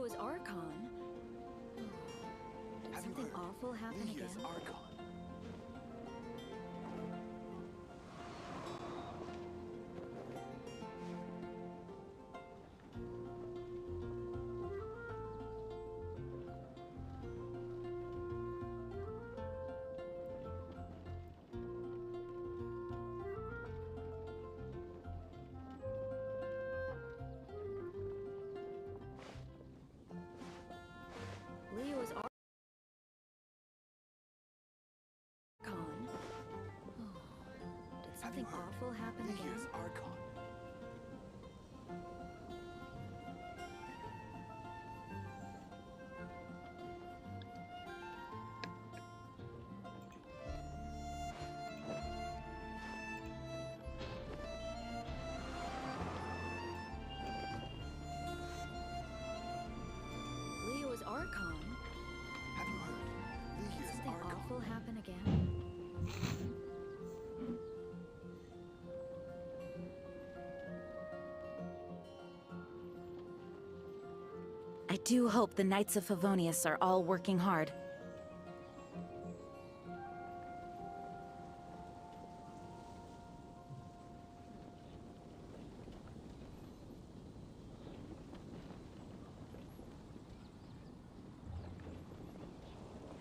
Leo's Archon. Did Have you something heard? awful happen Leah's again? Archon. Leo's Archon. Did Have you something heard? awful happen again? Leah's Archon. Leo's Archon. Have you heard? Did Leah's something Archon. awful happen again? I do hope the Knights of Favonius are all working hard.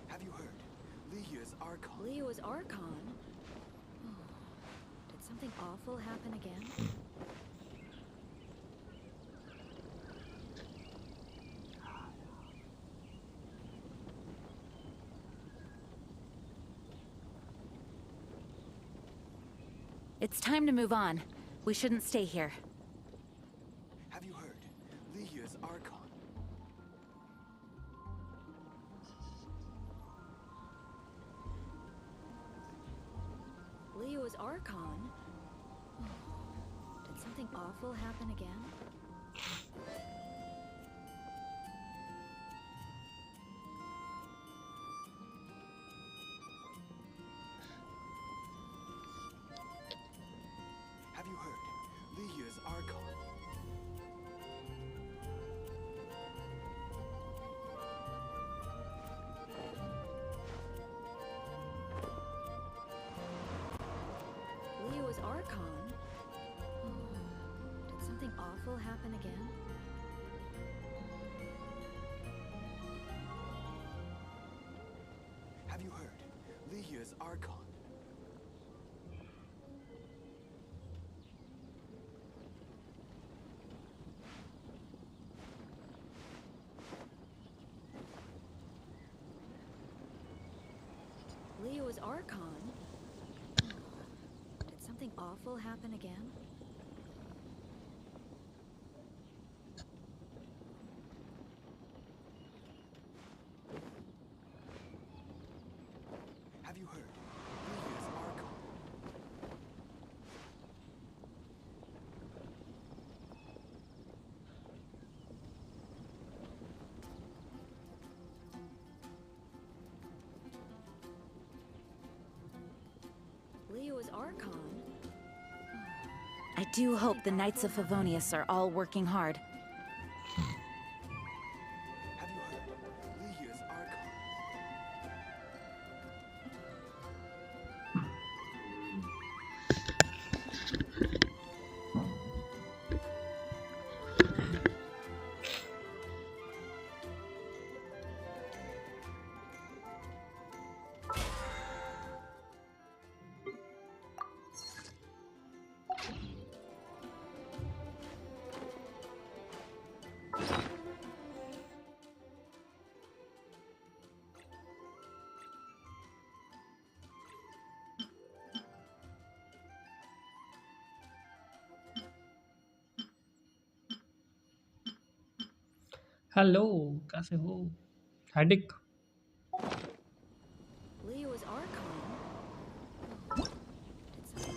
Have you heard? Leah's Archon. Leo's Archon. Did something awful happen again? It's time to move on. We shouldn't stay here. Have you heard? Leah's Archon. Leo's Archon. Did something awful happen again? Have you heard? Leah's Archon. Leo's Archon. Did something awful happen again? Have you heard? Leah's Archon. Leo's Archon. Did something awful happen again? Have you heard? Leah's Archon. Leo's Archon. I do hope the Knights of Favonius are all working hard. Have you heard? Leah's Archon. Hello, कैसे हो? Headache. Leo's Archon. Did something.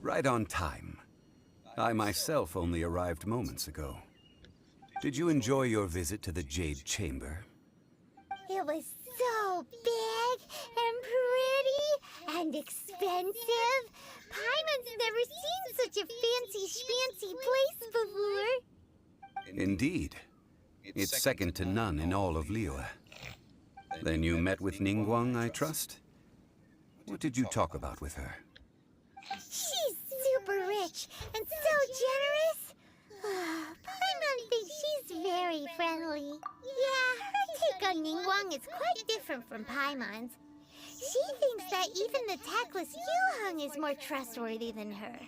Right on time. I myself only arrived moments ago. Did you enjoy your visit to the Jade Chamber? It was so big and pretty and expensive. Paimon's never seen such a fancy place before. Indeed. It's second to none in all of Liyue. Then you met with Ningguang, I trust? What did you talk about with her? She's super rich and so generous. Paimon thinks she's very friendly. Yeah, her take on Ningguang is quite different from Paimon's. She thinks that even the tactless Yuheng is more trustworthy than her.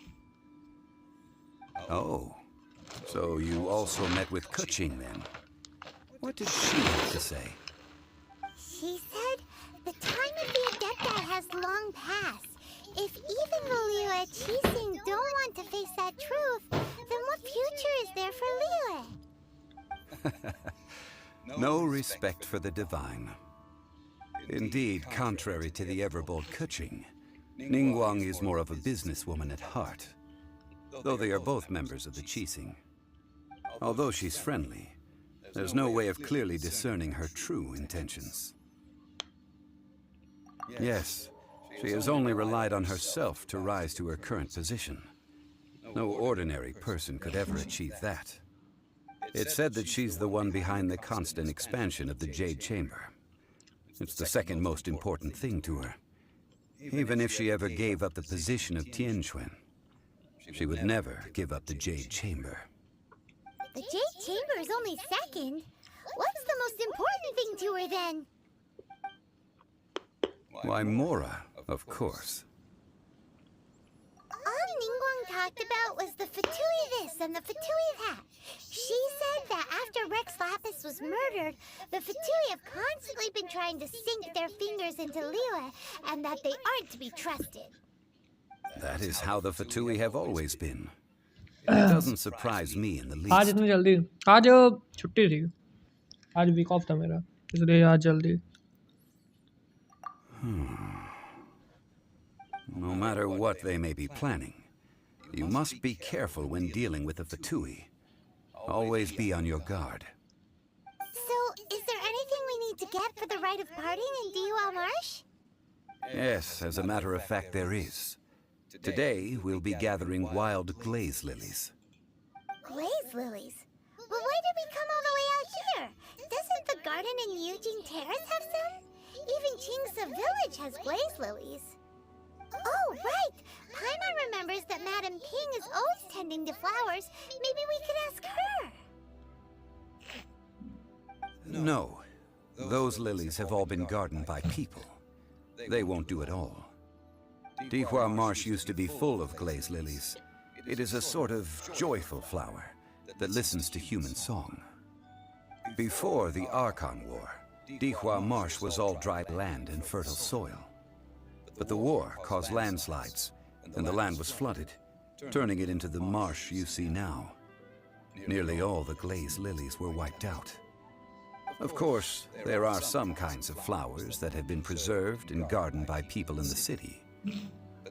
Oh, so you also met with Keqing then? What did she have to say? She said the time of the Adepta has long passed. If even the Liyue Qixing don't want to face that truth, then what future is there for Liyue? No respect for the divine. Indeed, contrary to the ever-bold Keqing, Ningguang is more of a businesswoman at heart, though they are both members of the Qixing. Although she's friendly, there's no way of clearly discerning her true intentions. Yes, she has only relied on herself to rise to her current position. No ordinary person could ever achieve that. It's said that she's the one behind the constant expansion of the Jade Chamber. It's the second most important thing to her. Even if she ever gave up the position of Tianquan, she would never give up the Jade Chamber. The Jade Chamber is only second. What's the most important thing to her then? Why, Mora, of course. All Ningguang talked about was the Fatui this and the Fatui that. She said that after Rex Lapis was murdered, the Fatui have constantly been trying to sink their fingers into Liyue, and that they aren't to be trusted. That is how the Fatui have always been. It doesn't surprise me in the आज least. इतनी जल्दी आज छुट्टी थी आज week of था मेरा इसलिए आज जल्दी No matter what they may be planning, you must be careful when dealing with the Fatui. Always be on your guard. So, is there anything we need to get for the rite of parting in Diwa Marsh? Yes, as a matter of fact, there is. Today, we'll be gathering wild glaze lilies. Glaze lilies? But why did we come all the way out here? Doesn't the garden in Eugene Terrace have some? Even Qingsa Village has glaze lilies. Oh, right! Paimon remembers that Madame Ping is always tending to flowers. Maybe we could ask her. No, those lilies have all been gardened by people. They won't do it all. Dihua Marsh used to be full of glaze lilies. It is a sort of joyful flower that listens to human song. Before the Archon War, Dihua Marsh was all dry land and fertile soil. But the war caused landslides, and the land was flooded, turning it into the marsh you see now. Nearly all the glaze lilies were wiped out. Of course, there are some kinds of flowers that have been preserved and gardened by people in the city.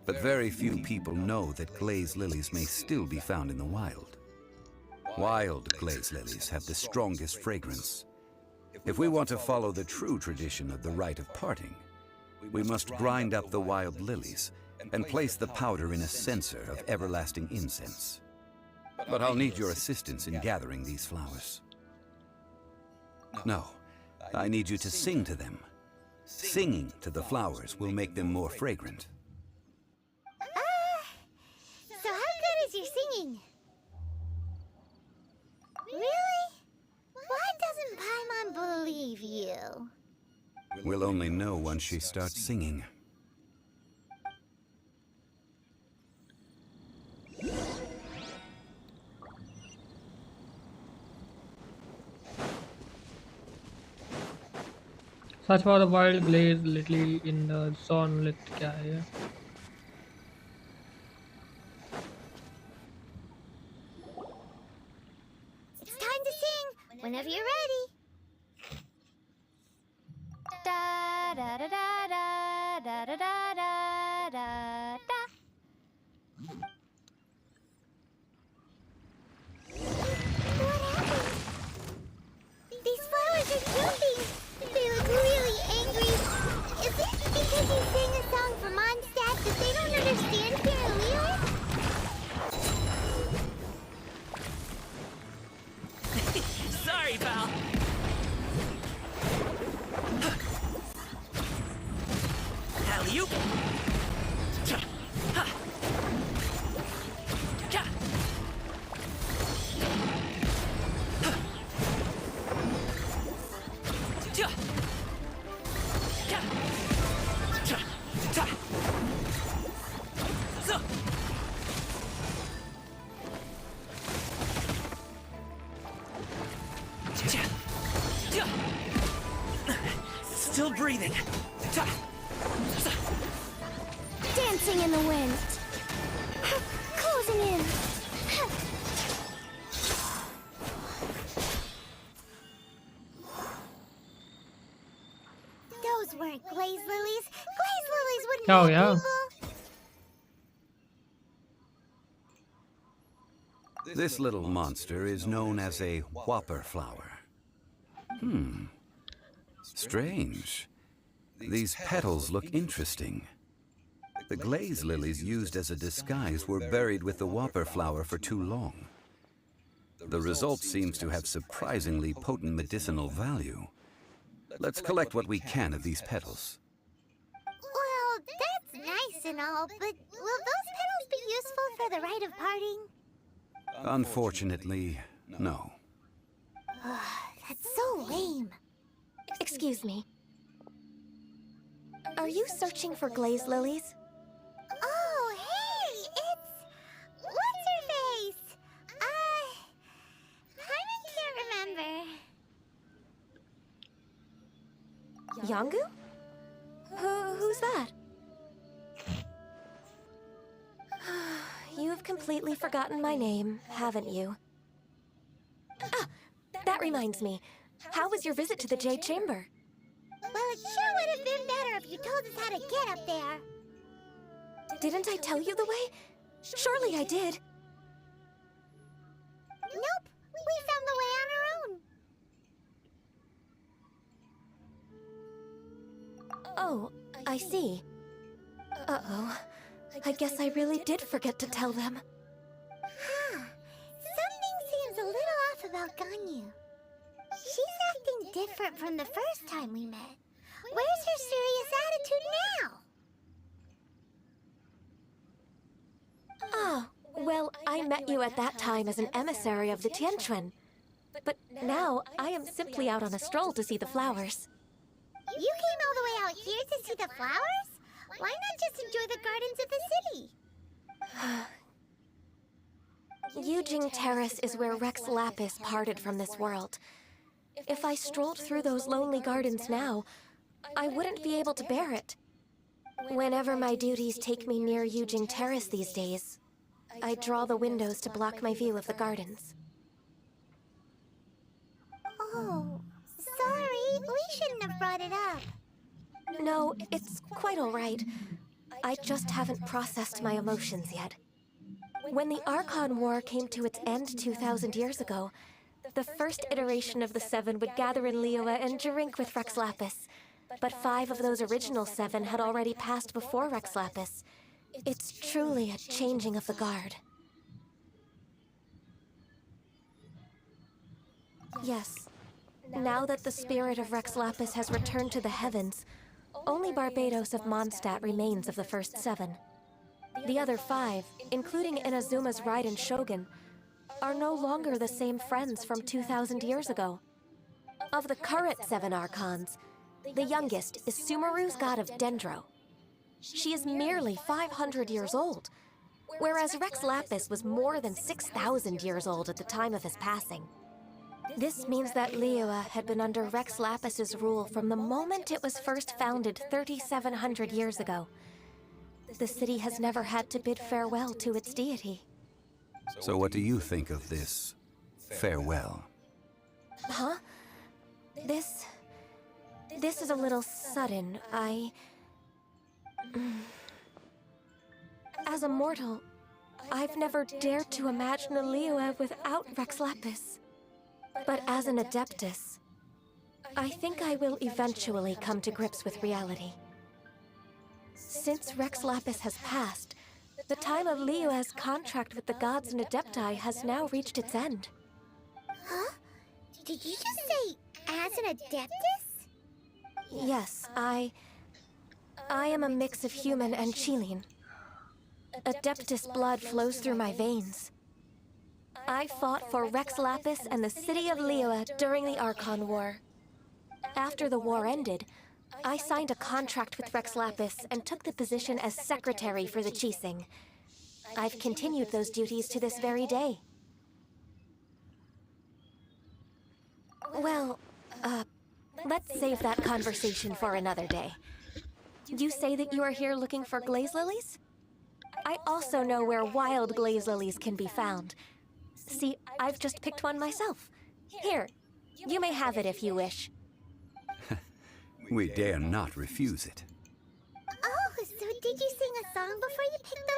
But very few people know that glaze lilies may still be found in the wild. Wild glaze lilies have the strongest fragrance. If we want to follow the true tradition of the rite of parting, we must grind up the wild lilies and place the powder in a censer of everlasting incense. But I'll need your assistance in gathering these flowers. No, I need you to sing to them. Singing to the flowers will make them more fragrant. So how good is your singing? Really? Why doesn't Paimon believe you? We'll only know once she starts singing. Search for the wild glaze lily in the sunlit क्या है ये? It's time to sing whenever you're ready. Da da da da da da da da da da. breathing. Dancing in the wind. Closing in. Those weren't glaze lilies. Glaze lilies wouldn't Oh, hit yeah. people. This little monster is known as a whopper flower. Strange. These petals look interesting. The glaze lilies used as a disguise were buried with the whopper flower for too long. The result seems to have surprisingly potent medicinal value. Let's collect what we can of these petals. Well, that's nice and all, but will those petals be useful for the rite of parting? Unfortunately, no. That's so lame. Excuse me. Are you searching for glaze lilies? Oh, hey, it's... What's-her-face? Kinda can't remember. Yangu? Who's that? You've completely forgotten my name, haven't you? Ah, that reminds me. How was your visit to the Jade Chamber? Well, it sure would have been better if you told us how to get up there. Didn't I tell you the way? Surely I did. Nope, we found the way on our own. Oh, I see. Uh-oh. I guess I really did forget to tell them. Huh. Something seems a little off about Ganyu. She's acting different from the first time we met. Where's her serious attitude now? Ah, well, I met you at that time as an emissary of the Tianquan. But now, I am simply out on a stroll to see the flowers. You came all the way out here to see the flowers? Why not just enjoy the gardens of the city? Yujing Terrace is where Rex Lapis parted from this world. If I strolled through those lonely gardens now, I wouldn't be able to bear it. Whenever my duties take me near Yujing Terrace these days, I draw the windows to block my view of the gardens. Oh, sorry. We shouldn't have brought it up. No, it's quite all right. I just haven't processed my emotions yet. When the Archon War came to its end 2,000 years ago, the first iteration of the Seven would gather in Liyue and drink with Rex Lapis. But 5 of those original 7 had already passed before Rex Lapis. It's truly a changing of the guard. Yes. Now that the spirit of Rex Lapis has returned to the heavens, only Barbados of Mondstadt remains of the first 7. The other 5, including Inazuma's Raiden Shogun, are no longer the same friends from 2,000 years ago. Of the current 7 Archons, the youngest is Sumeru's god of Dendro. She is merely 500 years old, whereas Rex Lapis was more than 6,000 years old at the time of his passing. This means that Liyue had been under Rex Lapis's rule from the moment it was first founded 3,700 years ago. The city has never had to bid farewell to its deity. So what do you think of this farewell? Huh? This is a little sudden. As a mortal, I've never dared to imagine a Liyue without Rex Lapis. But as an Adeptus, I think I will eventually come to grips with reality. Since Rex Lapis has passed, the time of Liyue's contract with the gods and Adepti has now reached its end. Huh? Did you just say, as an Adeptus? Yes, I am a mix of human and Qilin. Adeptus blood flows through my veins. I fought for Rex Lapis and the city of Liyue during the Archon War. After the war ended, I signed a contract with Rex Lapis and took the position as secretary for the Qixing. I've continued those duties to this very day. Well, Let's save that conversation for another day. You say that you are here looking for glaze lilies? I also know where wild glaze lilies can be found. See, I've just picked one myself. Here, you may have it if you wish. We dare not refuse it. Oh, so did you sing a song before you picked the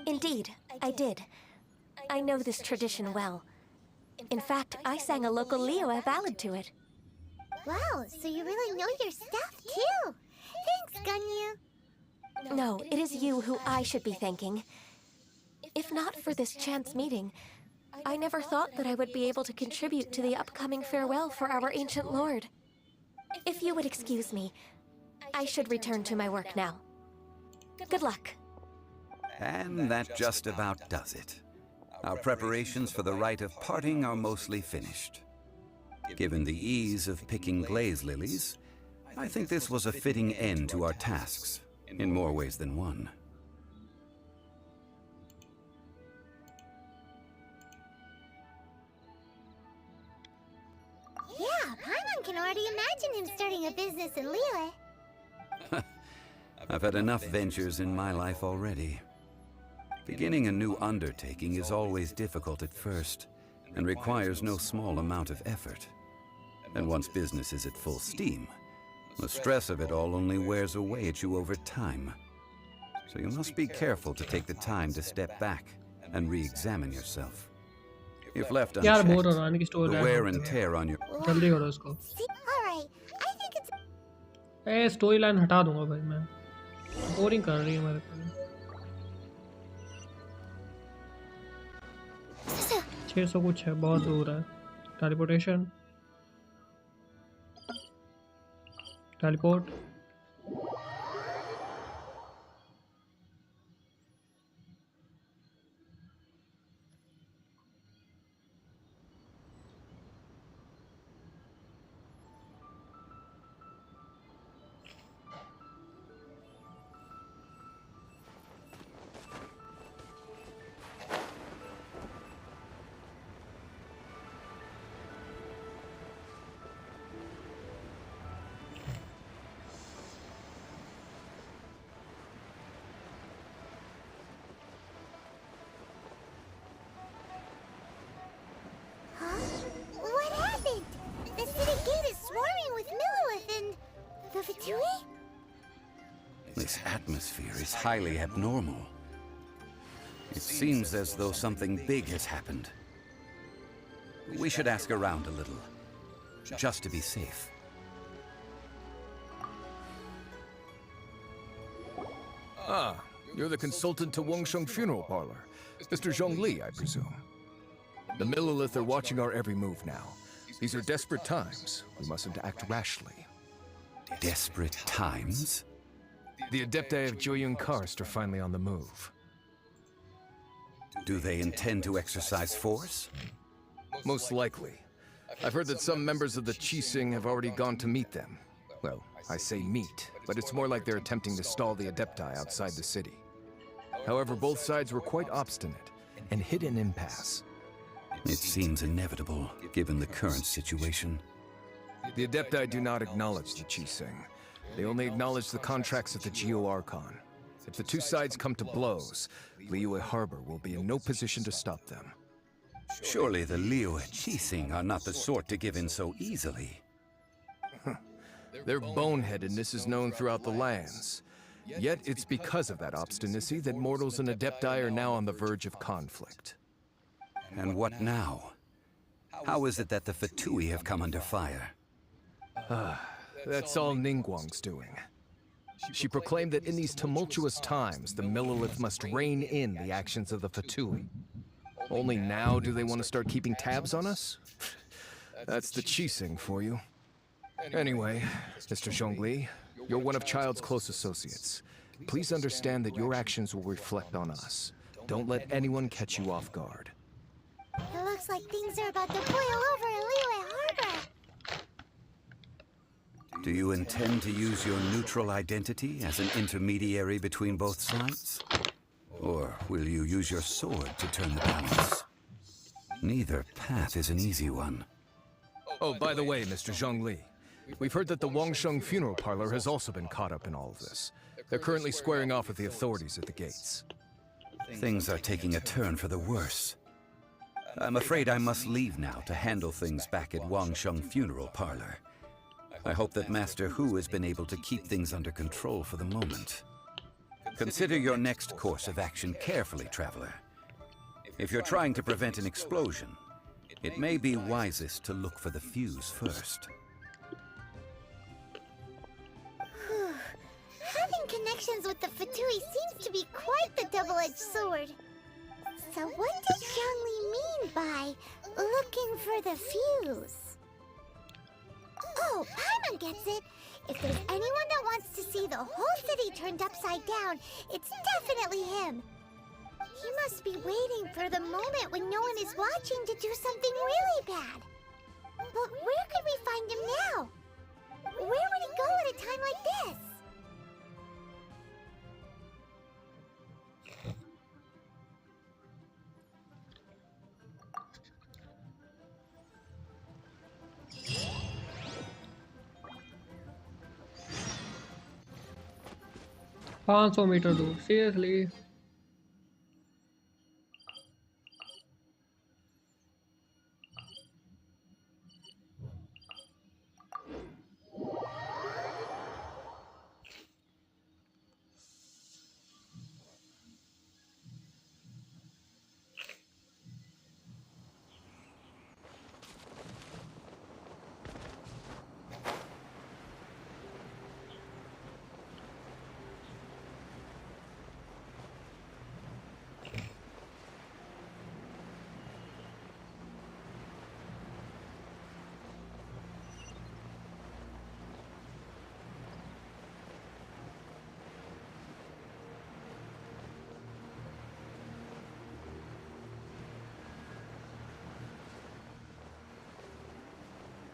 lily? Indeed, I did. I know this tradition well. In fact, I sang a local Liyue ballad to it. Wow, so you really know your stuff, too. Thanks, Ganyu. No, it is you who I should be thanking. If not for this chance meeting, I never thought that I would be able to contribute to the upcoming farewell for our ancient lord. If you would excuse me, I should return to my work now. Good luck. And that just about does it. Our preparations for the rite of parting are mostly finished. Given the ease of picking glaze lilies, I think this was a fitting end to our tasks, in more ways than one. Yeah, Paimon can already imagine him starting a business in Liyue. I've had enough ventures in my life already. Beginning a new undertaking is always difficult at first, and requires no small amount of effort. And once business is at full steam, the stress of it all only wears away at you over time. So you must be careful to take the time to step back and re-examine yourself. If left यार bore हो unchecked, रहा है कि the story wear and tear on your... जल्दी करो इसको. Alright, I think it's... a story line हटा दूंगा भाई मैं. बोरिंग कर रही है मेरे को. 600 कुछ है, बहुत दूर है. Teleportation. Teleport. Huh? What happened? The city gate is swarming with Millowith and... the Fatui? This atmosphere is highly abnormal. It seems as though something big has happened. We should ask around a little, just to be safe. Ah, you're the consultant to Wengsheng Funeral Parlor. Mr. Zhongli, I presume. The Millilith are watching our every move now. These are desperate times. We mustn't act rashly. Desperate times? The Adepti of Joyun Karst are finally on the move. Do they intend to exercise force? Most likely. I've heard that some members of the Qixing have already gone to meet them. Well, I say meet, but it's more like they're attempting to stall the Adepti outside the city. However, both sides were quite obstinate and hit an impasse. It seems inevitable, given the current situation. The Adepti do not acknowledge the Qixing. They only acknowledge the contracts of the Geo-Archon. If the two sides come to blows, Liyue Harbor will be in no position to stop them. Surely the Liyue Qixing are not the sort to give in so easily. Their boneheadedness is known throughout the lands. Yet it's because of that obstinacy that mortals and Adepti are now on the verge of conflict. And what now? How is it that the Fatui have come under fire? That's all Ningguang's doing. She proclaimed that in these tumultuous times, the Millilith must rein in the actions of the Fatui. Only now do they want to start keeping tabs on us? That's the Qixing for you. Anyway, Mr. Zhongli, you're one of Child's close associates. Please understand that your actions will reflect on us. Don't let anyone catch you off guard. It looks like things are about to boil over in Liyue Harbor. Do you intend to use your neutral identity as an intermediary between both sides? Or will you use your sword to turn the balance? Neither path is an easy one. Oh, by the way, Mr. Zhongli, we've heard that the Wangsheng funeral parlor has also been caught up in all of this. They're currently squaring off with the authorities at the gates. Things are taking a turn for the worse. I'm afraid I must leave now to handle things back at Wangsheng Funeral Parlor. I hope that Master Hu has been able to keep things under control for the moment. Consider your next course of action carefully, Traveler. If you're trying to prevent an explosion, it may be wisest to look for the fuse first. Having connections with the Fatui seems to be quite the double-edged sword. So what does Zhongli mean by looking for the fuse? Oh, Paimon gets it. If there's anyone that wants to see the whole city turned upside down, it's definitely him. He must be waiting for the moment when no one is watching to do something really bad. But where could we find him now? Where would he go at a time like this? Metre दूर seriously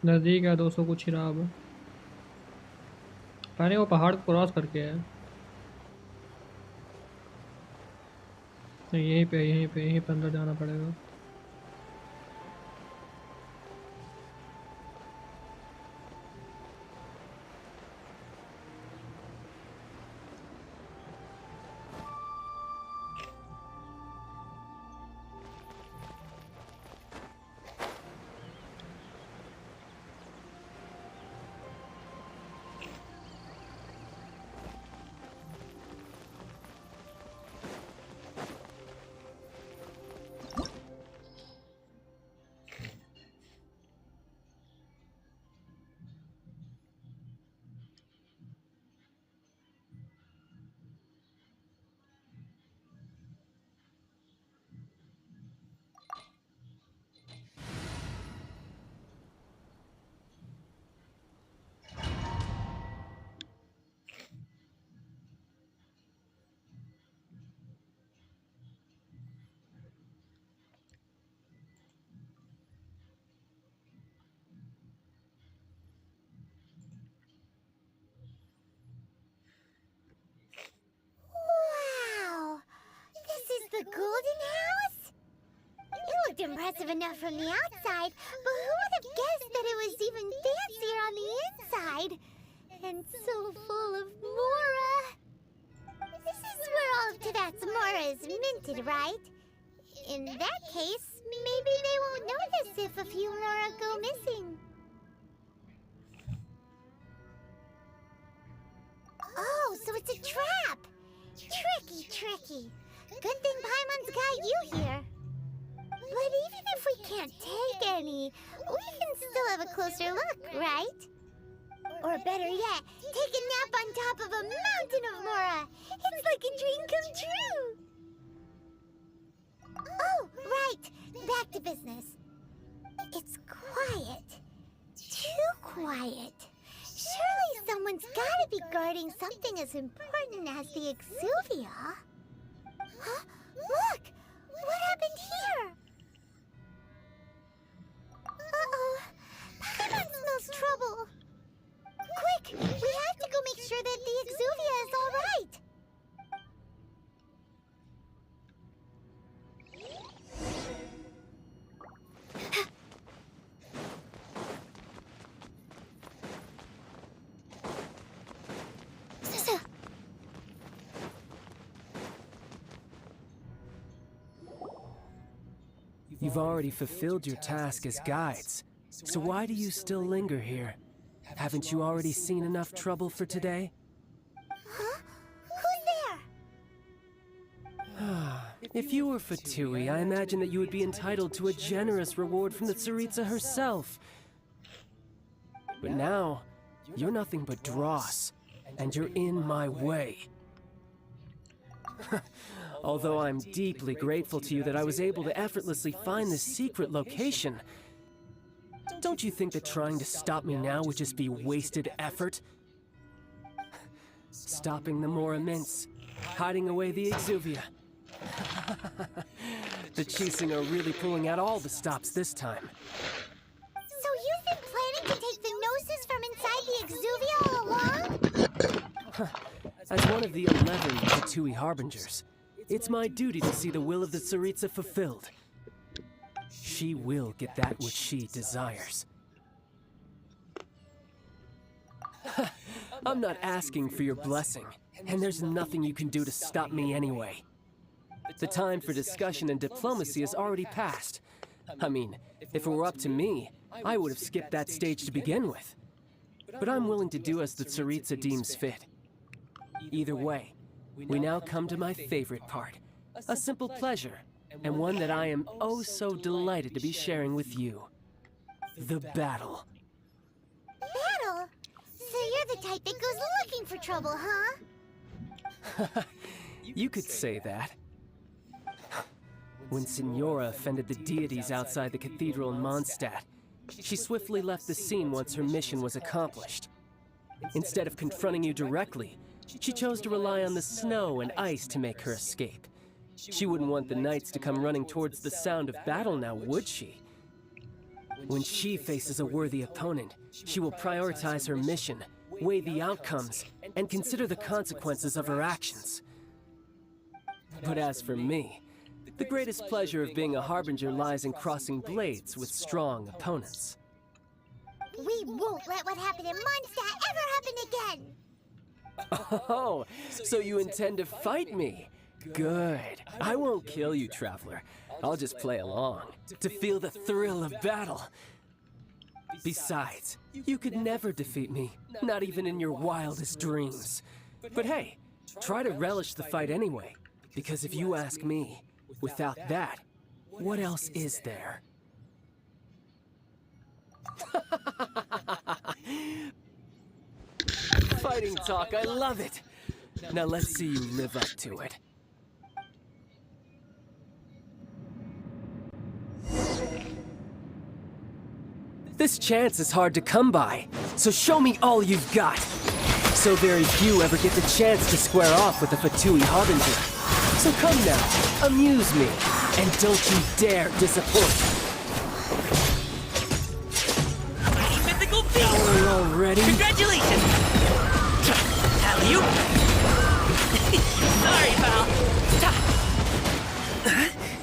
नज़दीक है 200 कुछ ही रहा अब पहले वो पहाड़ cross करके है नहीं यहीं पे अंदर जाना पड़ेगा The Golden House? It looked impressive enough from the outside, but who would have guessed that it was even fancier on the inside? And so full of Mora. This is where all of Tadat's Mora is minted, right? In that case, maybe they won't notice if a few Mora go missing. Oh, so it's a trap! Tricky. Good thing Paimon's got you here. But even if we can't take any, we can still have a closer look, right? Or better yet, take a nap on top of a mountain of Mora. It's like a dream come true. Oh, right. Back to business. It's quiet. Too quiet. Surely someone's gotta be guarding something as important as the Exuvia. Huh? Look! What happened here? Uh-oh. Paimon smells trouble. Quick! We have to go make sure that the Exuvia is all right. You've already fulfilled your task as guides, so why do you still linger here? Haven't you already seen enough trouble for today? Huh? Who's there? If you were Fatui, I imagine that you would be entitled to a generous reward from the Tsaritsa herself. But now, you're nothing but dross, and you're in my way. Although I'm deeply grateful to you that I was able to effortlessly find this secret location, don't you think that trying to stop me now would just be wasted effort? Stopping the Mora Mints, hiding away the Exuvia. The Chising are really pulling out all the stops this time. So you've been planning to take the Gnosis from inside the Exuvia all along? As one of the 11 Fatui Harbingers, it's my duty to see the will of the Tsaritsa fulfilled. She will get that which she desires. I'm not asking for your blessing, and there's nothing you can do to stop me anyway. The time for discussion and diplomacy has already passed. I mean, if it were up to me, I would have skipped that stage to begin with. But I'm willing to do as the Tsaritsa deems fit. Either way, we now come to my favorite part. A simple pleasure, and one that I am oh so delighted to be sharing with you. The battle. Battle? So you're the type that goes looking for trouble, huh? You could say that. When Signora offended the deities outside the cathedral in Mondstadt, she swiftly left the scene once her mission was accomplished. Instead of confronting you directly, she chose to rely on the snow and ice to make her escape. She wouldn't want the knights to come running towards the sound of battle now, would she? When she faces a worthy opponent, she will prioritize her mission, weigh the outcomes, and consider the consequences of her actions. But as for me, the greatest pleasure of being a Harbinger lies in crossing blades with strong opponents. We won't let what happened in Mondstadt ever happen again! Oh, so you intend to fight me? Good. I won't kill you, Traveler. I'll just play along, to feel the thrill of battle. Besides, you could never defeat me, not even in your wildest dreams. But hey, try to relish the fight anyway, because if you ask me, without that, what else is there? Fighting talk, I love it! Now let's see you live up to it. This chance is hard to come by, so show me all you've got. So very few ever get the chance to square off with a Fatui Harbinger. So come now, amuse me, and don't you dare disappoint. Mighty mythical beast! Already? Congratulations! Alley-oop! Sorry, pal.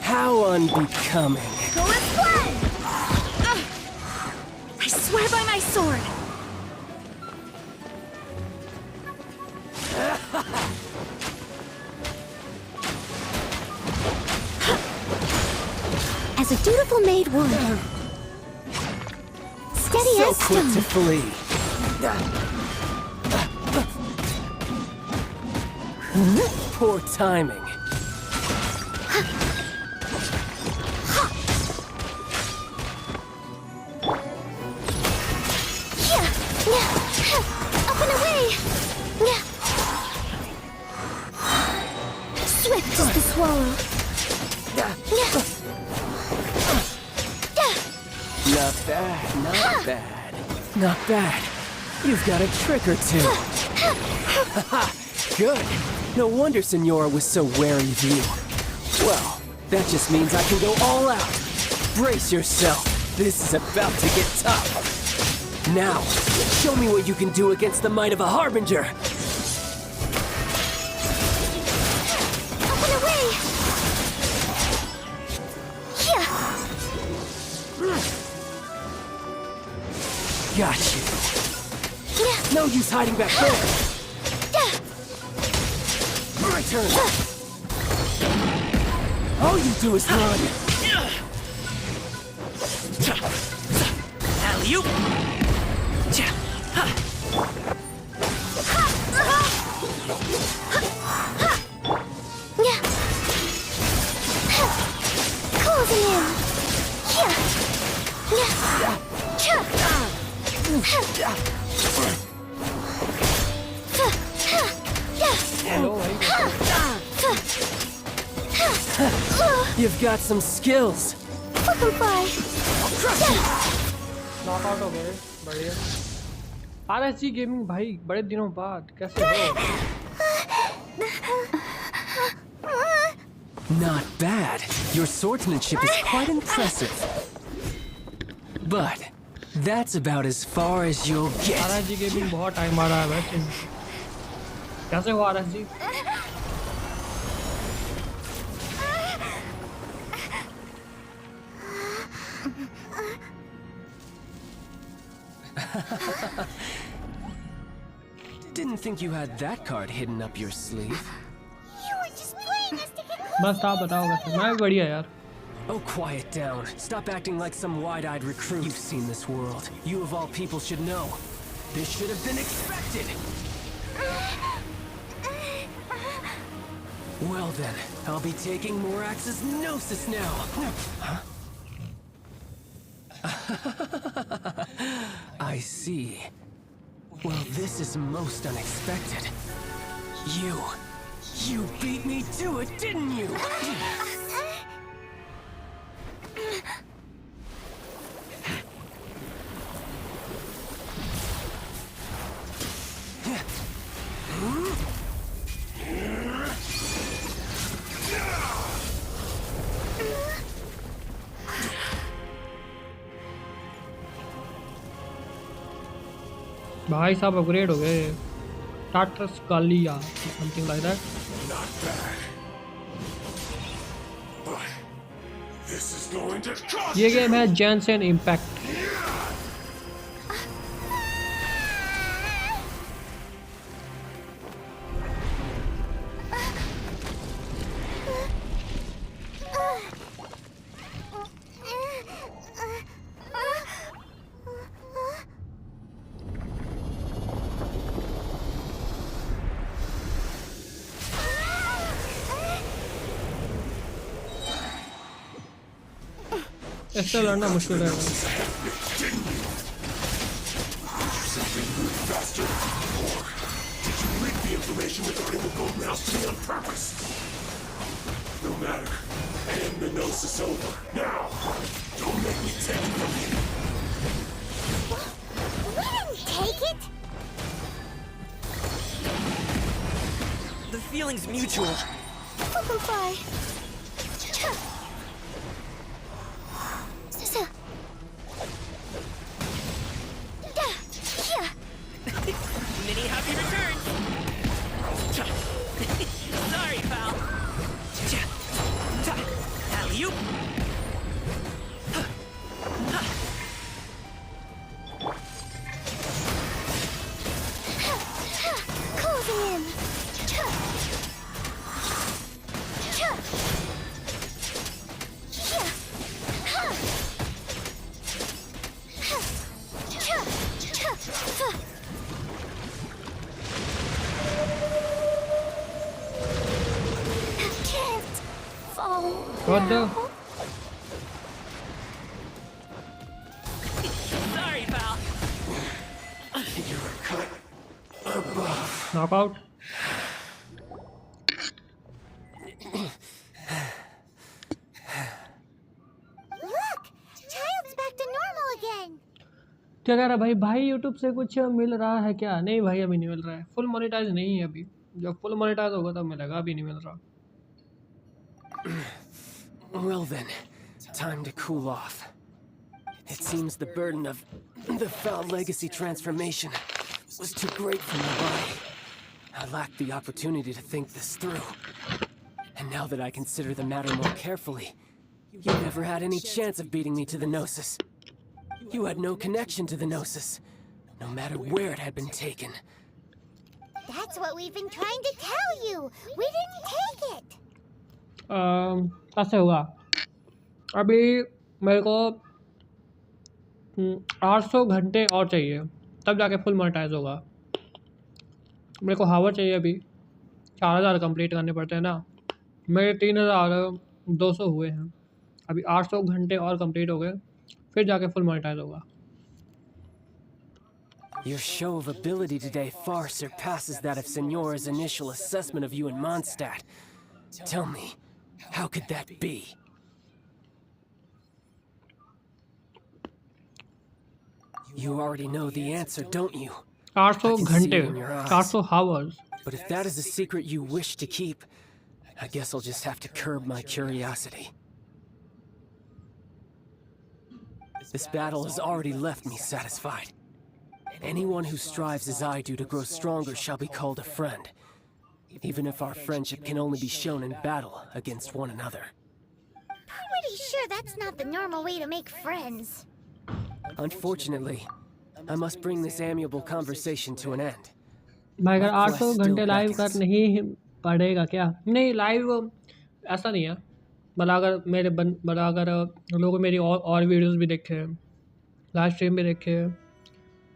How unbecoming. Go with blood! I swear by my sword! As a dutiful maid would. Steady So as quick stone. to flee. Poor timing. Up and away! Swift as the swallow. Not bad, not bad. Not bad. You've got a trick or two. Good. No wonder Signora was so wary of you. Well, that just means I can go all out. Brace yourself. This is about to get tough. Now, show me what you can do against the might of a Harbinger. Up and away! Got you. No use hiding back there. My turn. All you do is run. Alley-oop! Cha! Ha! Closing in. You've got some skills. Butterfly. Knockout हो गए बढ़िया RSG gaming भाई बड़े दिनों बाद कैसे हो Not bad. Your swordsmanship is quite impressive. But that's about as far as you'll get. RSG gaming बहुत टाइम आ रहा है वैसे कैसे हो RSG Didn't think you had that card hidden up your sleeve. You were just playing us to get close. बस आप बताओ कैसे मैं भी बढ़िया यार Oh, quiet down. Stop acting like some wide-eyed recruit. You've seen this world. You of all people should know. This should have been expected. Well then, I'll be taking Morax's Gnosis now. Huh? I see. Well, this is most unexpected. You beat me to it, didn't you? भाई साहब upgrade हो गए टाटस Kaliya something like that ये game है Jensen impact इससे लड़ना मुश्किल है No matter. And the gnosis over. Now! Don't make me take it from you. We didn't take it. The feeling's mutual. Butterfly. Mini happy returns. Sorry, pal. Alley-oop. Closing in. What the? Sorry, pal. You're a cut above. Knockout. Look, child's back to normal again. क्या कह रहा भाई भाई YouTube से कुछ मिल रहा है क्या नहीं भाई अभी नहीं मिल रहा है फुल मोनेटाइज नहीं है अभी जब फुल मोनेटाइज होगा तब मिलेगा अभी नहीं मिल रहा Well then, time to cool off. It seems the burden of the foul legacy transformation was too great for my body. I lacked the opportunity to think this through. And now that I consider the matter more carefully, you never had any chance of beating me to the Gnosis. You had no connection to the Gnosis, no matter where it had been taken. That's what we've been trying to tell you. We didn't take it. ऐसे हुआ अभी मेरे को 800 घंटे और चाहिए तब जाके फुल मोनेटाइज होगा। मेरे को हावर चाहिए अभी 4000 कंप्लीट करने पड़ते हैं ना, मेरे 3200 हुए हैं, अभी 800 घंटे और कंप्लीट हो गए फिर जाके फुल मोनेटाइज होगा। Your show of ability today far surpasses that of Signora's initial assessment of you in Mondstadt. Tell me, how could that be? You already know the answer, don't you? 800 घंटे, 800 hours. But if that is a secret you wish to keep, I guess I'll just have to curb my curiosity. This battle has already left me satisfied. Anyone who strives as I do to grow stronger shall be called a friend, even if our friendship can only be shown in battle against one another. Pretty sure that's not the normal way to make friends. Unfortunately, I must bring this amiable conversation to an end. भाई अगर 800 घंटे live कर नहीं पड़ेगा क्या? नहीं, live ऐसा नहीं है, मतलब अगर लोगों मेरी और वीडियोस भी देखे, लाइव स्ट्रीम भी देखे,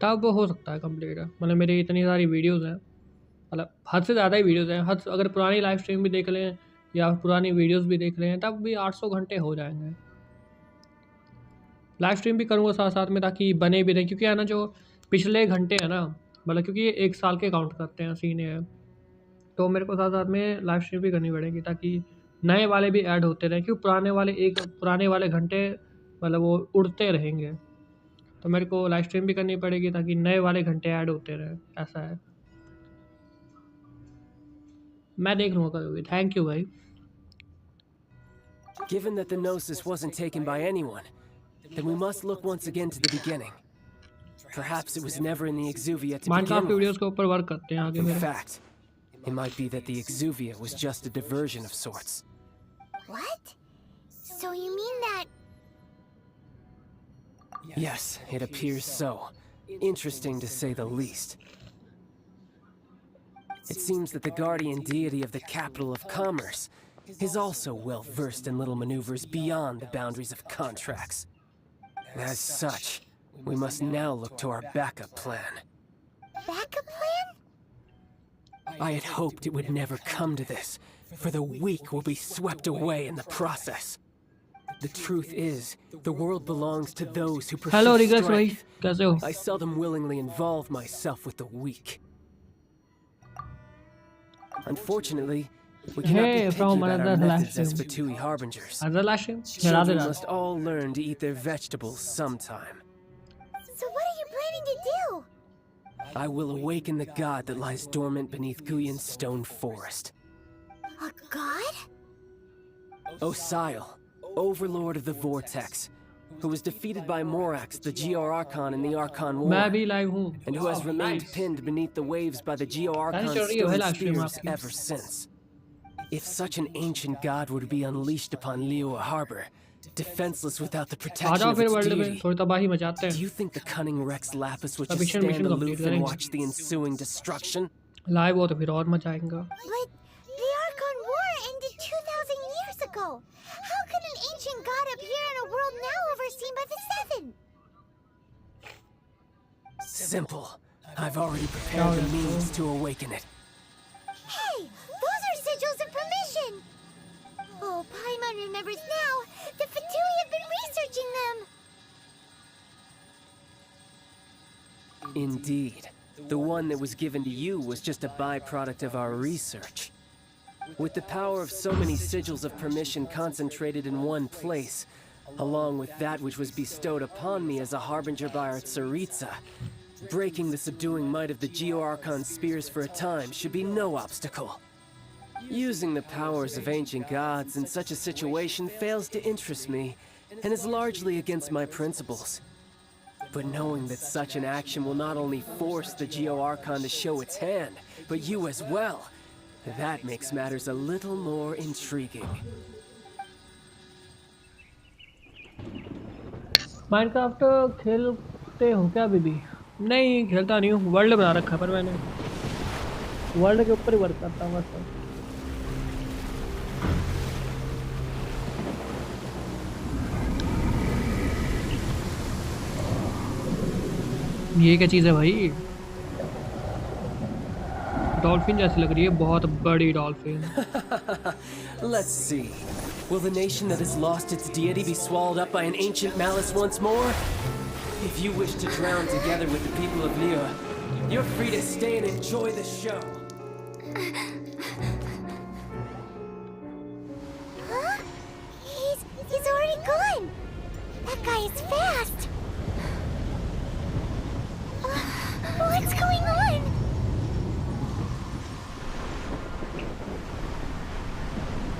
तब हो सकता है कंप्लीट। मतलब मेरी इतनी सारी वीडियोस हैं, मतलब हद से ज़्यादा ही वीडियोस हैं, अगर पुरानी लाइव स्ट्रीम भी देख लें या पुरानी वीडियोस भी देख लें तब भी 800 घंटे हो जाएंगे। लाइव स्ट्रीम भी करूँगा साथ साथ में ताकि बने भी रहे, क्योंकि है ना जो पिछले घंटे हैं ना, मतलब क्योंकि ये 1 साल के काउंट करते हैं, सीन है, तो मेरे को साथ साथ में लाइव स्ट्रीम भी करनी पड़ेगी ताकि नए वाले भी ऐड होते रहें, क्योंकि पुराने वाले घंटे मतलब वो उड़ते रहेंगे, तो मेरे को लाइव स्ट्रीम भी करनी पड़ेगी ताकि नए वाले घंटे ऐड होते रहें। ऐसा है, मैं देख लूँगा कभी। थैंक यू भाई। Given that the Gnosis wasn't taken by anyone, then we must look once again to the beginning. Perhaps it was never in the Exuvia to Minecraft begin videos with. के ऊपर work करते हैं आगे In मेरे। fact, it might be that the Exuvia was just a diversion of sorts. What? So you mean that... Yes, it appears so. Interesting to say the least. It seems that the guardian deity of the capital of commerce is also well versed in little maneuvers beyond the boundaries of contracts. As such, we must now look to our backup plan. Backup plan? I had hoped it would never come to this, for the weak will be swept away in the process. The truth is, the world belongs to those who pursue hello रिगस भाई, strength. कैसे हो? I seldom willingly involve myself with the weak. Unfortunately, we cannot Hey, be picky from about our another methods as live Fatui harbingers. Another live stream? Children must all learn to eat their vegetables sometime. So what are you planning to do? I will awaken the god that lies dormant beneath Guyon's stone forest. A god? Osile, overlord of the Vortex, who was defeated by Morax, the Geo-Archon in the Archon War, मैं भी live हूँ, and who has remained nice. pinned beneath the waves by the Geo-Archon's चल रही है भाई stone live stream spears आपकी। ever since. If such an ancient god were to be unleashed upon Liyue Harbor, defenseless without the आ protection जाओ of फिर its world में deity, थोड़ी तबाही मचाते do हैं। you think the cunning Rex Lapis would अब just mission stand complete aloof and करेंगे। watch the ensuing destruction? Live हो तो फिर और मचाएंगा। But the Archon War ended 2,000 years ago. How could an ancient god appear in a world now overseen by the Seven? Simple. I've already prepared the means to awaken it. Hey, those are sigils of permission. Oh, Paimon remembers now. The Fatui have been researching them. Indeed. The one that was given to you was just a byproduct of our research. With the power of so many sigils of permission concentrated in one place, along with that which was bestowed upon me as a harbinger by our Tsaritsa, breaking the subduing might of the Geo-Archon spears for a time should be no obstacle. Using the powers of ancient gods in such a situation fails to interest me, and is largely against my principles. But knowing that such an action will not only force the Geo-Archon to show its hand, but you as well, that makes matters a little more intriguing. Minecraft खेलते हो क्या अभी भी? नहीं खेलता नहीं हूँ, world बना रखा है पर मैंने वर्ल्ड के ऊपर ही वर्क करता हूँ बस। ये क्या चीज़ है भाई? डॉल्फिन जैसी लग रही है, बहुत बड़ी dolphin. Let's see. Will the nation that has lost its deity be swallowed up by an ancient malice once more? If you wish to drown together with the people of Liyue, you're free to stay and enjoy the show. Huh? He's already gone. That guy is fast. What's going on?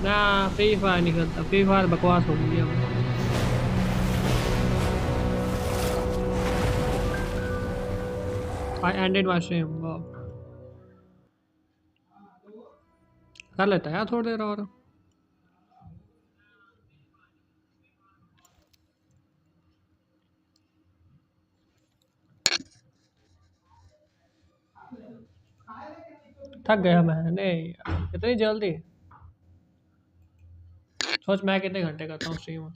ना free fire नहीं खेलता, free fire बकवास हो गई है। I ended my stream. कर लेता है यार थोड़ी देर और। थक गया मैं, नहीं इतनी जल्दी। सोच मैं कितने घंटे करता हूँ stream.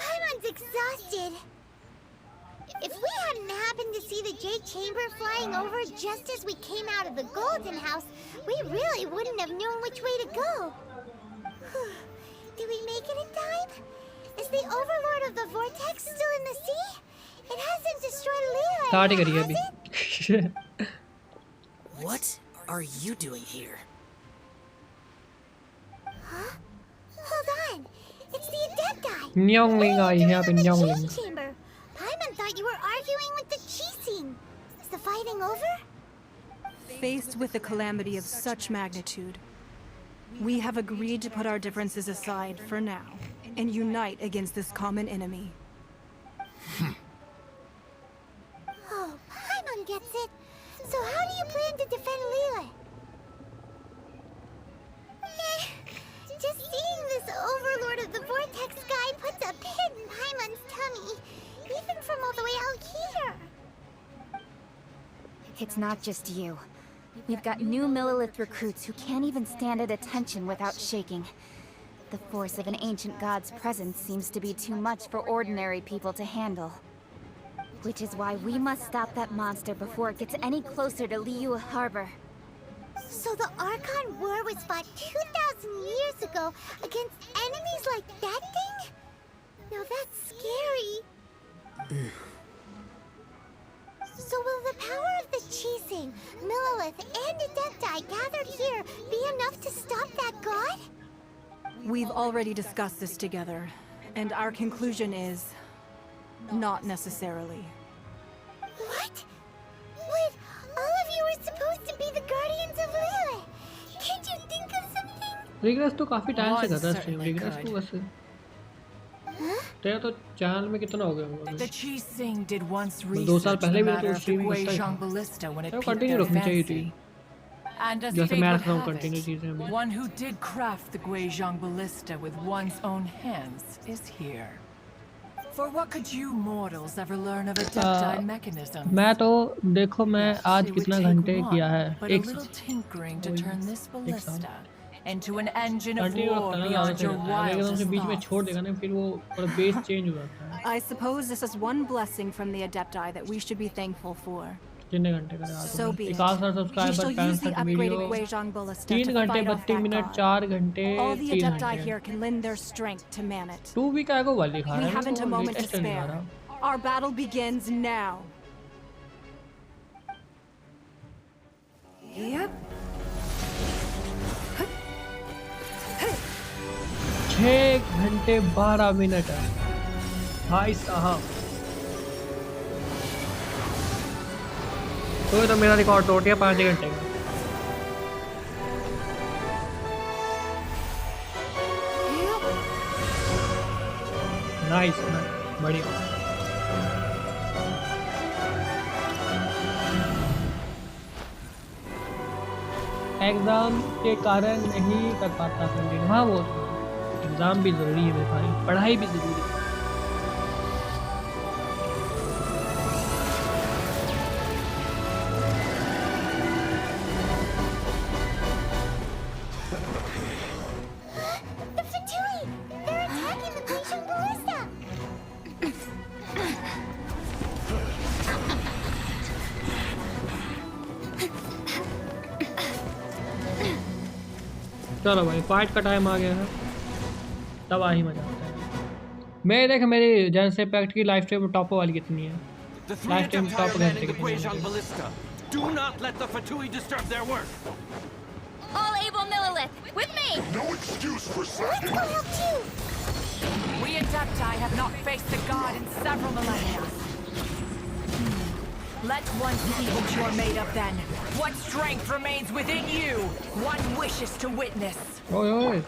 Paimon's exhausted. If we hadn't happened to see the Jade Chamber flying over just as we came out of the Golden House, we really wouldn't have known which way to go. Did we make it in time? Is the Overlord of the Vortex still in the sea? It hasn't destroyed Liyue, has it? What are you doing here? Huh? Hold on. It's the Adepti. Nyongling आई है यहाँ पे Nyongling. Jade Chamber. Paimon thought you were arguing with the Chising. Is the fighting over? Faced with a calamity of such magnitude, we have agreed to put our differences aside for now and unite against this common enemy. Oh, Paimon gets it. So how do you plan to defend Liyue? Just seeing this Overlord of the Vortex guy puts a pit in Paimon's tummy, even from all the way out here. It's not just you. We've got new Millilith recruits who can't even stand at attention without shaking. The force of an ancient god's presence seems to be too much for ordinary people to handle. Which is why we must stop that monster before it gets any closer to Liyue Harbor. So the Archon War was fought 2,000 years ago against enemies like that thing? Now that's scary. So will the power of the Chising, Millilith, and Adepti gathered here be enough to stop that god? We've already discussed this together, and our conclusion is not necessarily. What? Wait, all of you are supposed to be the guardians of Liyue. Can't you think of something? Regress तो काफी time से कर रहा है stream. Regret तो वैसे तेरा तो चैनल में कितना हो गया? The Chising did once 2 साल research पहले the भी matter तो of the स्ट्रीम करता Guizhong he ballista when it था। piqued कंटिन्यू their रखनी चाहिए थी। fancy. And as जैसे fate मैं would रख रहा हूँ have कंटिन्यू it, चीजें अभी। one who did craft the Guizhong ballista with one's own hands is here. For what could you mortals ever learn of Adepti mechanism? मैं तो देखो मैं आज कितना घंटे किया है But a एक little tinkering to turn this साल ballista into an engine of continue war रखता है ना beyond your ज़्यादा से wildest बीच में thoughts. छोड़ देगा ना फिर वो पूरा बेस चेंज हो जाता है। I suppose this is one blessing from the Adepti that we should be thankful for. कितने घंटे करे आज So be it. 61 We subscriber shall use the 65 video upgraded Guizhong ballista 3 to घंटे fight off 32 that minute god. 4 घंटे All the 3 Adepti घंटे here can lend their strength to man it. 2 week आएगा वाली खा We रहा है haven't a वो moment to latest नहीं खा spare. रहा। Our battle begins now. Yep. 6 घंटे 12 मिनट है भाई साहब। तो मेरा रिकॉर्ड तोड़ दिया 5 घंटे का। नाइस बढ़िया। एग्जाम के कारण नहीं कर पाता कंटिन्यू। हाँ वो एग्जाम भी जरूरी है मेरे भाई, पढ़ाई भी जरूरी है। The Fatui! They're चलो भाई फाइट का टाइम आ गया है, तब आ ही मजा आता है। मैं देख मेरी जेंशिन इम्पैक्ट की लाइफ स्ट्रीम टॉप वाली कितनी है, लाइफ स्ट्रीम टॉप घंटे कितनी है। Do not let the Fatui disturb their work. All able Millilith, with me! No excuse for slacking. Let's go help too! We Adepti have not faced the god in several millennia. Let one see what you're made of then. What strength remains within you? One wishes to witness. Oi, oi.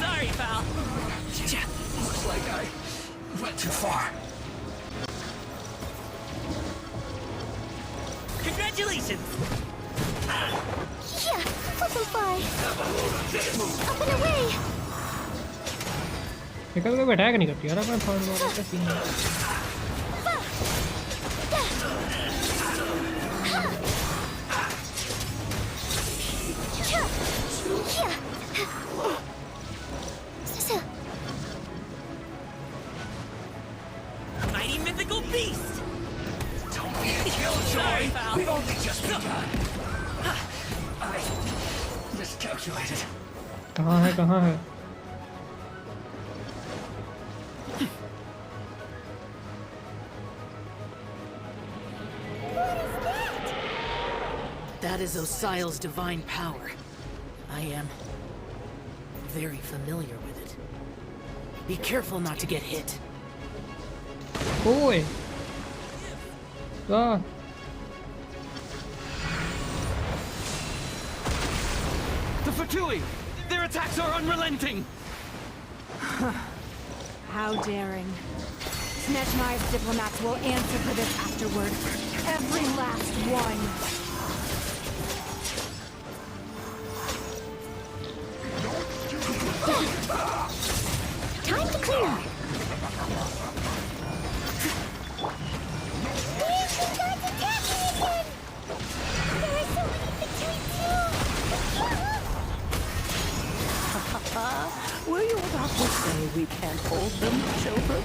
Sorry, pal. Looks like I went too far. Congratulations. Yeah, flippin' fly. Up and away. निकल के attack नहीं करती यार अपने form में क्या scene है। Mighty mythical beast. Don't be a killjoy. We've only just begun. I miscalculated. कहाँ है कहाँ है? That is Osial's divine power. I am very familiar with it. Be careful not to get hit. Oi! Ah! The Fatui! Their attacks are unrelenting! How daring. Snetch Knives diplomats will answer for this afterward. Every last one. Time to clear. Were you about to say we can't hold them, children?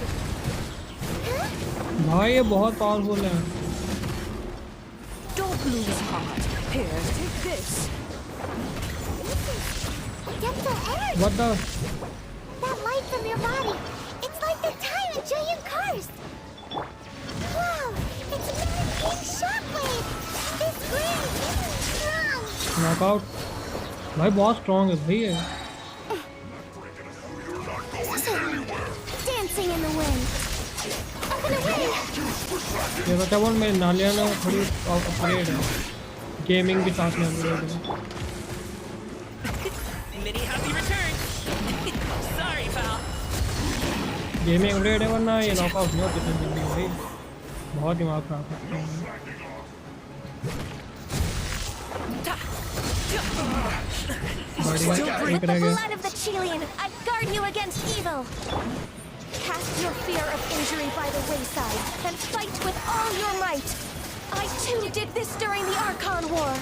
भाई ये बहुत powerful है। Don't lose heart. Here, take this. What the? That light from your body. It's like the time in giant cars. Wow, it's a mad pink shockwave. It's great. Strong. Knockout. भाई बहुत strong है भाई ये। Dancing in the wind. Up and away. ये बता बोल मैं नालिया ना थोड़ी अपग्रेड है, गेमिंग के साथ में अपग्रेड है। Many happy returns. Sorry, pal. Gaming upgrade है वरना ये नॉकआउट नहीं होती जल्दी भाई, बहुत दिमाग खराब करते हैं। Don't break the blood of the Chilean. I guard you against evil. Cast your fear of injury by the wayside and fight with all your might. I too did this during the Archon War.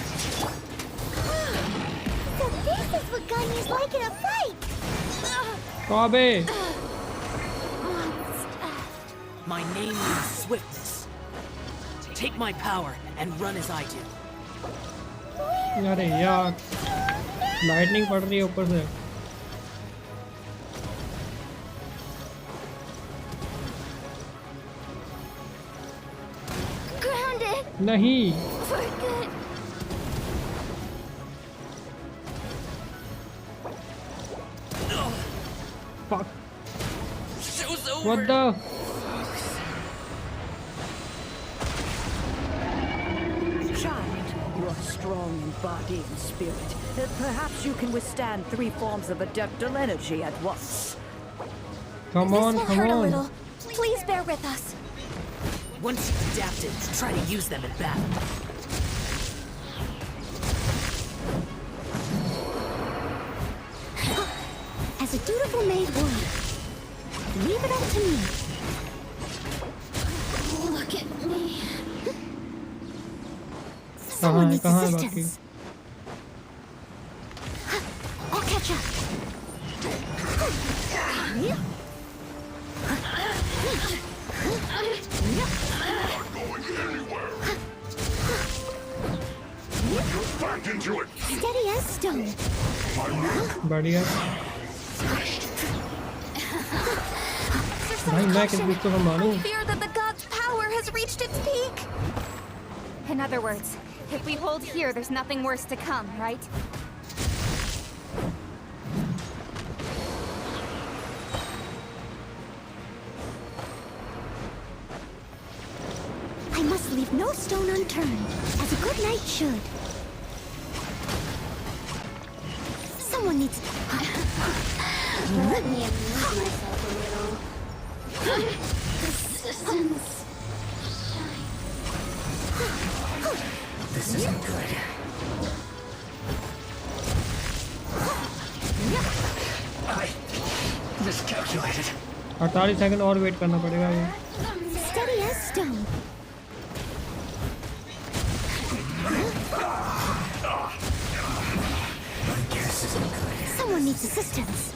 So this is what Ganya's like in a fight. Bobby. My name means swiftness. Take my power and run as I do. अरे यार lightning पड़ रही है ऊपर से। Grounded. नहीं। For good. Fuck. Show's over. What the? Child, you are strong in body and spirit. Perhaps you can withstand 3 forms of adeptal energy at once. Come on, This will come hurt a on. little. Please bear with us. Once you've adapted, try to use them in battle. As a dutiful maid would. Leave it up to me. Look at me. Someone needs assistance. I'll catch up. into it. Steady as stone. बढ़िया भाई मैं किस बीच को संभालूं Fear that the god's power has reached its peak. In other words, if we hold here, there's nothing worse to come, right? I must leave no stone unturned, as a good knight should. Someone needs to... Let me amuse myself a little. Persistence. This isn't good. I miscalculated. 48 second और wait करना पड़ेगा ये Steady as stone. This isn't good. Someone needs assistance.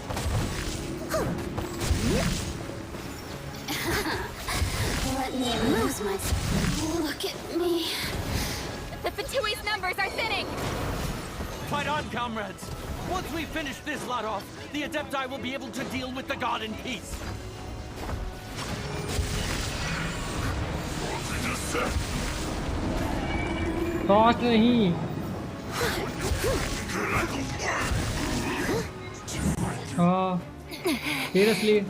Let me amuse myself. Look at me. The Fatui's numbers are thinning! Fight on, comrades! Once we finish this lot off, the Adepti will be able to deal with the god in peace. Torch नहीं हाँ seriously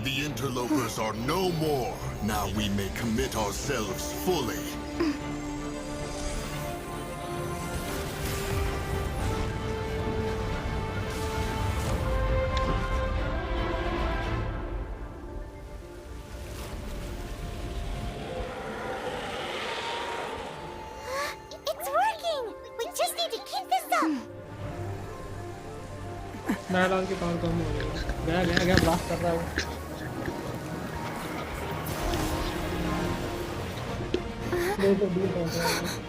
The interlopers are no more. Now we may commit ourselves fully. It's working! We just need to keep this up! Dialogue की power कम हो रही है गया blast कर रहा है वो तो डील पहुंच रहा है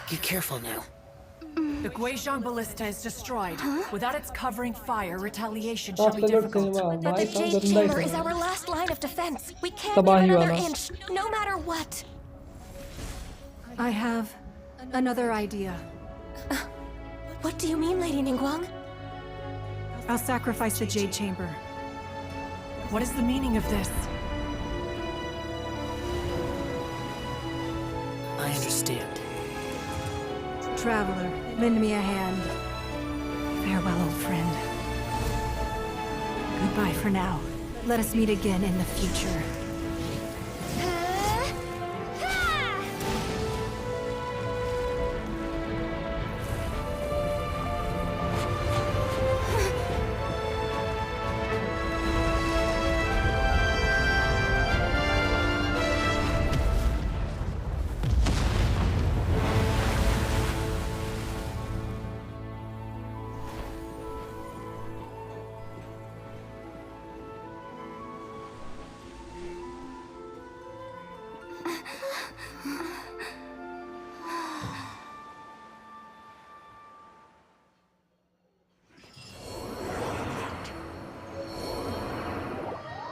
Be careful now. The Guizhong ballista is destroyed. Without its covering fire, retaliation shall be difficult. But the Jade Chamber is our last line of defense. We can't तबाही give another वाला। inch, no matter what. I have another idea. What do you mean, Lady Ningguang? I'll sacrifice the Jade Chamber. What is the meaning of this? I understand. Traveler, lend me a hand. Farewell, old friend. Goodbye for now. Let us meet again in the future.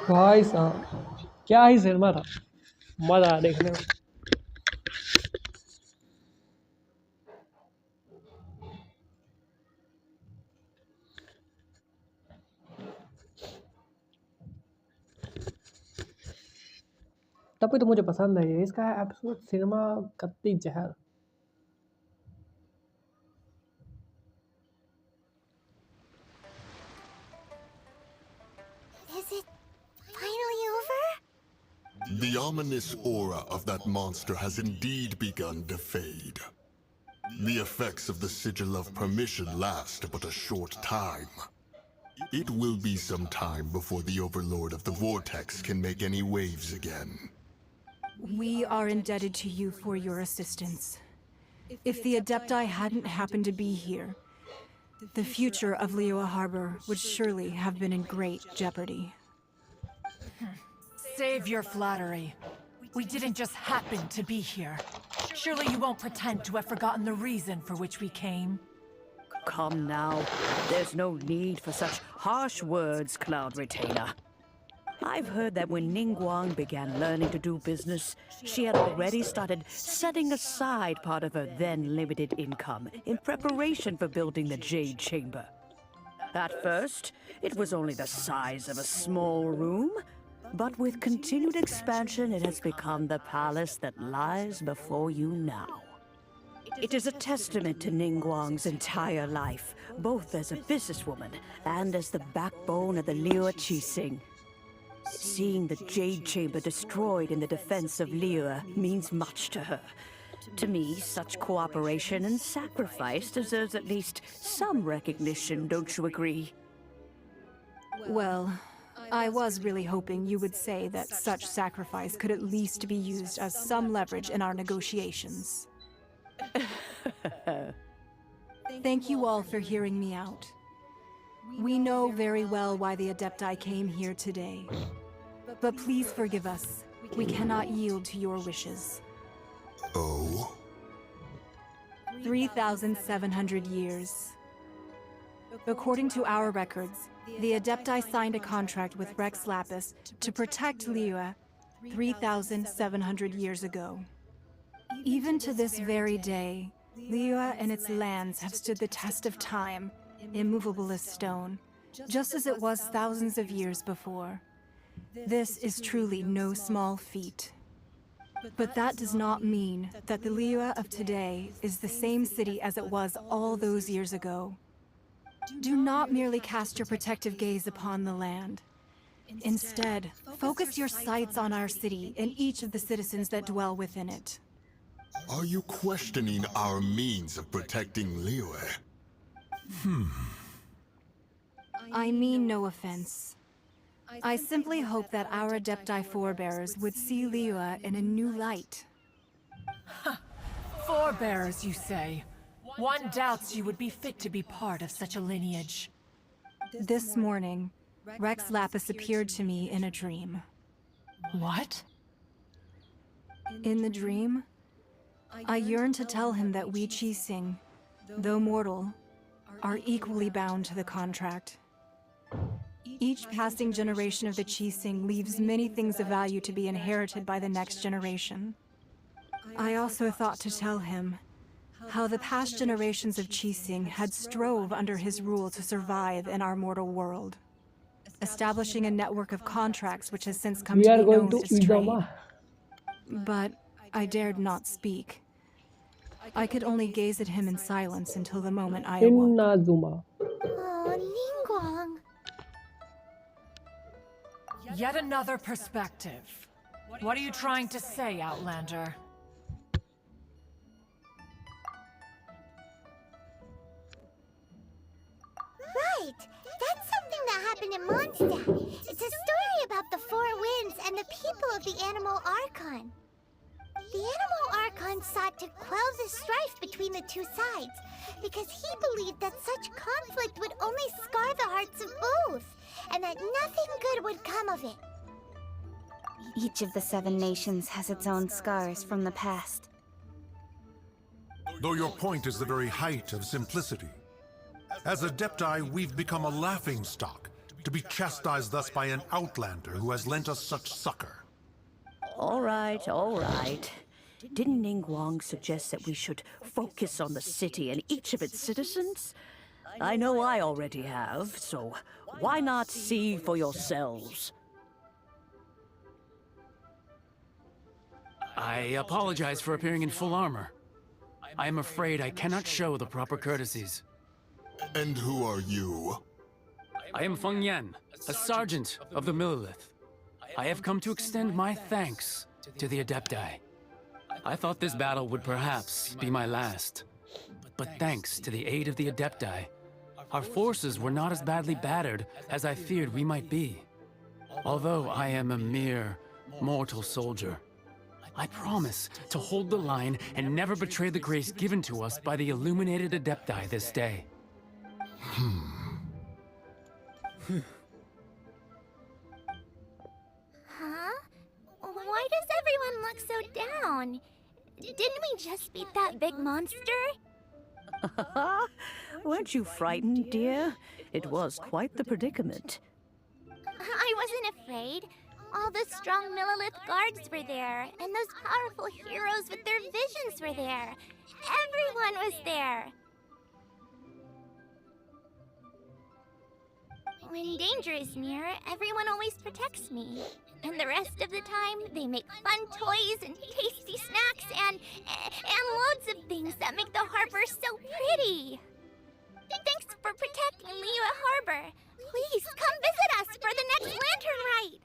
भाई साहब क्या ही cinema था मजा आया देखने में तभी तो मुझे पसंद है ये इसका एपिसोड सिनेमा कत्ती जहर Is it finally over? The ominous aura of that monster has indeed begun to fade. The effects of the Sigil of Permission last but a short time. It will be some time before the Overlord of the Vortex can make any waves again. We are indebted to you for your assistance. If the Adepti hadn't happened to be here, the future of Liyue Harbor would surely have been in great jeopardy. Save your flattery. We didn't just happen to be here. Surely you won't pretend to have forgotten the reason for which we came. Come now. There's no need for such harsh words, Cloud Retainer. I've heard that when Ningguang began learning to do business, she had already started setting aside part of her then limited income in preparation for building the Jade Chamber. At first, it was only the size of a small room, but with continued expansion, it has become the palace that lies before you now. It is a testament to Ningguang's entire life, both as a businesswoman and as the backbone of the Liyue Qixing. Seeing the Jade Chamber destroyed in the defense of Liyue means much to her. To me, such cooperation and sacrifice deserves at least some recognition, don't you agree? Well, I was really hoping you would say that such sacrifice could at least be used as some leverage in our negotiations. Thank you all for hearing me out. We know very well why the Adepti came here today. But please forgive us. We cannot yield to your wishes. Oh? 3,700 years. According to our records, the Adepti signed a contract with Rex Lapis to protect Liyue 3,700 years ago. Even to this very day, Liyue and its lands have stood the test of time, immovable as stone, just as it was thousands of years before. This is truly no small feat. But that does not mean that the Liyue of today is the same city as it was all those years ago. Do not merely cast your protective gaze upon the land. Instead, focus your sights on our city and each of the citizens that dwell within it. Are you questioning our means of protecting Liyue? I mean no offense. I simply hope that our Adepti forebears would see Liyue in a new light. Forebears, you say? One doubts you would be fit to be part of such a lineage. This morning, Rex Lapis appeared to me in a dream. What? In the dream, I yearned to tell him that we Qixing, though mortal, are equally bound to the contract. Each passing generation of the Qixing leaves many things of value to be inherited by the next generation. I also thought to tell him how the past generations of Qixing had strove under his rule to survive in our mortal world, establishing a network of contracts which has since come to be known as trade. But I dared not speak. I could only gaze at him in silence until the moment I awoke. Oh, Ningguang. Yet another perspective. What are you trying to say, Outlander? Right! That's something that happened in Mondstadt. It's a story about the Four Winds and the people of the Animal Archon. The Animal Archon sought to quell the strife between the two sides, because he believed that such conflict would only scar the hearts of both, and that nothing good would come of it. Each of the 7 nations has its own scars from the past. Though your point is the very height of simplicity. As Adepti, we've become a laughingstock, to be chastised thus by an outlander who has lent us such succor. All right, all right. Didn't Ningguang suggest that we should focus on the city and each of its citizens? I know I already have, so why not see for yourselves? I apologize for appearing in full armor. I am afraid I cannot show the proper courtesies. And who are you? I am Feng Yan, a sergeant of the Millilith. I have come to extend my thanks to the Adepti. I thought this battle would perhaps be my last. But thanks to the aid of the Adepti, our forces were not as badly battered as I feared we might be. Although I am a mere mortal soldier, I promise to hold the line and never betray the grace given to us by the illuminated Adepti this day. Huh? Why does everyone look so down? Didn't we just beat that big monster? Weren't you frightened, dear? It was quite the predicament. I wasn't afraid. All the strong Millelith guards were there, and those powerful heroes with their visions were there. Everyone was there. When danger is near, everyone always protects me. And the rest of the time, they make fun toys and tasty snacks and loads of things that make the harbor so pretty. Thanks for protecting Liyue Harbor. Please come visit us for the next lantern rite.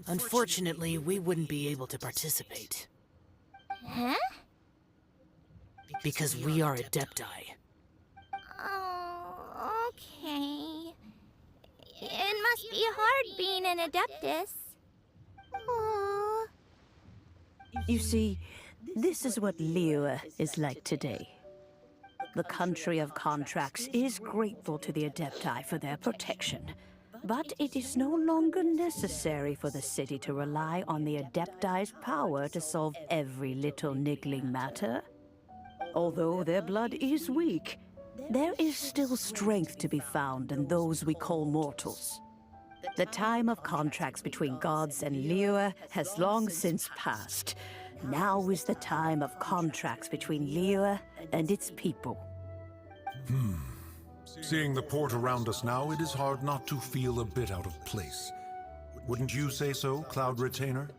Unfortunately, we wouldn't be able to participate. Huh? Because we are Adepti. Oh, okay. It must be hard being an Adeptus. Aww. You see, this is what Liyue is like today. The country of contracts is grateful to the Adepti for their protection. But it is no longer necessary for the city to rely on the Adepti's power to solve every little niggling matter. Although their blood is weak, there is still strength to be found in those we call mortals. The time of contracts between gods and Liyue has long since passed. Now is the time of contracts between Liyue and its people. Seeing the port around us now, it is hard not to feel a bit out of place. Wouldn't you say so, Cloud Retainer?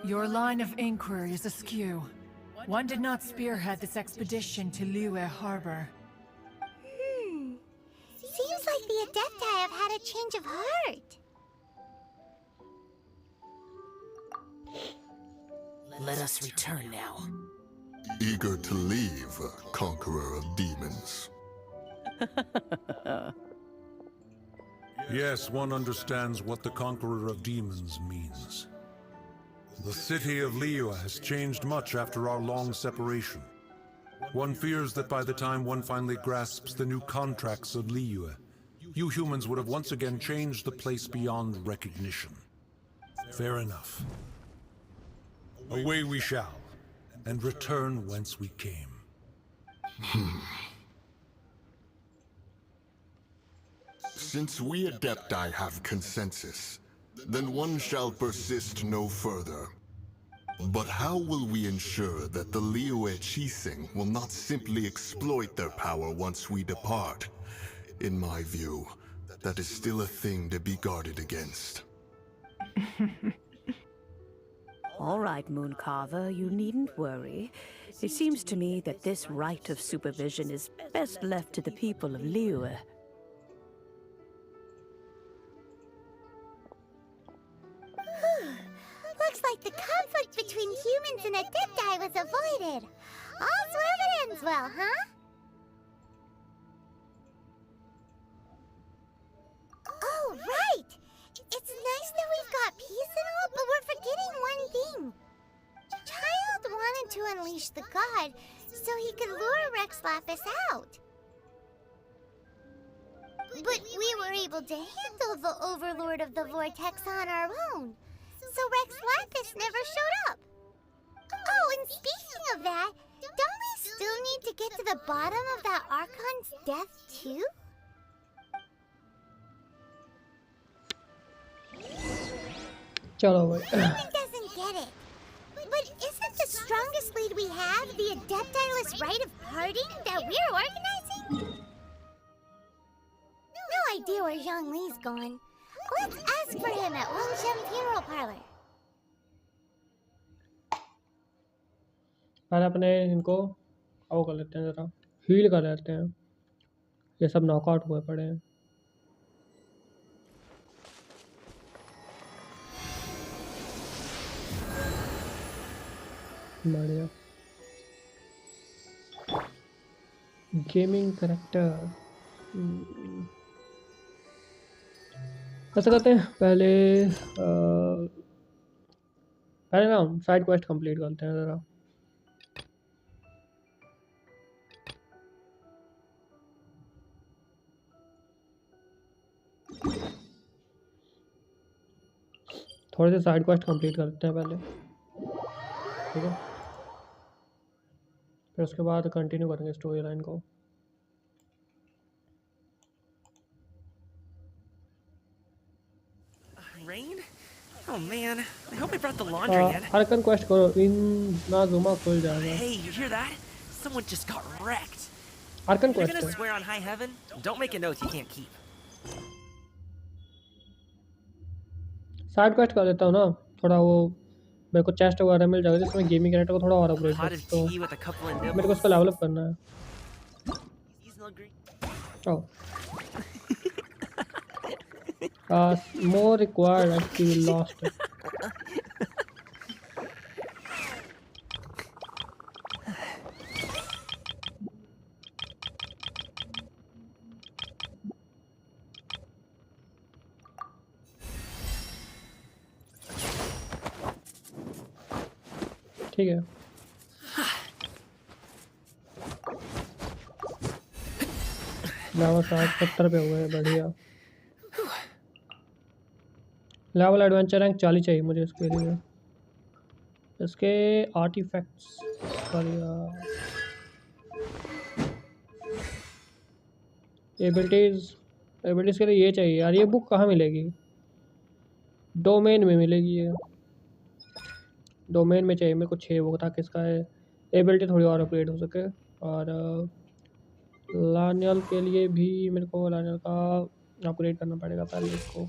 Your line of inquiry is askew. One did not spearhead this expedition to Liyue Harbor. Seems like the Adepti have had a change of heart. Let us return now. Eager to leave, conqueror of demons. Yes, one understands what the Conqueror of Demons means. The city of Liyue has changed much after our long separation. One fears that by the time one finally grasps the new contracts of Liyue, you humans would have once again changed the place beyond recognition. Fair enough. Away we shall, and return whence we came. Since we Adepti have consensus, then one shall persist no further. But how will we ensure that the Liyue Chising will not simply exploit their power once we depart? In my view, that is still a thing to be guarded against. All right, Mooncarver, you needn't worry. It seems to me that this right of supervision is best left to the people of Liyue. Looks like the conflict between humans and Adepti was avoided. All's well that ends well, huh? Oh, right! It's nice that we've got peace and all, but we're forgetting one thing. Child wanted to unleash the god so he could lure Rex Lapis out. But we were able to handle the Overlord of the Vortex on our own. So Rex Lapis never showed up. Oh, and speaking of that, don't we still need to get to the bottom of that Archon's death, too? चलो भाई Human doesn't get it. But isn't the strongest lead we have the Adeptiless rite of parting that we're organizing? No idea where Zhongli's gone. Let's ask for him at Wangshem Funeral Parlor. पर अपने इनको वो कर लेते हैं, जरा heal कर लेते हैं. ये सब नॉकआउट हुए पड़े हैं. बढ़िया. Gaming character. ऐसा करते हैं पहले ना साइड क्वेस्ट कंप्लीट करते हैं ज़रा। थोड़े से साइड क्वेस्ट कंप्लीट करते हैं पहले, ठीक है, फिर उसके बाद कंटिन्यू करेंगे स्टोरी लाइन को। Rain? Oh man, I hope I brought the laundry yet. Arkan quest करो, इन नाजुमा खुल जाएगा। Hey, you hear that? Someone just got wrecked. Arkan You're quest gonna है। swear on high heaven? Don't make an oath you can't keep. Side quest कर देता हूँ ना, थोड़ा वो मेरे को चेस्ट वगैरह मिल जाएगा जिसमें गेमिंग कैरेक्टर को थोड़ा और अपग्रेड कर Pot of सकता हूँ। tea with a couple of मेरे को nibbles. उसको लेवल अप करना है। Oh. More required actually lost. ठीक है, लेवल 70 पे हुए हैं, बढ़िया। लेवल एडवेंचर रैंक 40 चाहिए मुझे इसके लिए। इसके आर्टिफैक्ट्स बढ़िया, एबिलिटीज़ के लिए ये चाहिए यार। ये बुक कहाँ मिलेगी? डोमेन में मिलेगी ये, डोमेन में चाहिए मेरे को 6 बुक, ताकि इसका एबिलिटी थोड़ी और अपग्रेड हो सके। और लानियल के लिए भी मेरे को लानियल का अपग्रेड करना पड़ेगा पहले इसको।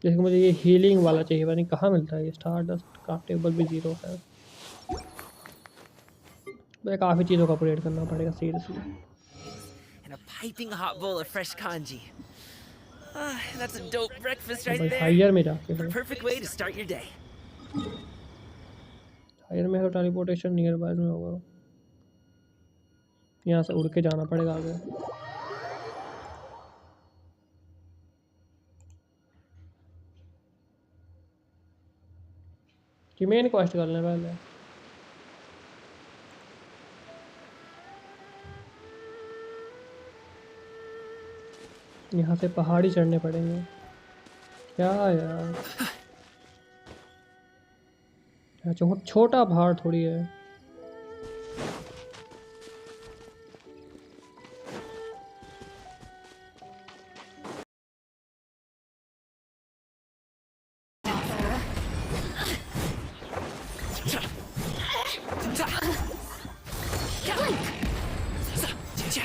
जैसे मुझे ये हीलिंग वाला चाहिए, पता नहीं कहाँ मिलता है ये। स्टार डस्ट का टेबल भी 0 है। मुझे काफ़ी चीज़ों को अपग्रेड करना पड़ेगा seriously. And a piping hot bowl of fresh kanji. That's a dope breakfast right there. Higher में जाके The perfect way to start your day. Higher में टेलीपोर्टेशन नियर बाय में होगा, यहाँ से उड़ के जाना पड़ेगा आगे। कि मेन क्वेस्ट कर लें पहले। यहाँ से पहाड़ी चढ़ने पड़ेंगे क्या यार? छोटा पहाड़ थोड़ी है।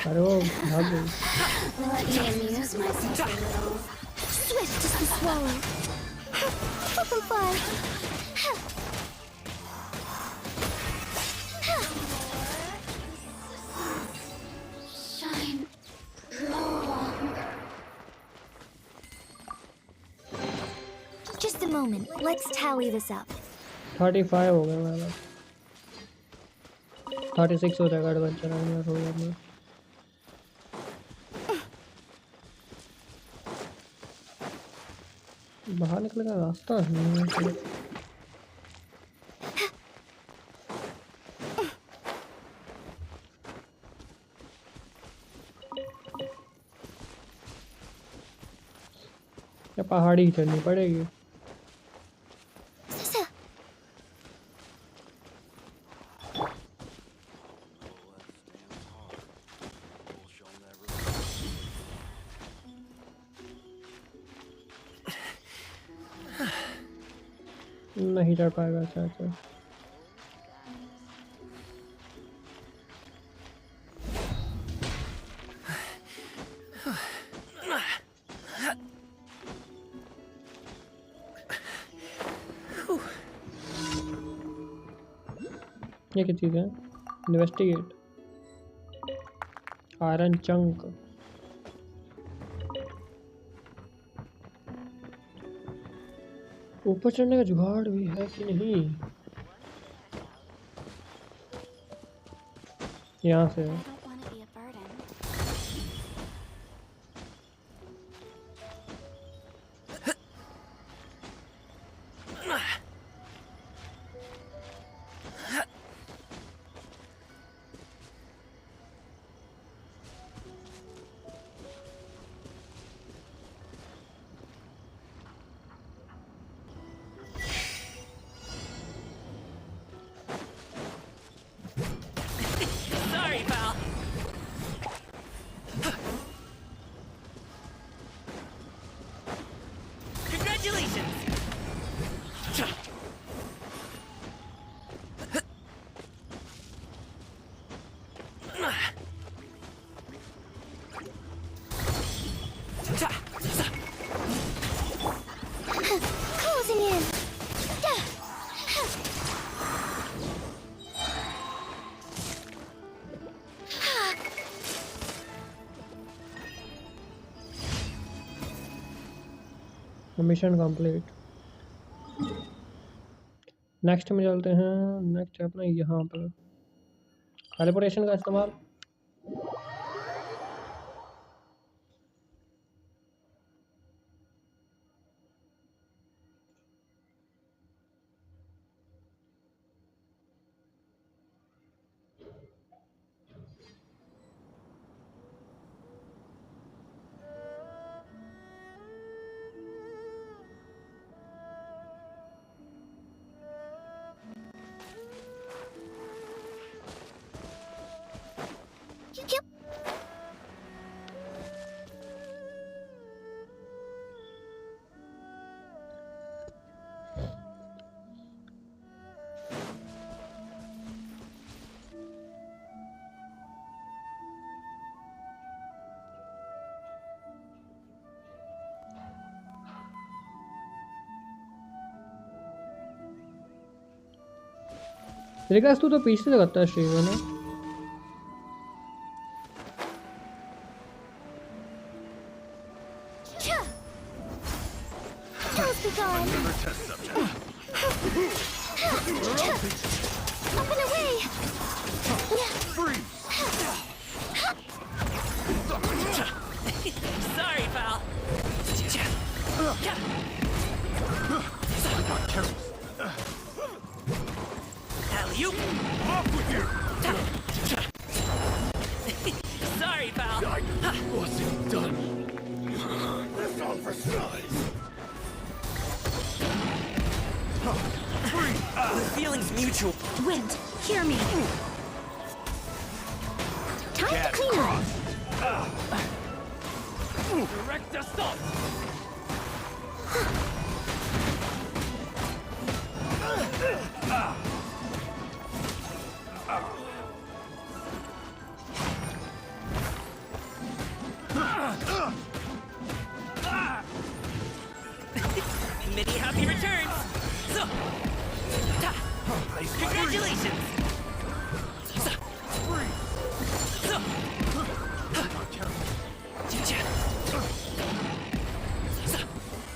अरे वो भाग गई। Let me amuse myself a little. Swift as the swallow. Up and fly. Shine long. Just a moment. Let's tally this up. 35 हो गया मेरा, 36 हो जाएगा एडवेंचर में थोड़ी देर में। बाहर निकलने का रास्ता नहीं है। क्या पहाड़ी ही चढ़नी पड़ेगी? नहीं चढ़ पाएगा। अच्छा अच्छा, ये क्या चीज़ है? Investigate iron chunk. ऊपर चढ़ने का जुगाड़ भी है कि नहीं? यहाँ से I don't want to be a burden. Sorry, pal. Congratulations. Closing in. Mission complete. Next में चलते हैं। नेक्स्ट है अपना यहाँ पर टेलीपोर्टेशन का इस्तेमाल। रिकास तू तो पीछे से करता है स्ट्रीम में ना। Toes be gone. Up and away. Sorry, pal. Alley-oop. Off with you. Sorry, pal. I wasn't done. That's all for size. The feeling's mutual. Wind, hear me. Time to clean up. Direct assault. Many happy returns. So, congratulations.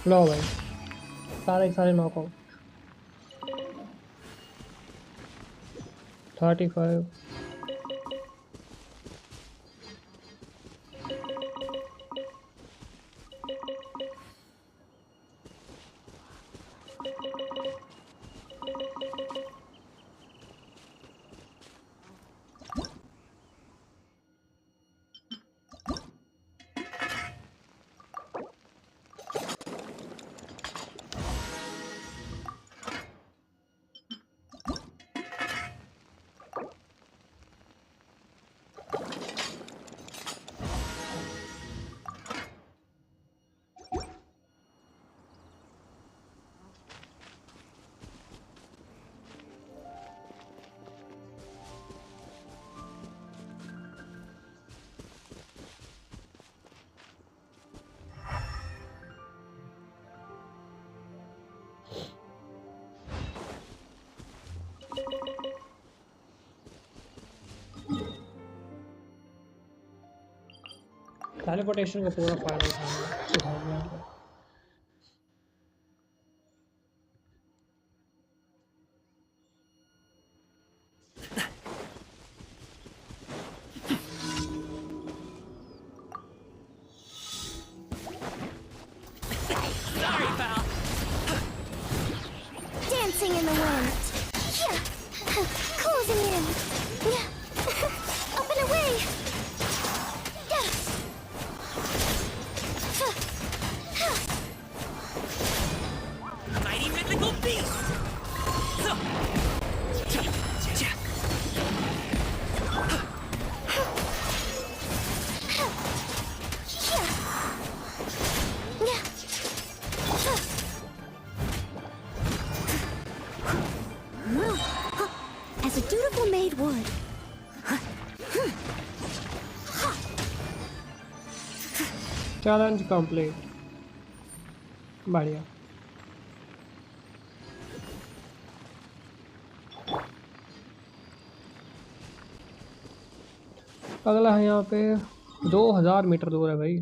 लो भाई सारे सारे knockout 35। Teleportation का पूरा फायदा उठाऊंगा। Challenge complete. बढ़िया। अगला है यहाँ पे 2000 मीटर दूर है भाई।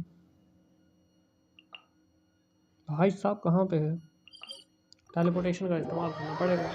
भाई साहब कहाँ पे है? टेलीपोर्टेशन का इस्तेमाल करना पड़ेगा।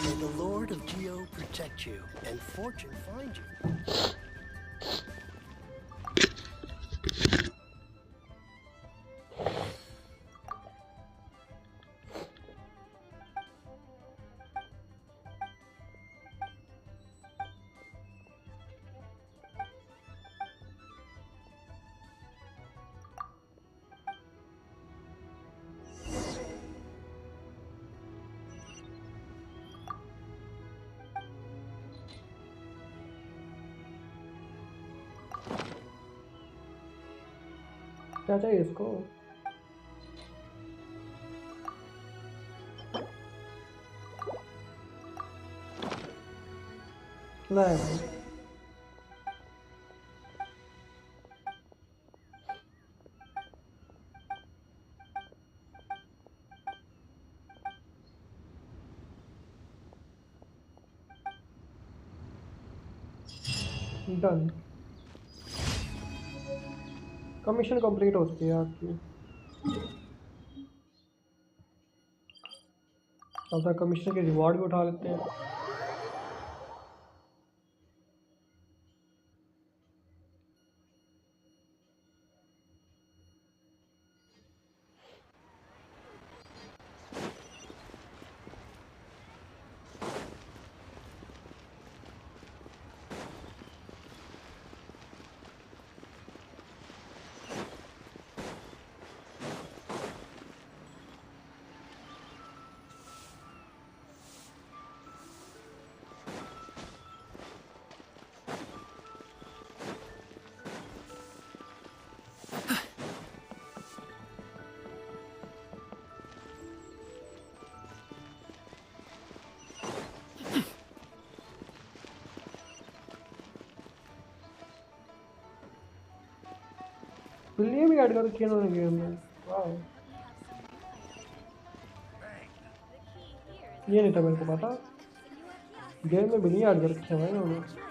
May the Lord of Geo protect you and fortune find you. क्या चाहिए इसको? नहीं भाई। डन। कमीशन कंप्लीट हो चुकी है आपकी। अब तक कमीशन के रिवॉर्ड भी उठा लेते हैं। बिल्लियाँ भी ऐड कर रखी है उन्होंने गेम में। वाह, ये नहीं था मेरे को पता। गेम में बिल्लियाँ ऐड कर रखी है भाई उन्होंने।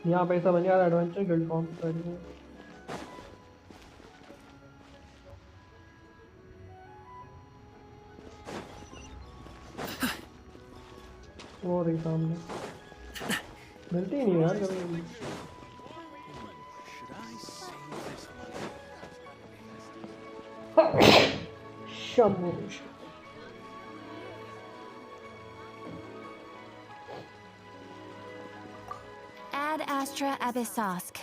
यहाँ पे समझ नहीं आ रहा एडवेंचर गिल्ड कौन सा है। वो रही सामने, मिलती ही नहीं यार कभी। शाबाश। Ad Astra Abyssosk.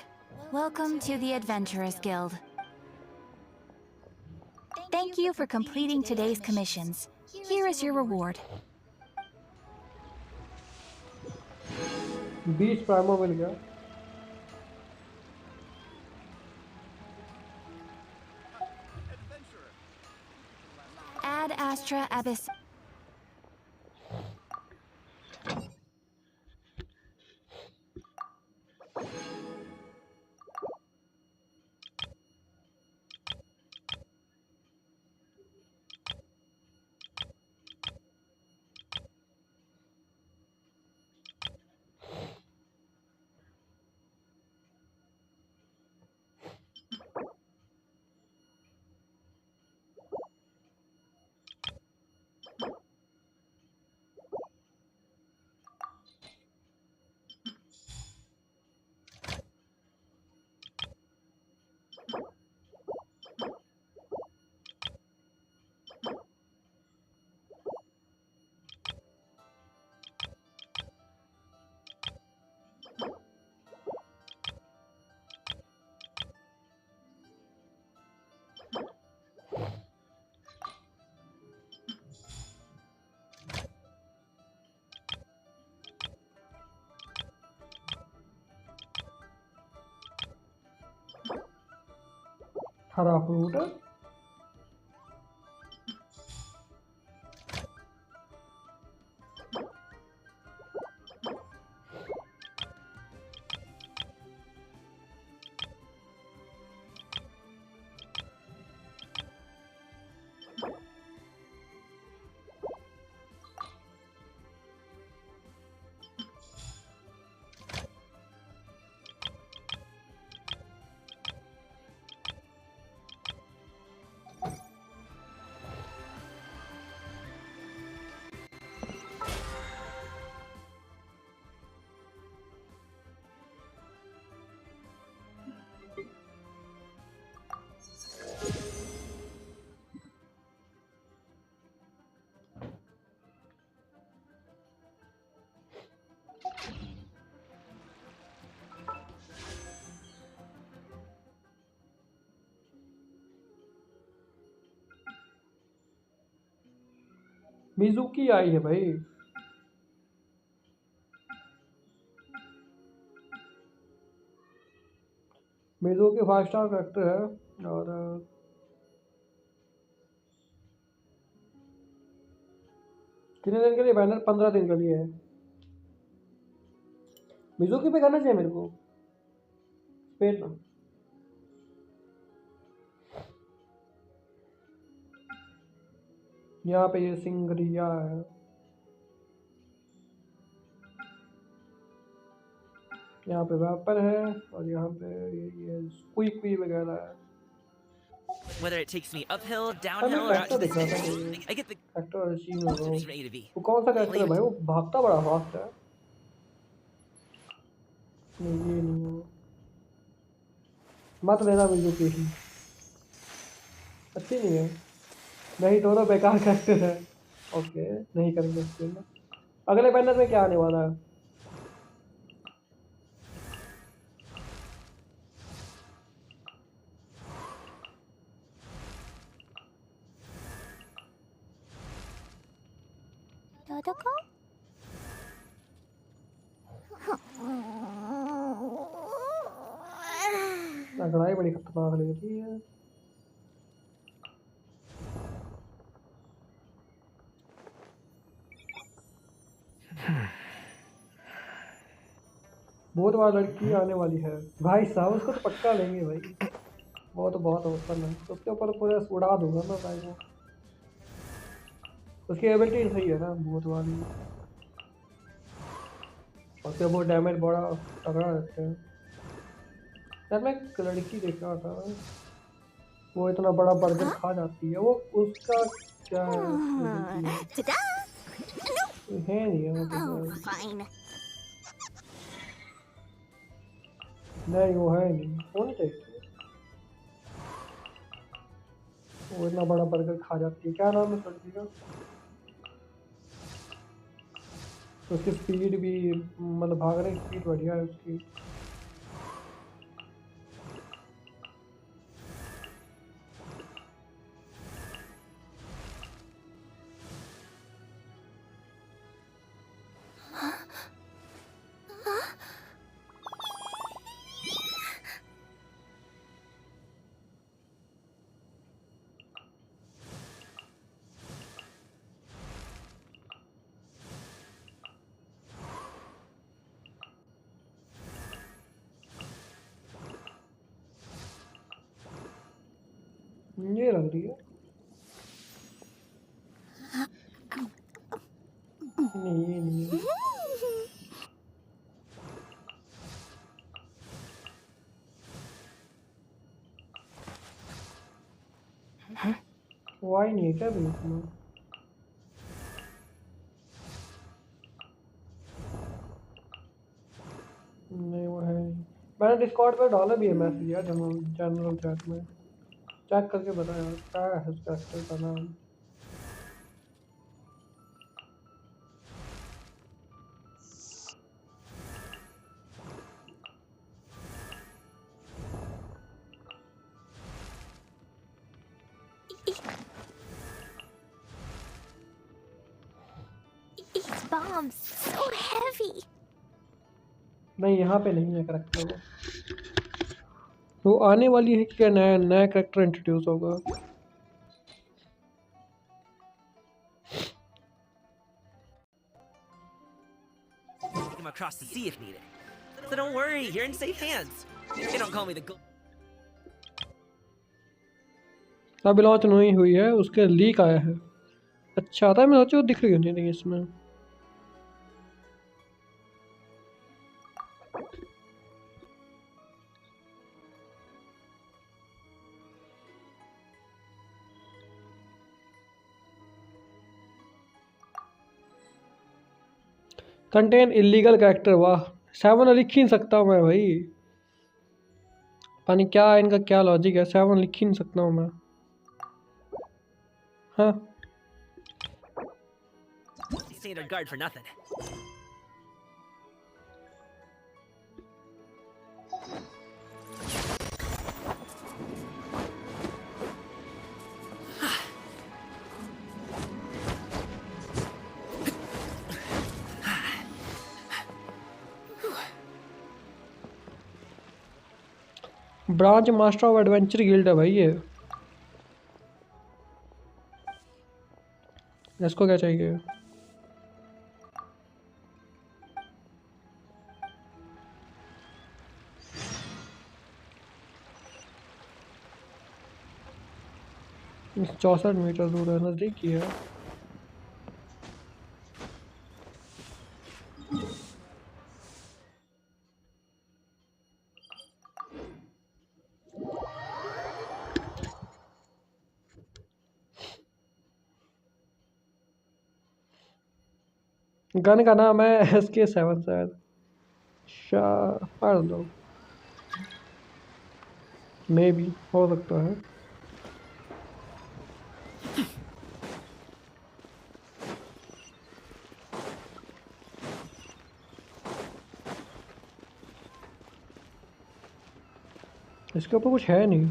Welcome to the Adventurers Guild. Thank you for completing today's commissions. Here is your reward. 20 प्राइमो मिल गया। Ad Astra Abyss. हरा फ्रूट मिजुकी आई है भाई। मिजुकी 5 स्टार कैरेक्टर है और कितने दिन के लिए बैनर? 15 दिन के लिए है। मिजुकी पे करना चाहिए मेरे को स्पेन ना। यहाँ पे ये सिंगरिया है। यहाँ पे वेपन है और यहाँ पे ये स्क्वी वगैरह है। Whether it takes me uphill, downhill, or out to the center, I get the character achieve है to be ready to be. वो कौन सा कैरेक्टर है भाई? वो भागता बड़ा फास्ट है। नहीं ये नहीं है। मत लेना मिजुकी ही, अच्छी नहीं है। नहीं दोनों बेकार कैरेक्टर है। ओके नहीं करेंगे स्पेन में। अगले बैनर में क्या आने वाला है? लड़ाई बड़ी खतरनाक लग रही है। बहुत बार लड़की आने वाली है भाई साहब, उसको तो पक्का लेंगे भाई। वो तो बहुत ओपन है, उसके ऊपर पूरा उड़ा दूंगा मैं भाई को। उसकी एबिलिटी सही है ना बहुत वाली, उसके वो डैमेज बड़ा तगड़ा रहते हैं। यार मैं एक लड़की देख रहा था, वो इतना बड़ा बर्गर खा जाती है। वो उसका क्या है नहीं है वो तो नहीं वो है नहीं, वो नहीं चाहिए। वो इतना बड़ा बर्गर खा जाती है। क्या नाम है लड़की का? उसकी स्पीड भी मतलब भागने की स्पीड बढ़िया है उसकी। ये लग रही है नहीं ये नहीं है। वो आई नहीं है क्या भी इसमें? नहीं वो है नहीं। मैंने डिस्कॉर्ड पर डाला भी है मैसेज यार जनरल चैट में, चेक करके बता यार क्या है उसका कैरेक्टर का नाम। These bombs so heavy. नहीं यहाँ पे नहीं है कैरेक्टर वो। वो आने वाली है कि क्या नया नया कैरेक्टर इंट्रोड्यूस होगा? Take him across the sea if needed. So don't worry, you're in safe hands. They don't call me the अभी लॉन्च नहीं हुई है, उसके लीक आया है। अच्छा था, मैं सोचा दिख रही नहीं इसमें। कंटेन इलीगल कैरेक्टर, वाह 7 लिख ही नहीं सकता मैं भाई। पानी क्या इनका क्या लॉजिक है, 7 लिख ही नहीं सकता हूँ मैं। हाँ standard guard for nothing. Branch master of adventure guild है भाई ये। इसको क्या चाहिए? इस 64 मीटर दूर है, नजदीक ही है। गन का नाम है SK7 शायद, I don't know, may be हो सकता है। इसके ऊपर कुछ है नहीं।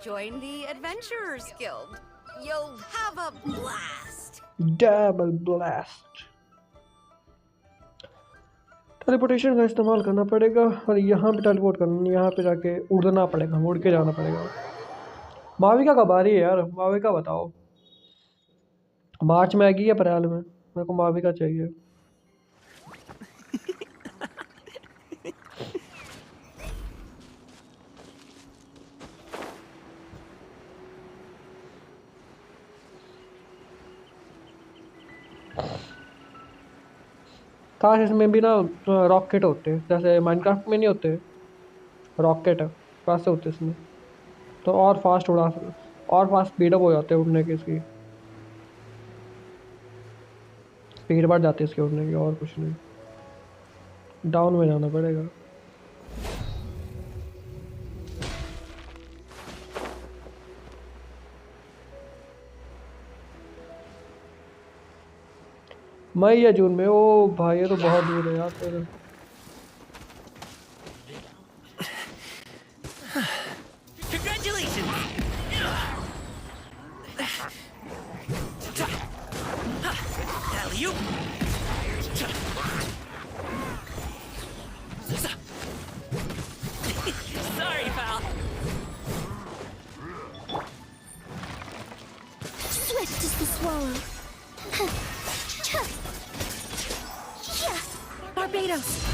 Join the Adventurers Guild. You'll have a blast. Double blast. Teleportation का इस्तेमाल करना पड़ेगा और यहाँ पे टेलीपोर्ट करना, यहाँ पे जाके उड़ना पड़ेगा, उड़ के जाना पड़ेगा। माविका कब आ रही है यार? माविका बताओ, मार्च में आएगी या अप्रैल में? मेरे को माविका चाहिए। काश इसमें भी ना रॉकेट होते, जैसे माइनक्राफ्ट में नहीं होते रॉकेट, वैसे होते इसमें, तो और फास्ट उड़ा सकते, और फास्ट स्पीडअप हो जाते हैं उड़ने की, इसकी स्पीड बढ़ जाती है इसके उड़ने की, और कुछ नहीं। डाउन में जाना पड़ेगा। मई या जून में? ओ भाई ये तो बहुत दूर है यार तेरे। Sorry, pal. Swift as the swallow. Barbados!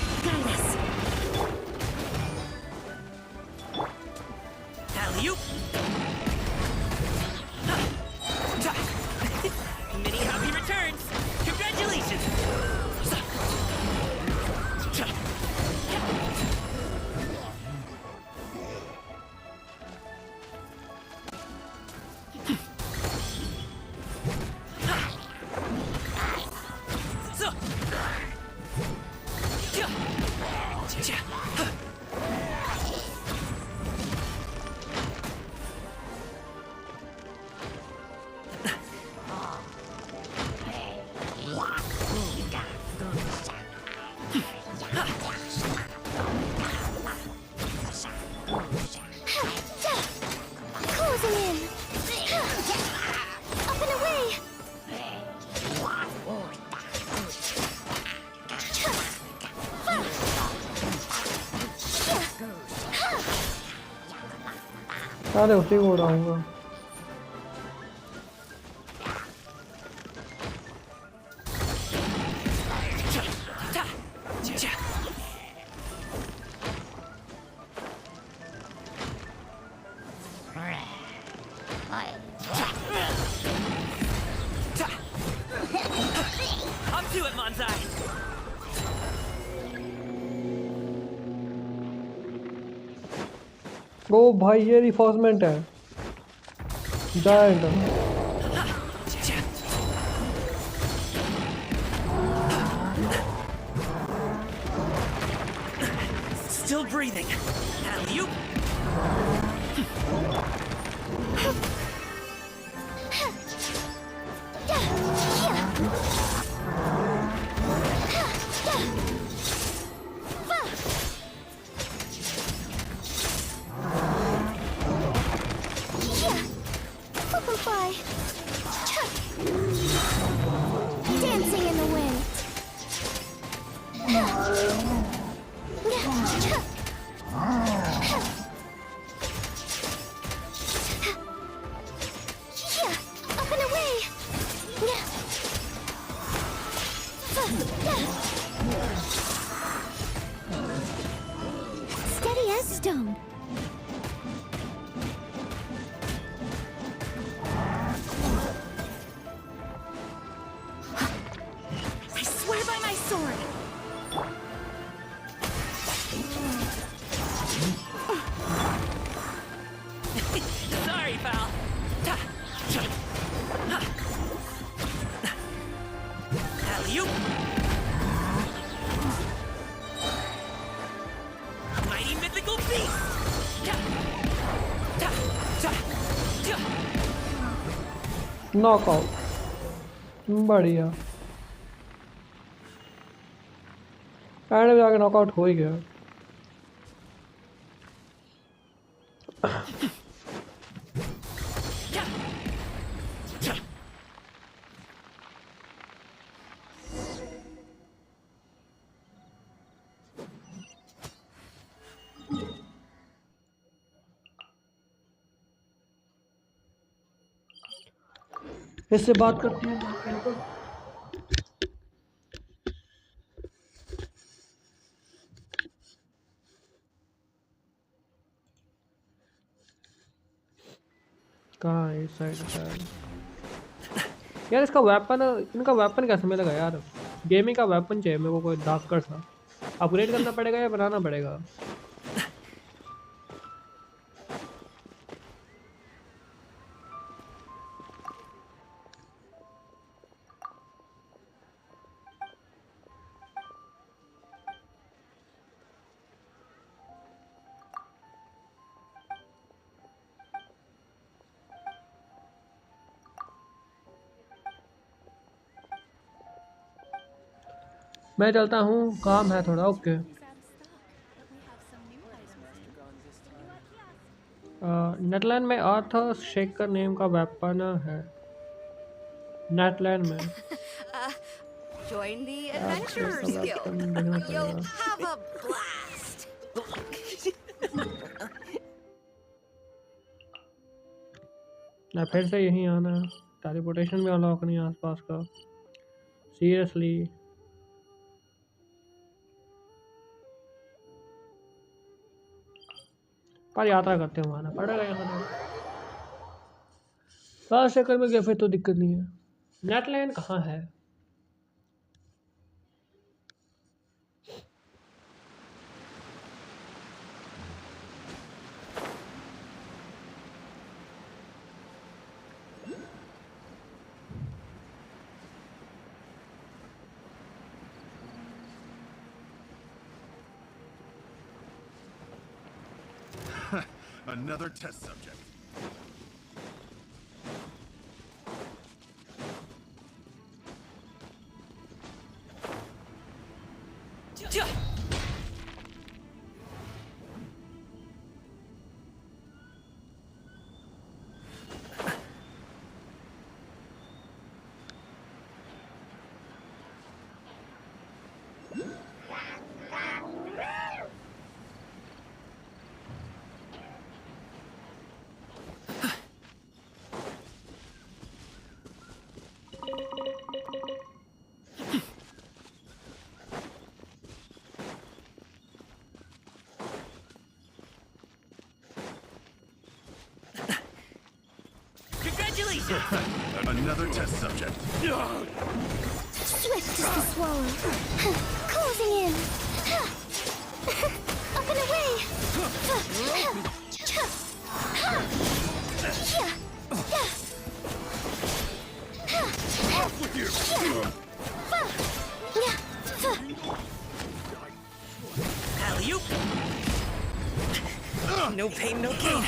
अरे उसी को उड़ाऊंगा। Up to it, Manzai! ओ भाई ये रिफोर्समेंट है जाएगा। Still breathing. Alley-oop. Dancing in the wind. Up and away. Steady as stone. I swear by my sword. Sorry, pal. Alley-oop. Mighty mythical beast. Knockout बढ़िया। And में जाके knockout हो ही गया। इससे बात करते हैं बाकी तो। कहाँ है इस साइड शायद। यार इसका वेपन, इनका वेपन कैसे मिलेगा यार? गेमिंग का वेपन चाहिए मेरे को, कोई डार्कर सा। अपग्रेड करना पड़ेगा या बनाना पड़ेगा? मैं चलता हूँ, काम है थोड़ा। ओके। नेटलैंड में आर्थर शेकर नेम का वेपन है। नेटलैंड में Join the Adventurers Guild. You'll have a blast. ना फिर से यहीं आना है। टेलीपोर्टेशन भी अनलॉक नहीं है आसपास का। सीरियसली पर यात्रा करते हुए आना पड़ेगा यहाँ। कार शेकर में गया फिर तो दिक्कत नहीं है। नेटलैंड कहाँ है? Another test subject. Congratulations! Another test subject. Swift as the swallow. Closing in. Up and away. Off with you! Alley-oop! No pain, no gain.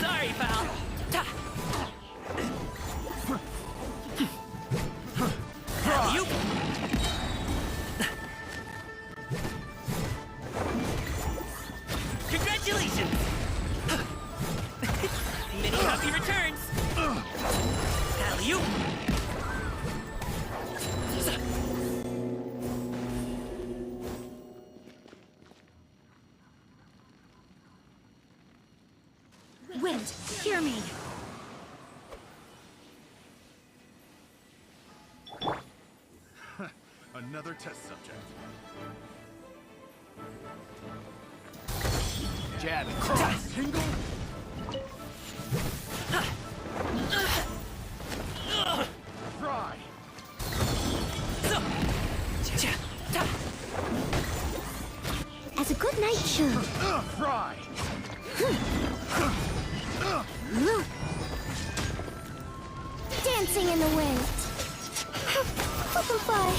Sorry, pal. Alley-oop! Congratulations! Many happy returns! Alley-oop! Wind, hear me. Another test subject. Jab and cross. Tingle. Fry. As a good night should. Fry. Dancing in the wind. Up and fly.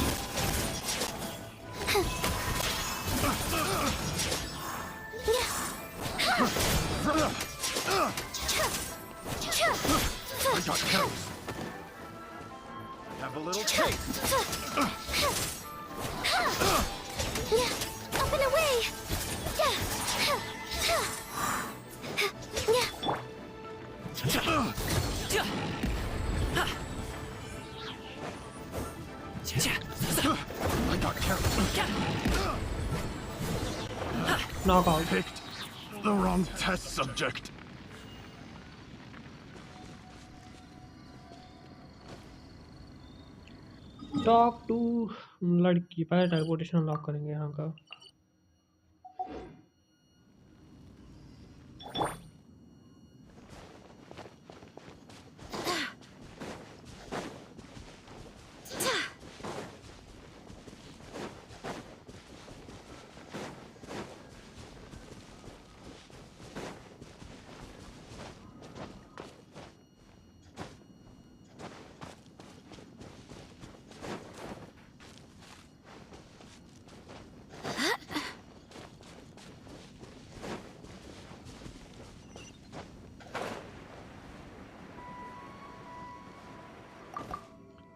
I got carrots. Have a little taste. Up and away. I got carrots. Knockout. Picked the wrong test subject. Talk to लड़की पहले teleportation unlock करेंगे यहाँ का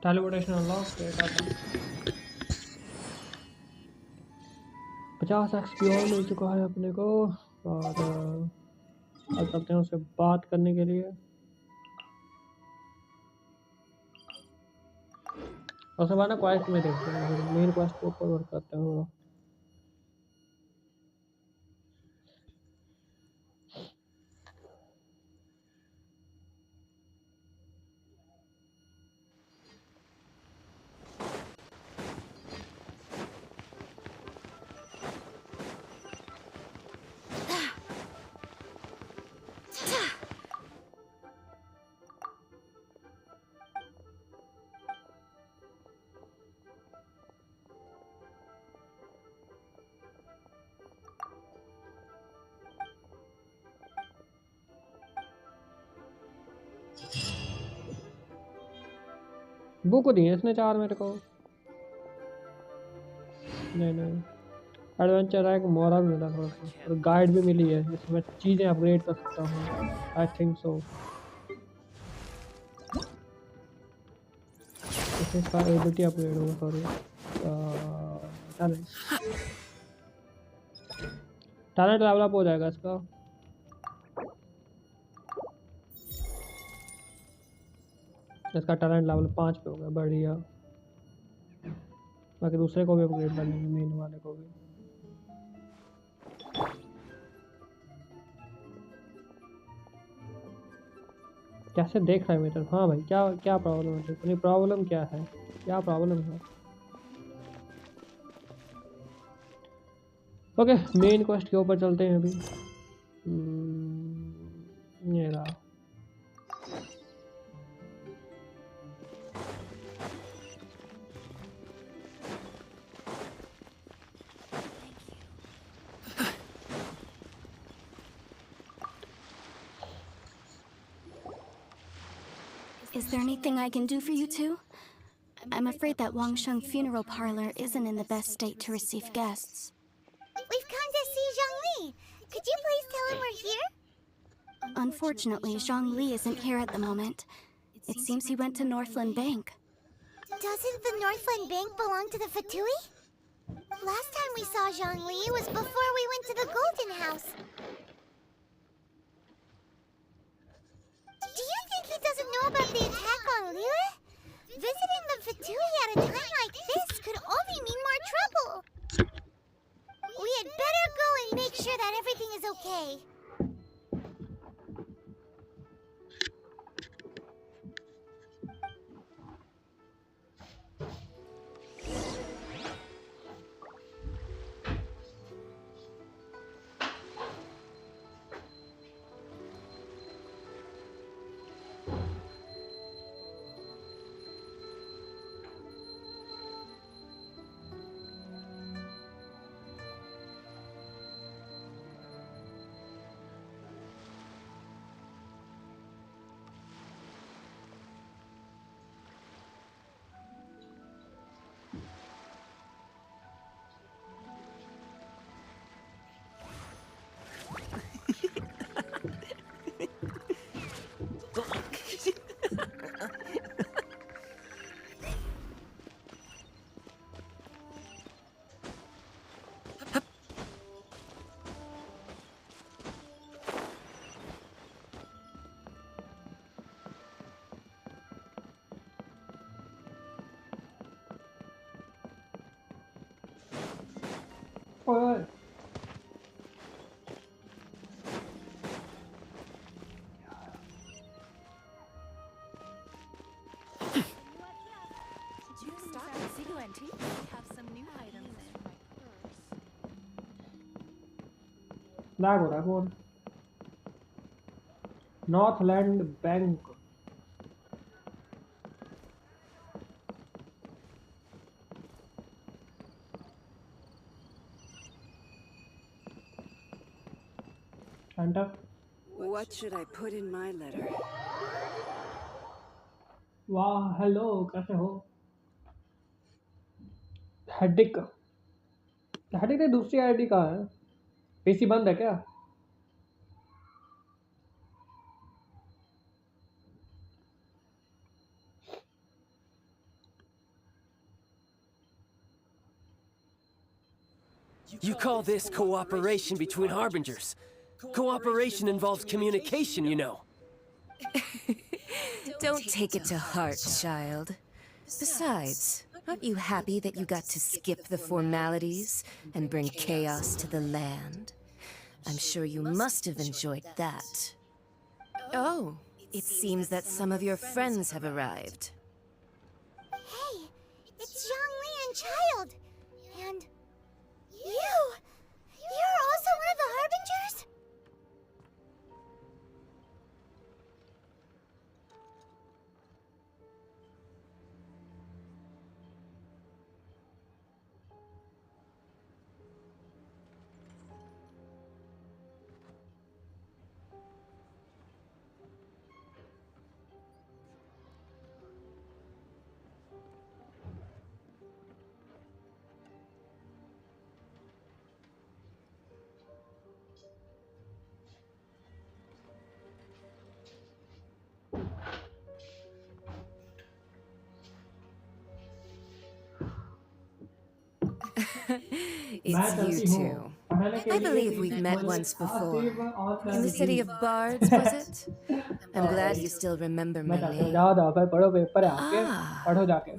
teleportation unlock 50 XP और मिल चुका है अपने को और अब चलते हैं उससे बात करने के लिए उसके बाद ना क्वेस्ट में देखते हैं मेन क्वेस्ट के ऊपर वर्क करते हैं बुक दिए इसने 4 मेरे को नहीं एडवेंचर है एक मोरा भी मिला थोड़ा सा और गाइड भी मिली है जिसमें चीज़ें अपग्रेड कर सकता हूँ आई थिंक सो इसका एबिलिटी अपग्रेड होगा सॉरी टैलेंट लेवल अप हो जाएगा इसका इसका टैलेंट लेवल 5 पे हो गया बढ़िया बाकी दूसरे को भी अपग्रेड करने मेन वाले को भी कैसे देख रहा है मेरी तरफ हाँ भाई क्या क्या प्रॉब्लम है अपनी प्रॉब्लम क्या है क्या प्रॉब्लम है ओके मेन क्वेस्ट के ऊपर चलते हैं अभी ये रहा Is there anything I can do for you two? I'm afraid that Wangsheng funeral parlor isn't in the best state to receive guests. We've come to see Zhongli. Could you please tell him we're here? Unfortunately, Zhongli isn't here at the moment. It seems he went to Northland Bank. Doesn't the Northland Bank belong to the Fatui? Last time we saw Zhongli was before we went to the Golden House. Do you think he doesn't know about the attack on Liyue? Visiting the Fatui at a time like this could only mean more trouble. We had better go and make sure that everything is okay. Ôi. Lag हो रहा है phone. Northland Bank. Enter. What should I put in my letter? वाह hello कैसे हो? Headache headache ने दूसरी ID कहाँ है? पीसी बंद है क्या? You call this cooperation between harbingers? Cooperation involves communication, you know. Don't take it to heart, child. Besides, aren't you happy that you got to skip the formalities and bring chaos to the land? I'm sure you must have enjoyed that. Oh, it seems that some of your friends have arrived. Hey, it's Zhongli and Child. And you're also one of the Harbingers? It's you two. I believe we've met once before. In the city of Bards, was it? I'm glad you still remember my name.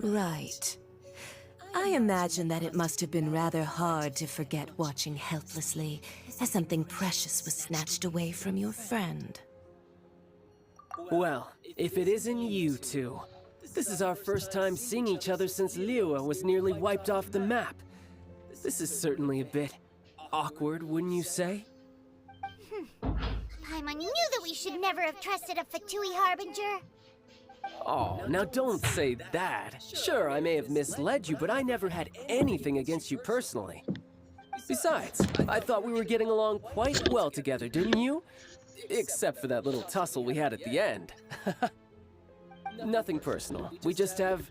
Right. I imagine that it must have been rather hard to forget watching helplessly as something precious was snatched away from your friend. Well, if it isn't you two. This is our first time seeing each other since Liyue was nearly wiped off the map. This is certainly a bit awkward, wouldn't you say? Paimon knew that we should never have trusted a Fatui Harbinger. Oh, now don't say that. Sure, I may have misled you, but I never had anything against you personally. Besides, I thought we were getting along quite well together, didn't you? Except for that little tussle we had at the end. Nothing personal. We just have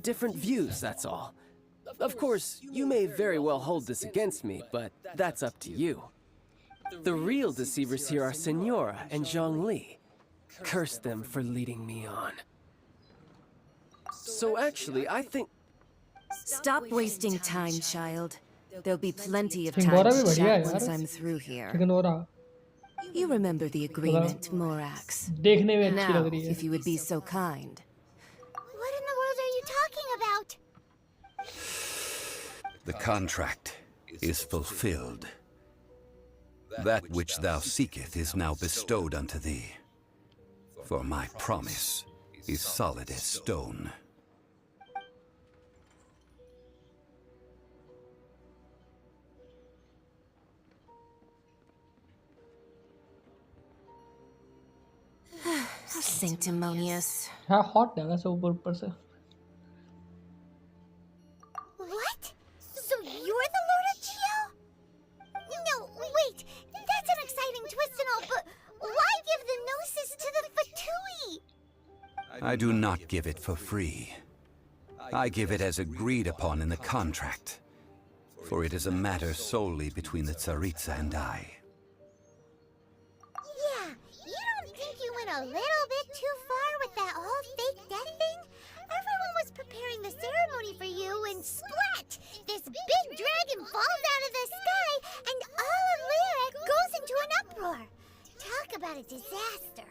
different views, that's all. Of course, you may very well hold this against me, but that's up to you. The real deceivers here are Senora and Zhongli. Curse them for leading me on. So actually, I think... Stop wasting time, child. There'll be plenty of time Singora to bhi badhiya chat hai once yaar. I'm through here. Chicken ho raha. You remember the agreement, Morax. देखने में अच्छी Now, लग रही है. if you would be so kind. What in the world are you talking about? The contract is fulfilled. That which thou seeketh is now bestowed unto thee. For my promise is solid as stone. Sanctimonious. हाँ hot है वैसे ऊपर से. What? So you're the Lord of Geo? No, wait. That's an exciting twist and all, but why give the Gnosis to the Fatui? I do not give it for free. I give it as agreed upon in the contract. For it is a matter solely between the Tsaritsa and I. Yeah, you don't think you went a little bit too far with that whole fake death thing? Everyone was preparing the ceremony for you and splat! This big dragon falls out of the sky and all of Lyric goes into an uproar. Talk about a disaster.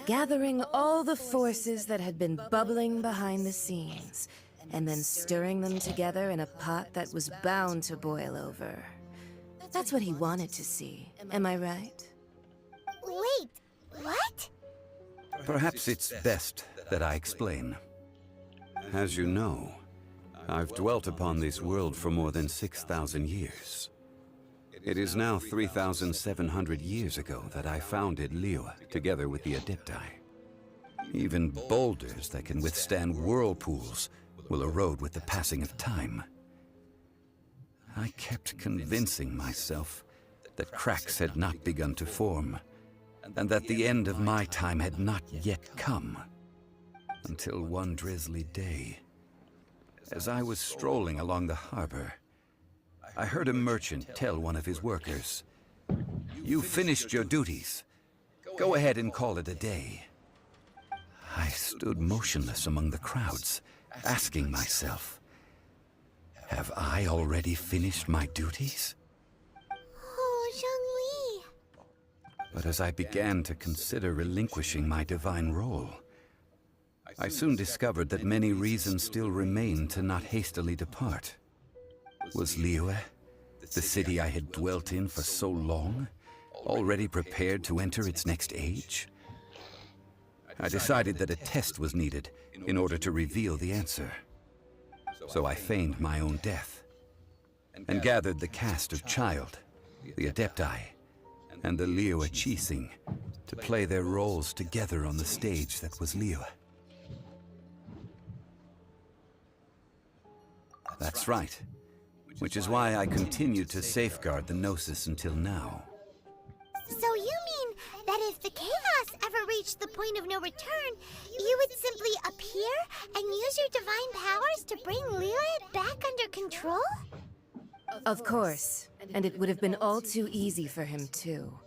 Gathering all the forces that had been bubbling behind the scenes, and then stirring them together in a pot that was bound to boil over. That's what he wanted to see, am I right? Wait, what? Perhaps it's best that I explain. As you know, I've dwelt upon this world for more than 6,000 years. It is now 3,700 years ago that I founded Liyue, together with the Adepti. Even boulders that can withstand whirlpools will erode with the passing of time. I kept convincing myself that cracks had not begun to form, and that the end of my time had not yet come. Until one drizzly day, as I was strolling along the harbor, I heard a merchant tell one of his workers, "You finished your duties. Go ahead and call it a day." I stood motionless among the crowds, asking myself, have I already finished my duties? Oh, Zhongli. But as I began to consider relinquishing my divine role, I soon discovered that many reasons still remained to not hastily depart. Was Liyue, the city I had dwelt in for so long, already prepared to enter its next age? I decided that a test was needed in order to reveal the answer. So I feigned my own death, and gathered the cast of Child, the Adepti, and the Liyue Qixing to play their roles together on the stage that was Liyue. That's right. Which is why I continue to safeguard the Gnosis until now. So you mean that if the chaos ever reached the point of no return, you would simply appear and use your divine powers to bring Liyue back under control? Of course, and it would have been all too easy for him too.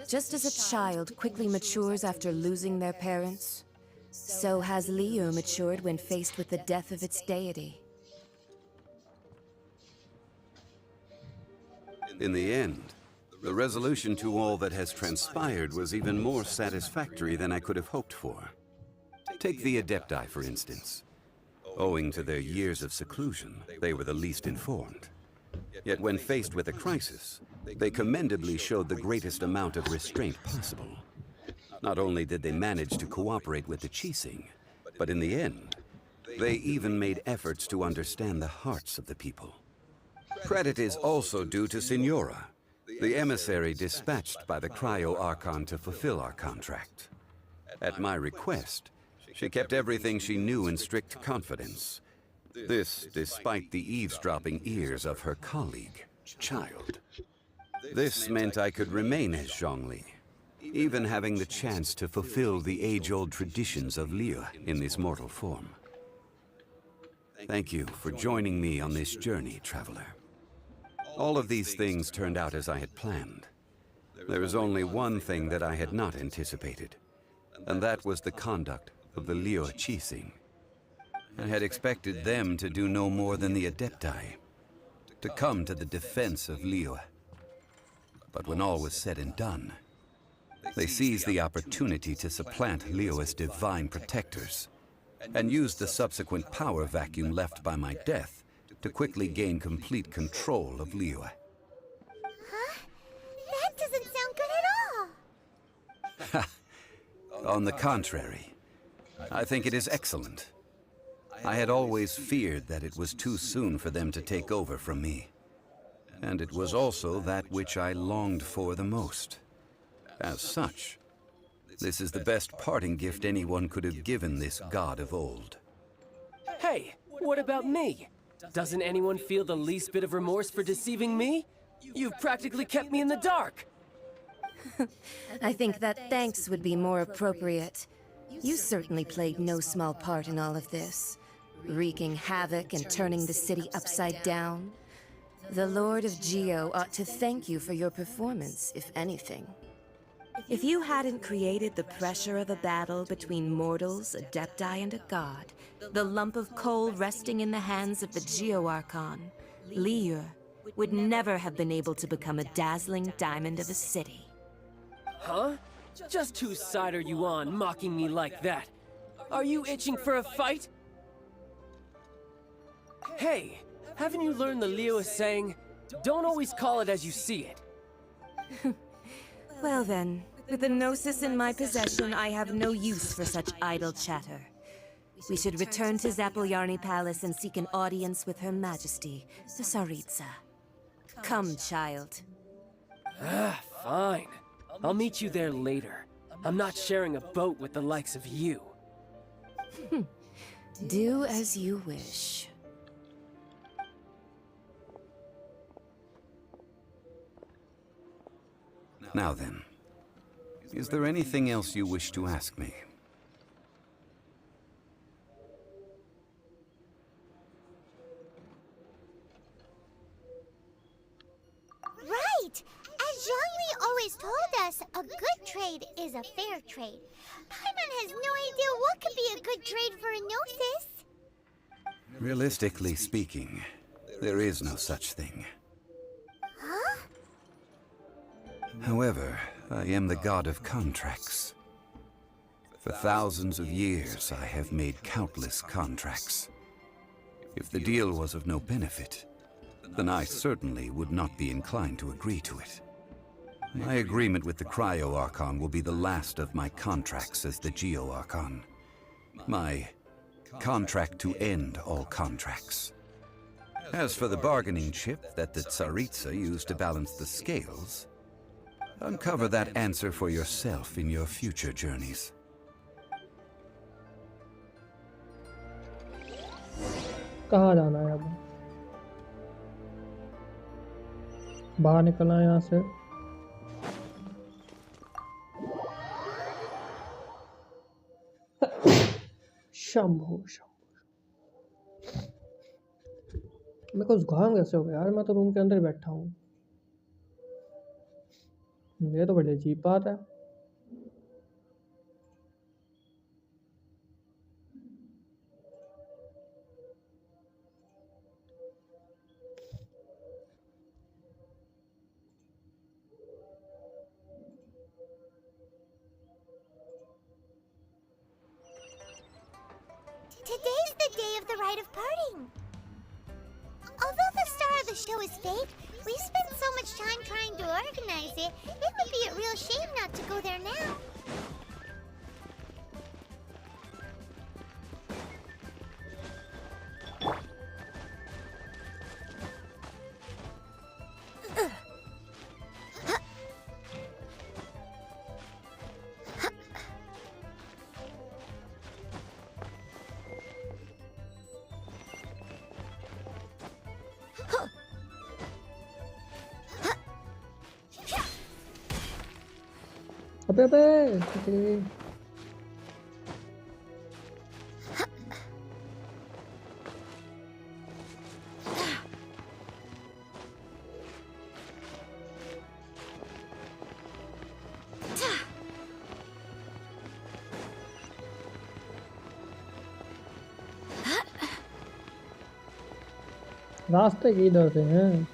Just as a child quickly matures after losing their parents, so has Liyue matured when faced with the death of its deity. In the end, the resolution to all that has transpired was even more satisfactory than I could have hoped for. Take the Adepti, for instance. Owing to their years of seclusion, they were the least informed. Yet when faced with a crisis, they commendably showed the greatest amount of restraint possible. Not only did they manage to cooperate with the Qixing, but in the end, they even made efforts to understand the hearts of the people. Credit is also due to Senora, the emissary dispatched by the Cryo-Archon to fulfill our contract. At my request, she kept everything she knew in strict confidence. This despite the eavesdropping ears of her colleague, Child. This meant I could remain as Zhongli, even having the chance to fulfill the age-old traditions of Liyue in this mortal form. Thank you for joining me on this journey, traveler. All of these things turned out as I had planned. There is only one thing that I had not anticipated, and that was the conduct of the Liyue Qixing. I had expected them to do no more than the Adepti, to come to the defense of Liyue. But when all was said and done, they seized the opportunity to supplant Liyue as divine protectors, and used the subsequent power vacuum left by my death to quickly gain complete control of Liyue. Huh? That doesn't sound good at all. On the contrary, I think it is excellent. I had always feared that it was too soon for them to take over from me. And it was also that which I longed for the most. As such, this is the best parting gift anyone could have given this god of old. Hey, what about me? Doesn't anyone feel the least bit of remorse for deceiving me? You've practically kept me in the dark. I think that thanks would be more appropriate. You certainly played no small part in all of this, wreaking havoc and turning the city upside down. The Lord of Geo ought to thank you for your performance, if anything. If you hadn't created the pressure of a battle between mortals, Adepti, and a god, the lump of coal resting in the hands of the Geo-Archon, Liyue would never have been able to become a dazzling diamond of a city. Huh? Just whose side are you on, mocking me like that? Are you itching for a fight? Hey, haven't you learned the Liyue saying, don't always call it as you see it? Well then, with the Gnosis in my possession, I have no use for such idle chatter. We should return to Zapolyarny Palace and seek an audience with Her Majesty, the Tsaritsa. Come, child. Ah, fine. I'll meet you there later. I'm not sharing a boat with the likes of you. Do as you wish. Now then, is there anything else you wish to ask me? Right! As Zhongli always told us, a good trade is a fair trade. Paimon has no idea what could be a good trade for a Gnosis. Realistically speaking, there is no such thing. Huh? However, I am the god of contracts. For thousands of years, I have made countless contracts. If the deal was of no benefit, then I certainly would not be inclined to agree to it. My agreement with the Cryo-Archon will be the last of my contracts as the Geo-Archon. My contract to end all contracts. As for the bargaining chip that the Tsaritsa used to balance the scales, uncover that answer for yourself in your future journeys. कहाँ जाना है अब? बाहर निकलना है यहाँ से. शंभो शंभो. मेरे को जुकाम कैसे हो गया यार? मैं तो रूम के अंदर बैठा हूँ. ये तो बड़ी अजीब बात है. Today's the day of the rite of parting. Although the star of the show is fake, we spent so much time trying to organize it, it would be a real shame not to go there now. अबे अबे रास्ते किधर से हैं?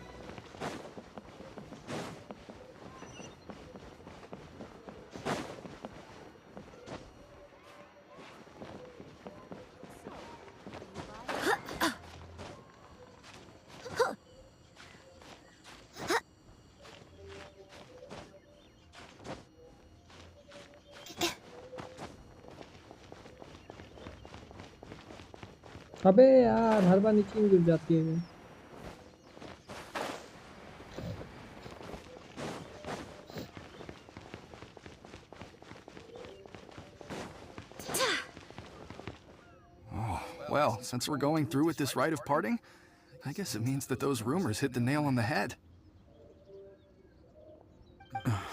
अबे यार हर बार नीचे गिर जाती है। Well, since we're going through with this rite of parting, I guess it means that those rumors hit the nail on the head.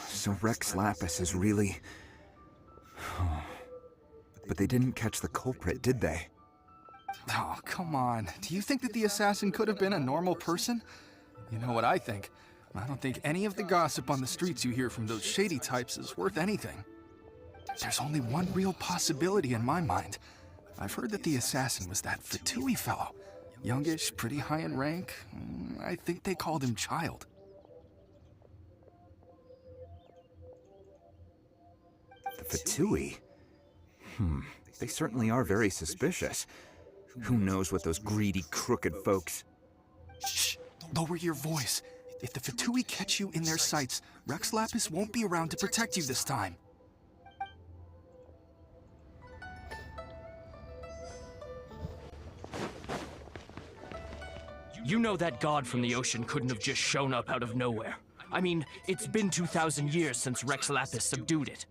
So Rex Lapis is really... But they didn't catch the culprit, did they? Oh, come on. Do you think that the assassin could have been a normal person? You know what I think? I don't think any of the gossip on the streets you hear from those shady types is worth anything. There's only one real possibility in my mind. I've heard that the assassin was that Fatui fellow. Youngish, pretty high in rank. I think they called him Child. The Fatui? They certainly are very suspicious. Who knows what those greedy, crooked folks... Shh! Lower your voice. If the Fatui catch you in their sights, Rex Lapis won't be around to protect you this time. You know that god from the ocean couldn't have just shown up out of nowhere. I mean, it's been 2,000 years since Rex Lapis subdued it.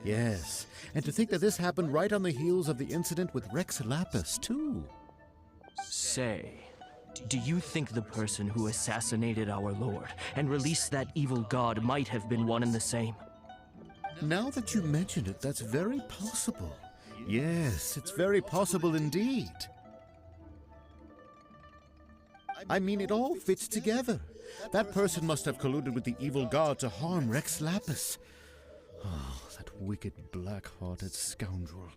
Yes, and to think that this happened right on the heels of the incident with Rex Lapis, too. Say, do you think the person who assassinated our lord and released that evil god might have been one and the same? Now that you mention it, that's very possible. Yes, it's very possible indeed. I mean, it all fits together. That person must have colluded with the evil god to harm Rex Lapis. Oh, that wicked, black-hearted scoundrel.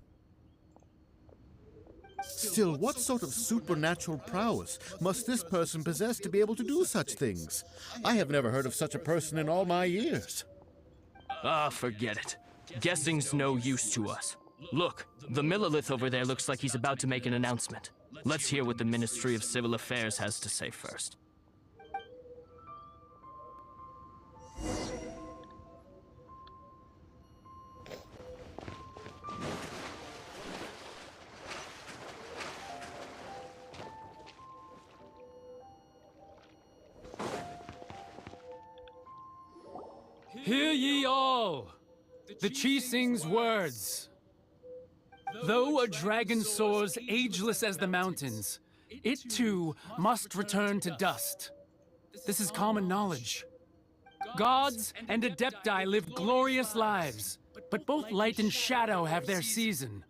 Still, what sort of supernatural prowess must this person possess to be able to do such things? I have never heard of such a person in all my years. Ah, forget it. Guessing's no use to us. Look, the Millilith over there looks like he's about to make an announcement. Let's hear what the Ministry of Civil Affairs has to say first. Hear ye all! The Chi-Sing's words. Though a dragon soars ageless as the mountains, it too must return to dust. This is common knowledge. Gods and Adepti live glorious lives, but both light and shadow have their season.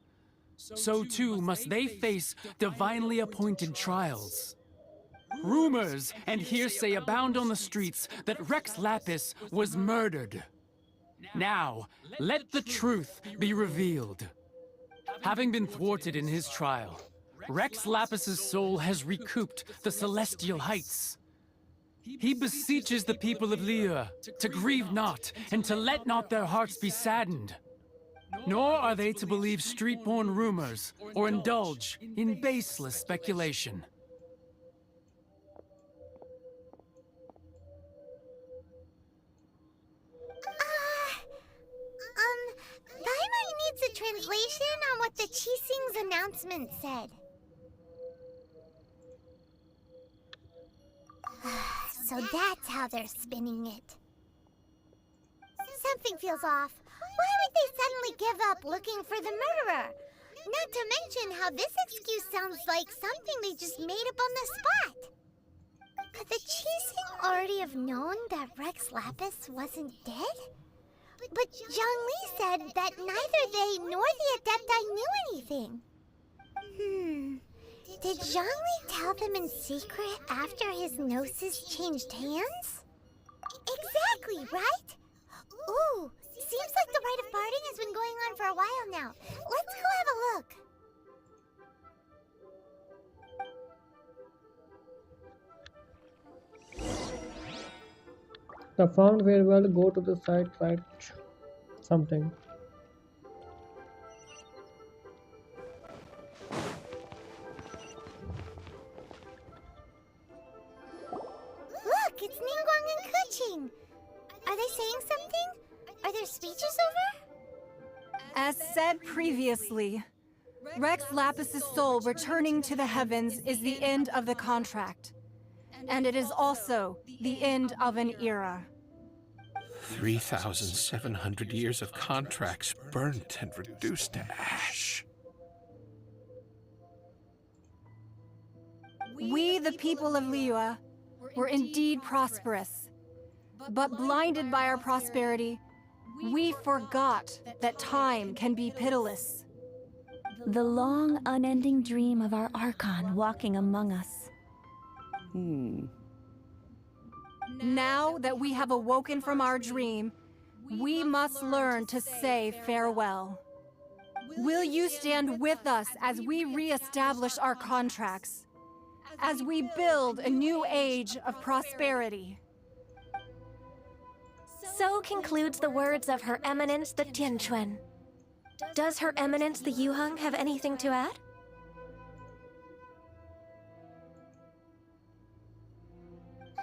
So too must they face divinely appointed trials. Rumors and hearsay abound on the streets that Rex Lapis was murdered. Now, let the truth be revealed. Having been thwarted in his trial, Rex Lapis's soul has recouped the celestial heights. He beseeches the people of Liyue to grieve not and to let not their hearts be saddened. Nor are they to believe street-born rumors or indulge in baseless speculation. Paimon needs a translation on what the Chi-Sing's announcement said. So that's how they're spinning it. Something feels off. Why would they suddenly give up looking for the murderer? Not to mention how this excuse sounds like something they just made up on the spot. Could the Qixing already have known that Rex Lapis wasn't dead? But Zhang Li said that neither they nor the Adepti knew anything. Did Zhang Li tell them in secret after his gnosis changed hands? Exactly, right? Ooh, seems like the rite of parting has been going on for a while now. Let's go have a look. The found very well. Go to the site, write something. Look, it's Ningguang and Keqing. Are they saying something? Are their speeches over? As said previously, Rex Lapis's soul returning to the heavens is the end of the contract. And it is also the end of an era. 3,700 years of contracts burnt and reduced to ash. We, the people of Liyue, were indeed prosperous. But blinded by our prosperity, we forgot that time can be pitiless. The long, unending dream of our Archon walking among us. Now that we have awoken from our dream, we must learn to say farewell. Will you stand with us as we re-establish our contracts? As we build a new age of prosperity? So concludes the words of Her Eminence the Tianquan. Does Her Eminence the Yuheng have anything to add?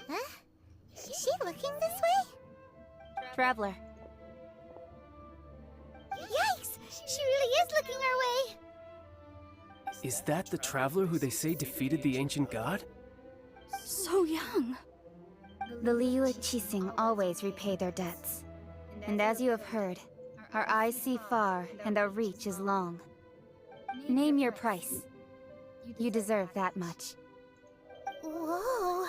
Huh? Is she looking this way? Traveler. Yikes! She really is looking our way! Is that the traveler who they say defeated the ancient god? So young. The Liyue Qixing always repay their debts. And as you have heard, our eyes see far and our reach is long. Name your price. You deserve that much. Whoa!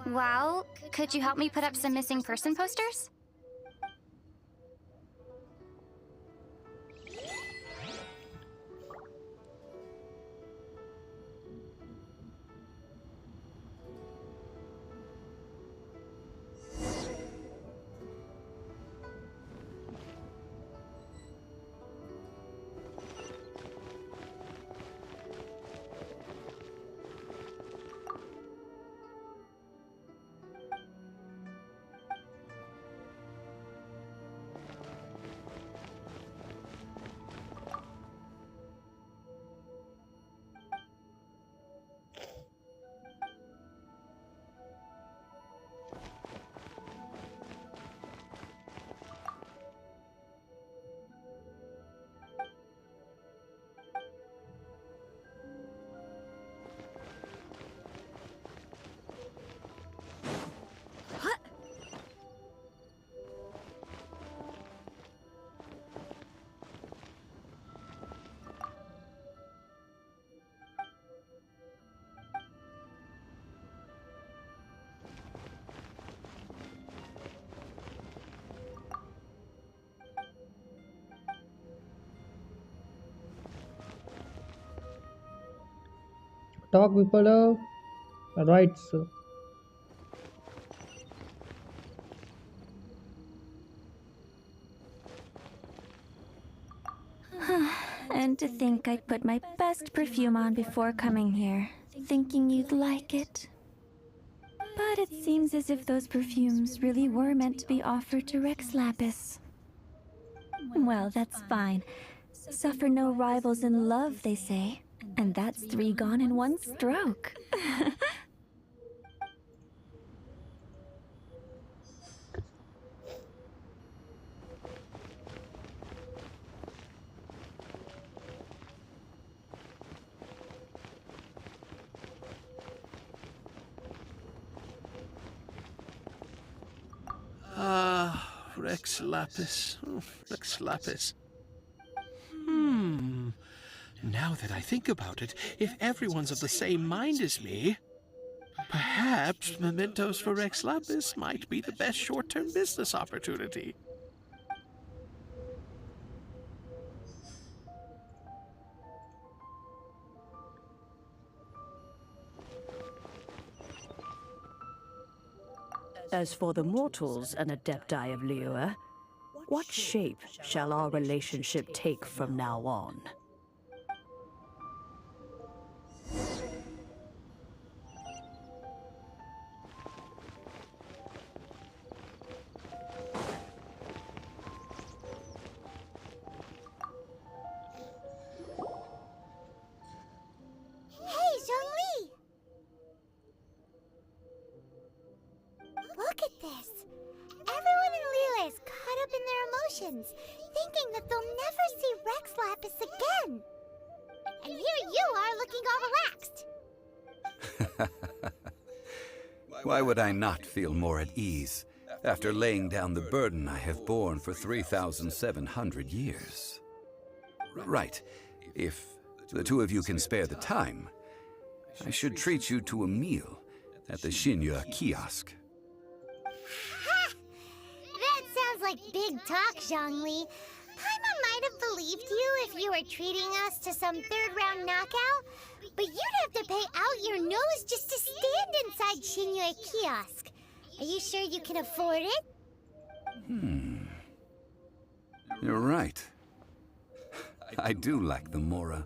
Well, could you help me put up some missing person posters? Talk people rights. And to think I put my best perfume on before coming here, thinking you'd like it. But it seems as if those perfumes really were meant to be offered to Rex Lapis. Well, that's fine. Suffer no rivals in love, they say. And that's 3 gone in 1 stroke. Rex Lapis. Oh, Rex Lapis. Now that I think about it, if everyone's of the same mind as me, perhaps mementos for Rex Lapis might be the best short-term business opportunity. As for the mortals and adepti of Liyue, what shape shall our relationship take from now on? Hey, Zhongli! Look at this. Everyone in Liyue is caught up in their emotions, thinking that they'll never see Rex Lapis again. And here you are looking all relaxed. Why would I not feel more at ease after laying down the burden I have borne for 3,700 years? Right. If the two of you can spare the time, I should treat you to a meal at the Xinyue kiosk. Ha! That sounds like big talk, Zhongli. Paimon might have believed you if you were treating us to some third-round knockout, but you'd have to pay out your nose just to stand inside Xinyue kiosk. Are you sure you can afford it? You're right. I do like the Mora.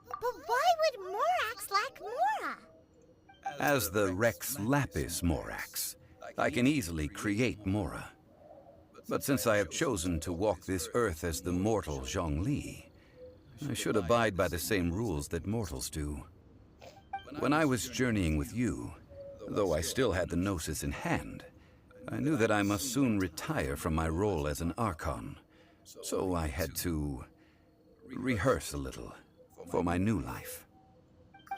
But why would Morax lack Mora? As the Rex Lapis Morax, I can easily create Mora. But since I have chosen to walk this earth as the mortal Zhongli, I should abide by the same rules that mortals do. When I was journeying with you, though I still had the Gnosis in hand, I knew that I must soon retire from my role as an Archon, so I had to rehearse a little for my new life.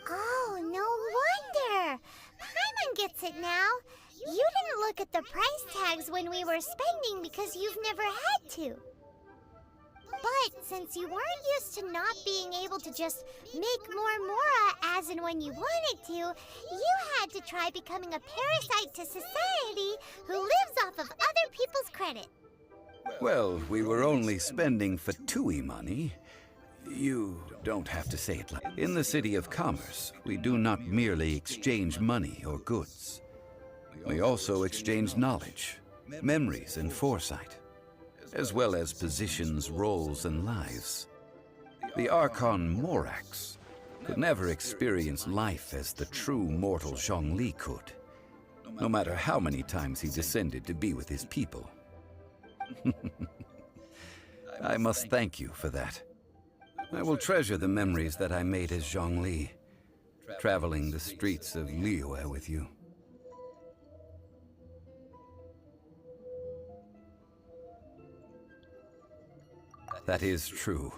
Oh, no wonder! Paimon gets it now. You didn't look at the price tags when we were spending because you've never had to. But since you weren't used to not being able to just make more Mora as and when you wanted to, you had to try becoming a parasite to society who lives off of other people's credit. Well, we were only spending Fatui money. You don't have to say it like... In the City of Commerce, we do not merely exchange money or goods. We also exchange knowledge, memories, and foresight, as well as positions, roles, and lives. The Archon Morax could never experience life as the true mortal Zhongli could, no matter how many times he descended to be with his people. I must thank you for that. I will treasure the memories that I made as Zhongli, traveling the streets of Liyue with you. That is true.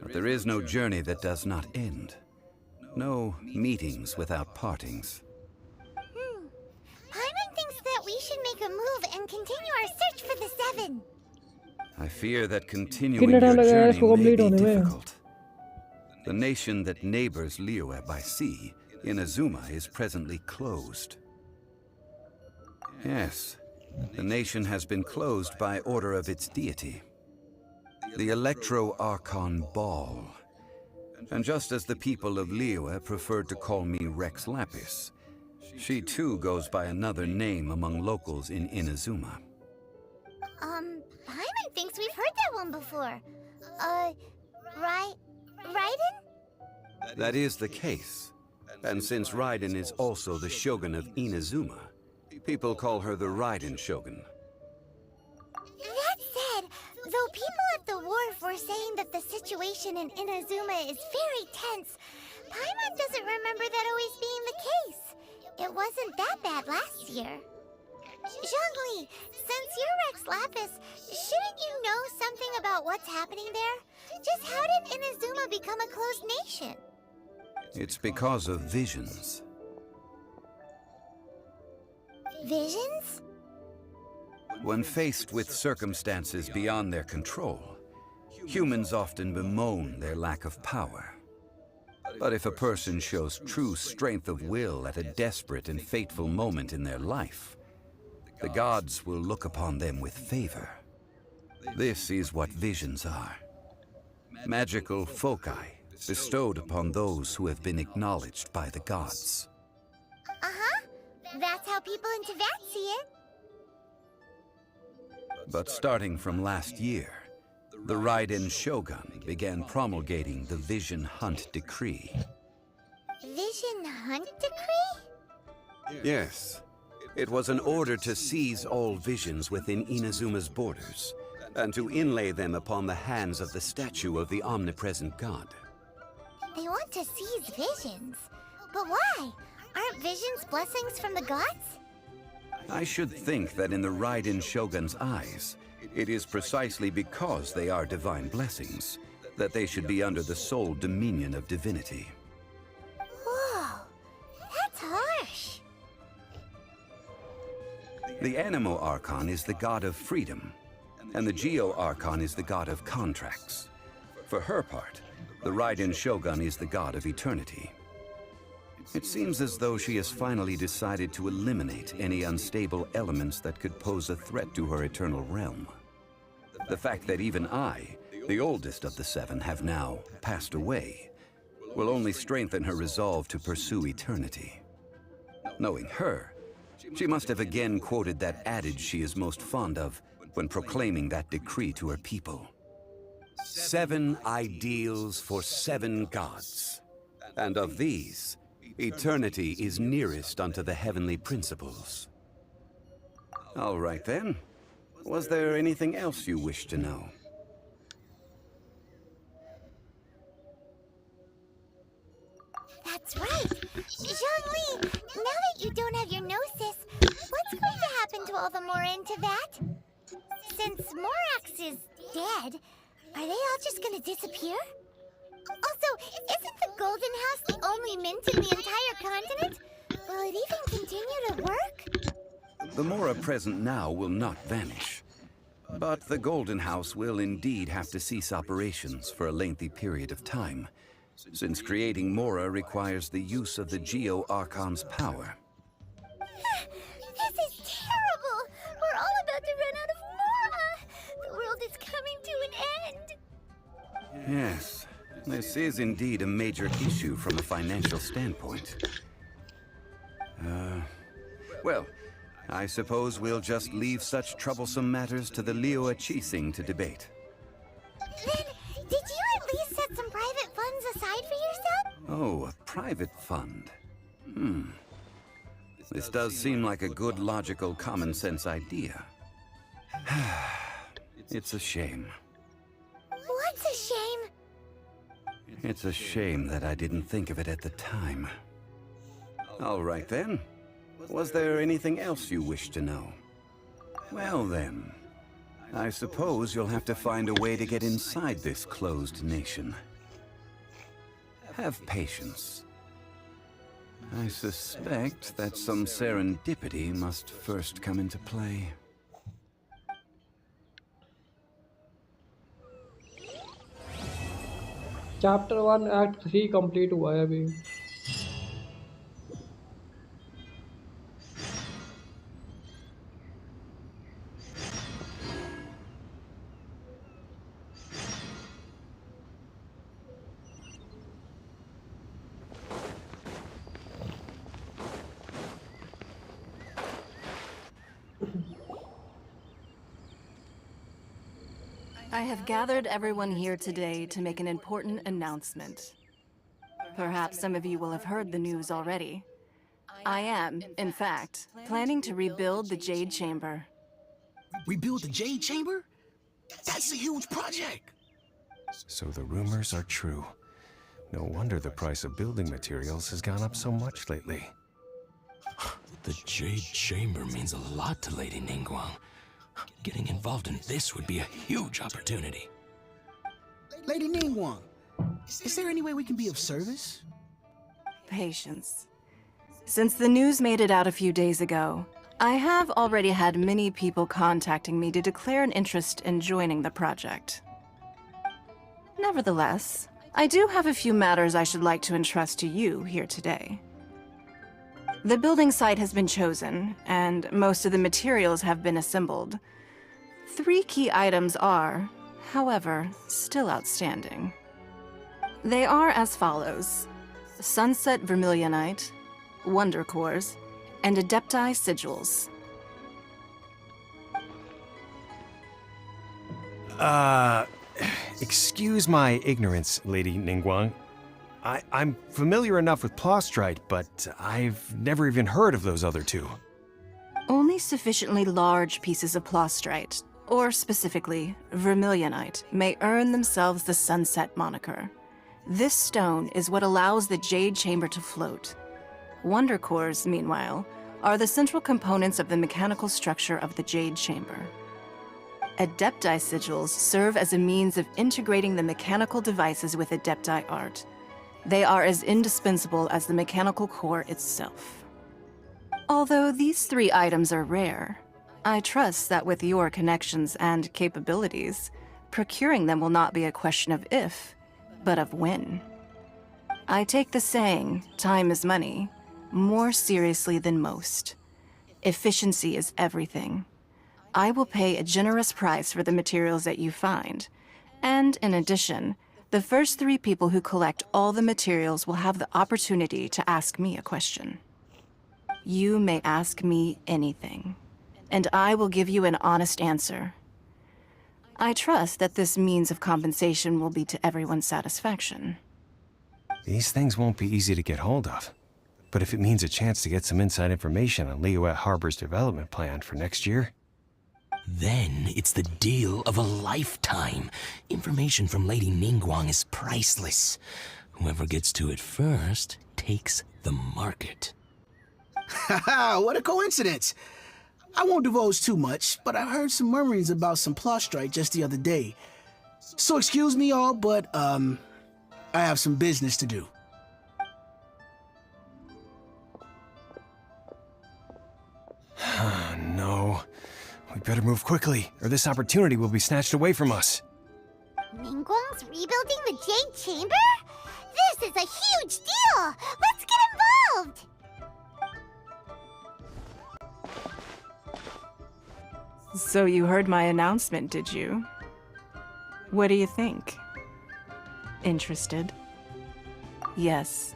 But there is no journey that does not end. No meetings without partings. Paimon thinks that we should make a move and continue our search for the Seven. I fear that continuing your journey may be difficult. The nation that neighbors Liyue by sea, Inazuma, is presently closed. Yes, the nation has been closed by order of its deity, the Electro-Archon Ball. And just as the people of Liyue preferred to call me Rex Lapis, she too goes by another name among locals in Inazuma. Paimon thinks we've heard that one before. Raiden? That is the case. And since Raiden is also the Shogun of Inazuma, people call her the Raiden Shogun. That said, though people at the wharf were saying that the situation in Inazuma is very tense, Paimon doesn't remember that always being the case. It wasn't that bad last year. Zhongli, since you're Rex Lapis, shouldn't you know something about what's happening there? Just how did Inazuma become a closed nation? It's because of visions. Visions? When faced with circumstances beyond their control, humans often bemoan their lack of power. But if a person shows true strength of will at a desperate and fateful moment in their life, the gods will look upon them with favor. This is what visions are. Magical foci bestowed upon those who have been acknowledged by the gods. Uh-huh. That's how people in Teyvat see it. But starting from last year, the Raiden Shogun began promulgating the Vision Hunt Decree. Vision Hunt Decree? Yes. It was an order to seize all visions within Inazuma's borders, and to inlay them upon the hands of the statue of the omnipresent god. They want to seize visions. But why? Aren't visions blessings from the gods? I should think that in the Raiden Shogun's eyes, it is precisely because they are divine blessings that they should be under the sole dominion of divinity. Whoa, that's harsh. The Animo Archon is the god of freedom, and the Geo Archon is the god of contracts. For her part, the Raiden Shogun is the god of eternity. It seems as though she has finally decided to eliminate any unstable elements that could pose a threat to her eternal realm. The fact that even I, the oldest of the seven, have now passed away, will only strengthen her resolve to pursue eternity. Knowing her, she must have again quoted that adage she is most fond of when proclaiming that decree to her people. 7 ideals for 7 gods, and of these, eternity is nearest unto the heavenly principles. All right then. Was there anything else you wish to know? That's right. Zhongli, now that you don't have your gnosis, what's going to happen to all the Mora in Teyvat? Since Morax is dead, are they all just going to disappear? Also, isn't the Golden House the only mint in the entire continent? Will it even continue to work? The Mora present now will not vanish. But the Golden House will indeed have to cease operations for a lengthy period of time, since creating Mora requires the use of the Geo Archon's power. This is terrible! We're all about to run out of Mora! The world is coming to an end! Yes, this is indeed a major issue from a financial standpoint. Well, I suppose we'll just leave such troublesome matters to the Liyue Qixing to debate. Then, did you at least set some private funds aside for yourself? Oh, a private fund. This does seem like a good, logical, common-sense idea. It's a shame. What's a shame? It's a shame that I didn't think of it at the time. All right then. Was there anything else you wish to know? Well then, I suppose you'll have to find a way to get inside this closed nation. Have patience. I suspect that some serendipity must first come into play. Chapter 1 Act 3 complete हुआ है अभी. I have gathered everyone here today to make an important announcement. Perhaps some of you will have heard the news already. I am, in fact, planning to rebuild the Jade Chamber. Rebuild the Jade Chamber? That's a huge project! So the rumors are true. No wonder the price of building materials has gone up so much lately. The Jade Chamber means a lot to Lady Ningguang. Getting involved in this would be a huge opportunity. Lady Ningguang, is there any way we can be of service? Patience. Since the news made it out a few days ago, I have already had many people contacting me to declare an interest in joining the project. Nevertheless, I do have a few matters I should like to entrust to you here today. The building site has been chosen, and most of the materials have been assembled. 3 key items are, however, still outstanding. They are as follows: Sunset Vermilionite, Wonder Cores, and Adepti Sigils. Excuse my ignorance, Lady Ningguang. I'm familiar enough with Plostrite, but I've never even heard of those other 2. Only sufficiently large pieces of Plostrite, or specifically Vermilionite, may earn themselves the Sunset moniker. This stone is what allows the Jade Chamber to float. Wonder Cores, meanwhile, are the central components of the mechanical structure of the Jade Chamber. Adepti Sigils serve as a means of integrating the mechanical devices with Adepti art. They are as indispensable as the mechanical core itself. Although these 3 items are rare, I trust that with your connections and capabilities, procuring them will not be a question of if, but of when. I take the saying, time is money, more seriously than most. Efficiency is everything. I will pay a generous price for the materials that you find, and in addition, the first 3 people who collect all the materials will have the opportunity to ask me a question. You may ask me anything, and I will give you an honest answer. I trust that this means of compensation will be to everyone's satisfaction. These things won't be easy to get hold of. But if it means a chance to get some inside information on Liyue Harbor's development plan for next year... Then it's the deal of a lifetime. Information from Lady Ningguang is priceless. Whoever gets to it first takes the market. Haha, what a coincidence! I won't divulge too much, but I heard some murmurings about some Plostrite just the other day. So excuse me all, but, I have some business to do. No. We better move quickly, or this opportunity will be snatched away from us. Ningguang's rebuilding the Jade Chamber? This is a huge deal! Let's get involved! So you heard my announcement, did you? What do you think? Interested? Yes.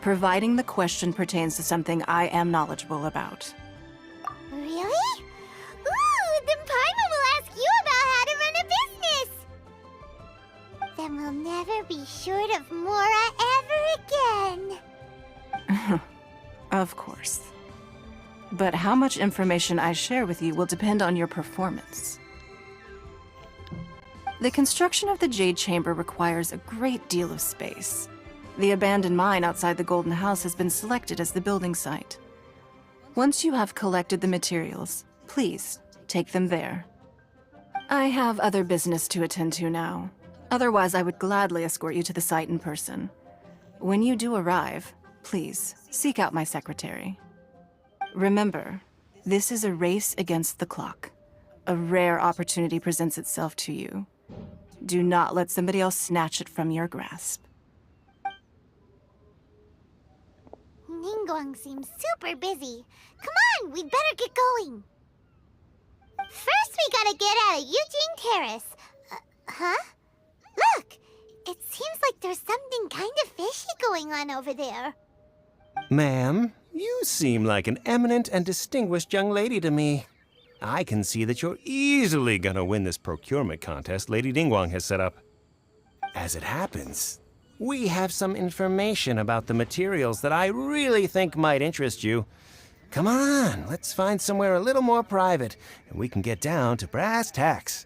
Providing the question pertains to something I am knowledgeable about. Really? Ooh, then Paimon will ask you about how to run a business! Then we'll never be short of Mora ever again! Of course. But how much information I share with you will depend on your performance. The construction of the Jade Chamber requires a great deal of space. The abandoned mine outside the Golden House has been selected as the building site. Once you have collected the materials, please take them there. I have other business to attend to now. Otherwise, I would gladly escort you to the site in person. When you do arrive, please seek out my secretary. Remember, this is a race against the clock. A rare opportunity presents itself to you. Do not let somebody else snatch it from your grasp. Ningguang seems super busy. Come on, we'd better get going. First, we gotta get out of Eugene Terrace. Huh? Look! It seems like there's something kind of fishy going on over there. Ma'am, you seem like an eminent and distinguished young lady to me. I can see that you're easily gonna win this procurement contest Lady Ningguang has set up. As it happens, we have some information about the materials that I really think might interest you. Come on, let's find somewhere a little more private, and we can get down to brass tacks.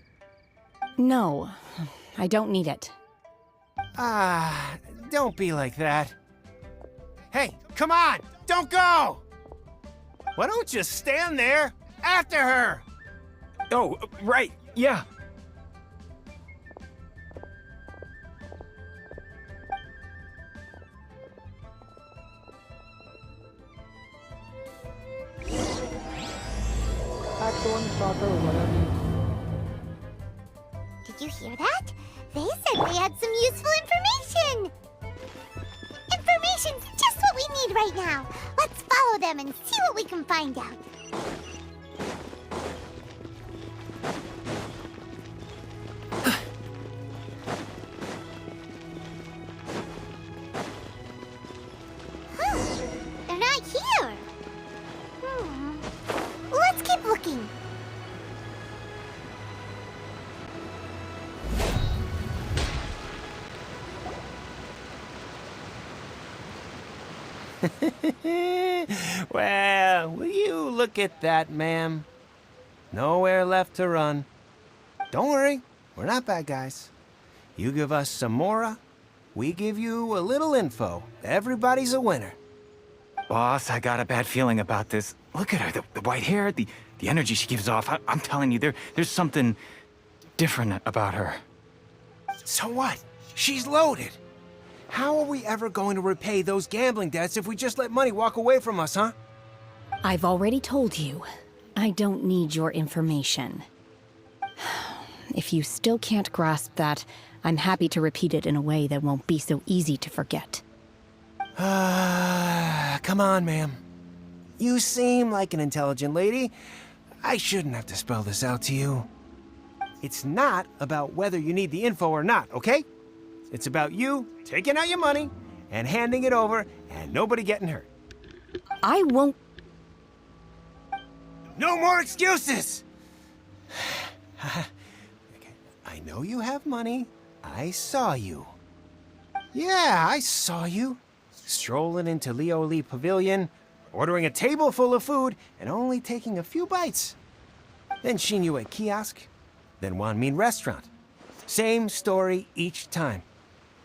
No, I don't need it. Don't be like that. Hey, come on, don't go! Why don't you stand there after her? Oh, right, yeah. stone starter होगा यार. Did you hear that? They said they had some useful information. Information's just what we need right now. Let's follow them and see what we can find out. They're not here. Let's keep looking. Well, will you look at that, ma'am? Nowhere left to run. Don't worry, we're not bad guys. You give us some mora, we give you a little info. Everybody's a winner. Boss, I got a bad feeling about this. Look at her, the white hair, the energy she gives off. I'm telling you, there's something different about her. So what? She's loaded. How are we ever going to repay those gambling debts if we just let money walk away from us, huh? I've already told you, I don't need your information. If you still can't grasp that, I'm happy to repeat it in a way that won't be so easy to forget. Come on, ma'am. You seem like an intelligent lady. I shouldn't have to spell this out to you. It's not about whether you need the info or not, okay? It's about you taking out your money and handing it over and nobody getting hurt. I won't... No more excuses! I know you have money. I saw you. Yeah, I saw you. Strolling into Leo Lee Pavilion, ordering a table full of food, and only taking a few bites. Then Shinyu at kiosk, then Wanmin restaurant. Same story each time.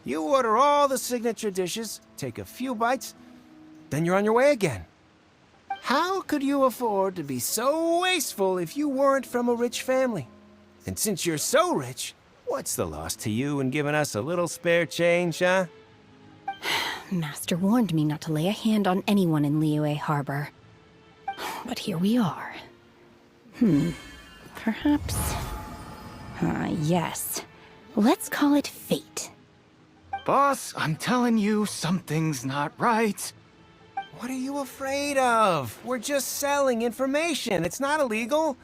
You order all the signature dishes, take a few bites, then you're on your way again. How could you afford to be so wasteful if you weren't from a rich family? And since you're so rich, what's the loss to you in giving us a little spare change, huh? Master warned me not to lay a hand on anyone in Liyue Harbor. But here we are. Perhaps... yes. Let's call it fate. Boss, I'm telling you, something's not right. What are you afraid of? We're just selling information. It's not illegal.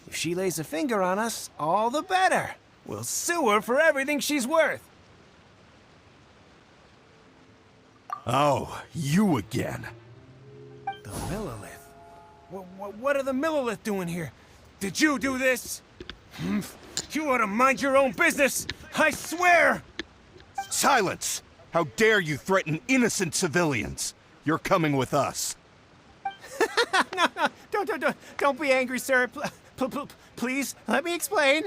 If she lays a finger on us, all the better. We'll sue her for everything she's worth. Oh, you again. The Millilith. What are the Millilith doing here? Did you do this? You ought to mind your own business, I swear! Silence! How dare you threaten innocent civilians? You're coming with us. No, don't be angry, sir. Please, let me explain.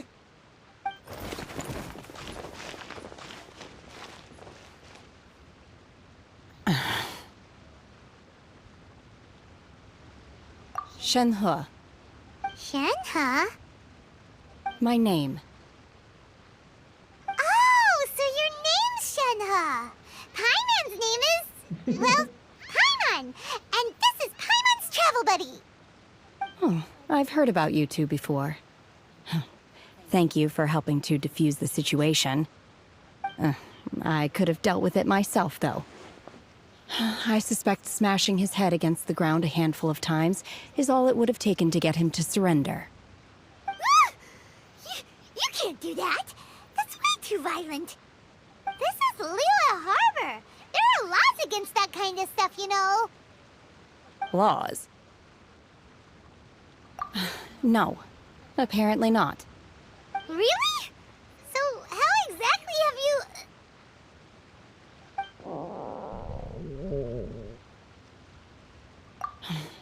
Shenhe. Shenhe? My name. Oh, so your name's Shenhe. Paimon's name is... well, Paimon. And this is Paimon's travel buddy. Oh, I've heard about you two before. Thank you for helping to defuse the situation. I could have dealt with it myself, though. I suspect smashing his head against the ground a handful of times is all it would have taken to get him to surrender. You can't do that. That's way too violent. This is Liyue Harbor. There are laws against that kind of stuff, you know. Laws? No, apparently not. Really? So how exactly have you...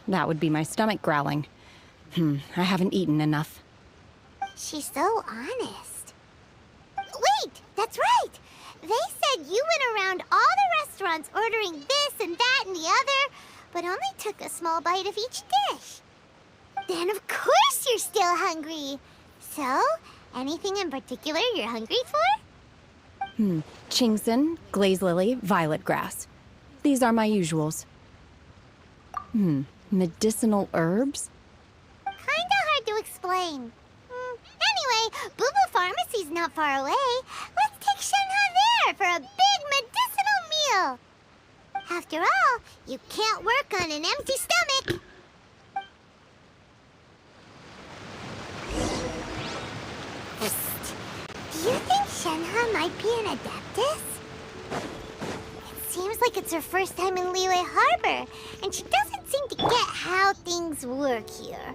That would be my stomach growling. I haven't eaten enough. She's so honest. Wait, that's right! They said you went around all the restaurants ordering this and that and the other, but only took a small bite of each dish. Then of course you're still hungry. So, anything in particular you're hungry for? Chingson, glaze lily, violet grass. These are my usuals. Medicinal herbs? Kinda hard to explain. explain. Anyway, Boo Boo Pharmacy's not far away. Let's take Shenhe there for a big medicinal meal. After all, you can't work on an empty stomach. Do you think Shenhe might be an Adeptus? It seems like it's her first time in Liyue Harbor, and she doesn't seem to get how things work here.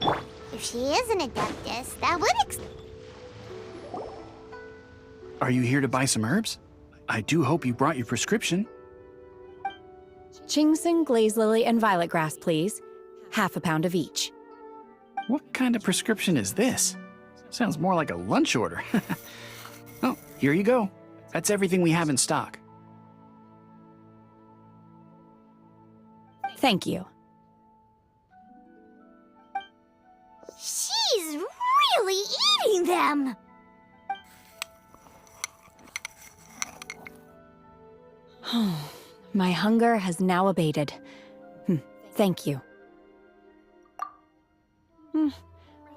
If she is an Adeptus, that would Are you here to buy some herbs? I do hope you brought your prescription. Ginseng, glaze lily, and violet grass, please. Half a pound of each. What kind of prescription is this? Sounds more like a lunch order. Oh, here you go. That's everything we have in stock. Thank you. She's really eating them! My hunger has now abated. Thank you.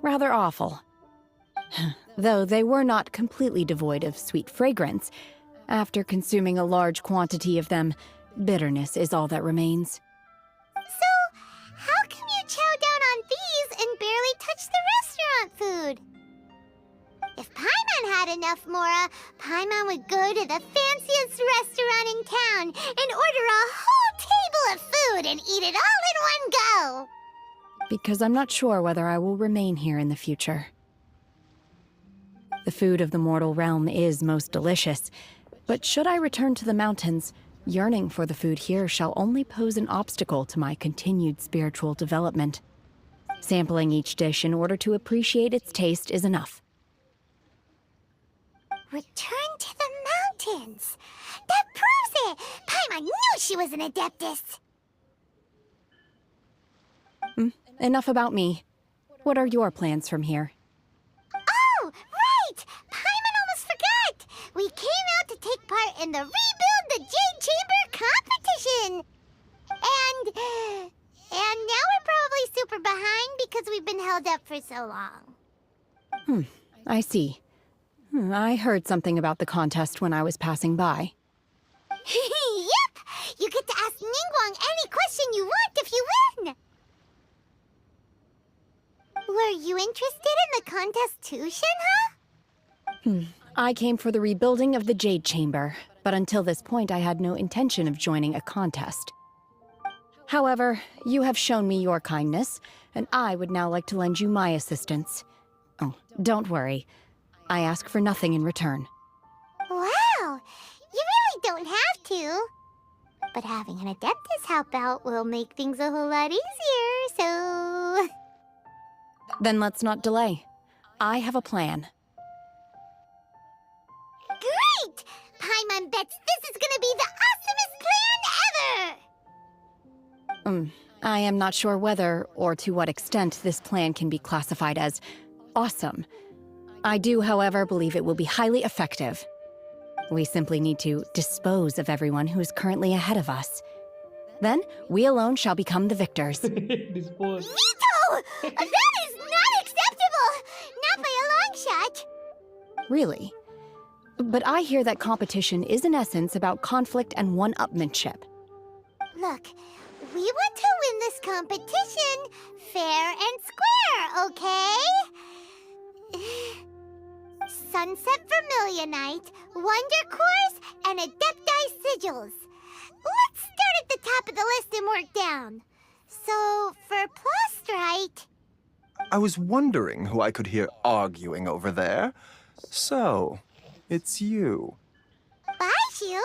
Rather awful. Though they were not completely devoid of sweet fragrance. After consuming a large quantity of them, bitterness is all that remains. So, how can you chow down on these and barely touch the restaurant food? If Paimon had enough Mora, Paimon would go to the fanciest restaurant in town and order a whole table of food and eat it all in one go. Because I'm not sure whether I will remain here in the future. The food of the mortal realm is most delicious, but should I return to the mountains, yearning for the food here shall only pose an obstacle to my continued spiritual development. Sampling each dish in order to appreciate its taste is enough. Return to the mountains! That proves it! Paimon knew she was an Adeptus! Enough about me. What are your plans from here? Oh, right! Paimon almost forgot! We came out to take part in the Rebuild the Jade Chamber competition! And now we're probably super behind because we've been held up for so long. I see. I heard something about the contest when I was passing by. Yep! You get to ask Ningguang any question you want if you win! Were you interested in the contest too, Shenhe? I came for the rebuilding of the Jade Chamber, but until this point I had no intention of joining a contest. However, you have shown me your kindness, and I would now like to lend you my assistance. Oh, don't worry. I ask for nothing in return. Wow! You really don't have to. But having an Adeptus help out will make things a whole lot easier, so... Then let's not delay. I have a plan. Great! Paimon bets this is gonna be the awesomest plan ever! I am not sure whether or to what extent this plan can be classified as awesome. I do, however, believe it will be highly effective. We simply need to dispose of everyone who is currently ahead of us. Then, we alone shall become the victors. Vito! That is not acceptable! Not by a long shot! Really? But I hear that competition is in essence about conflict and one-upmanship. Look, we want to win this competition fair and square, okay? Sunset Vermilionite, Wonder Cores, and Adepti Sigils. Let's start at the top of the list and work down. So, for Plastrite... I was wondering who I could hear arguing over there. So, it's you. Baishu?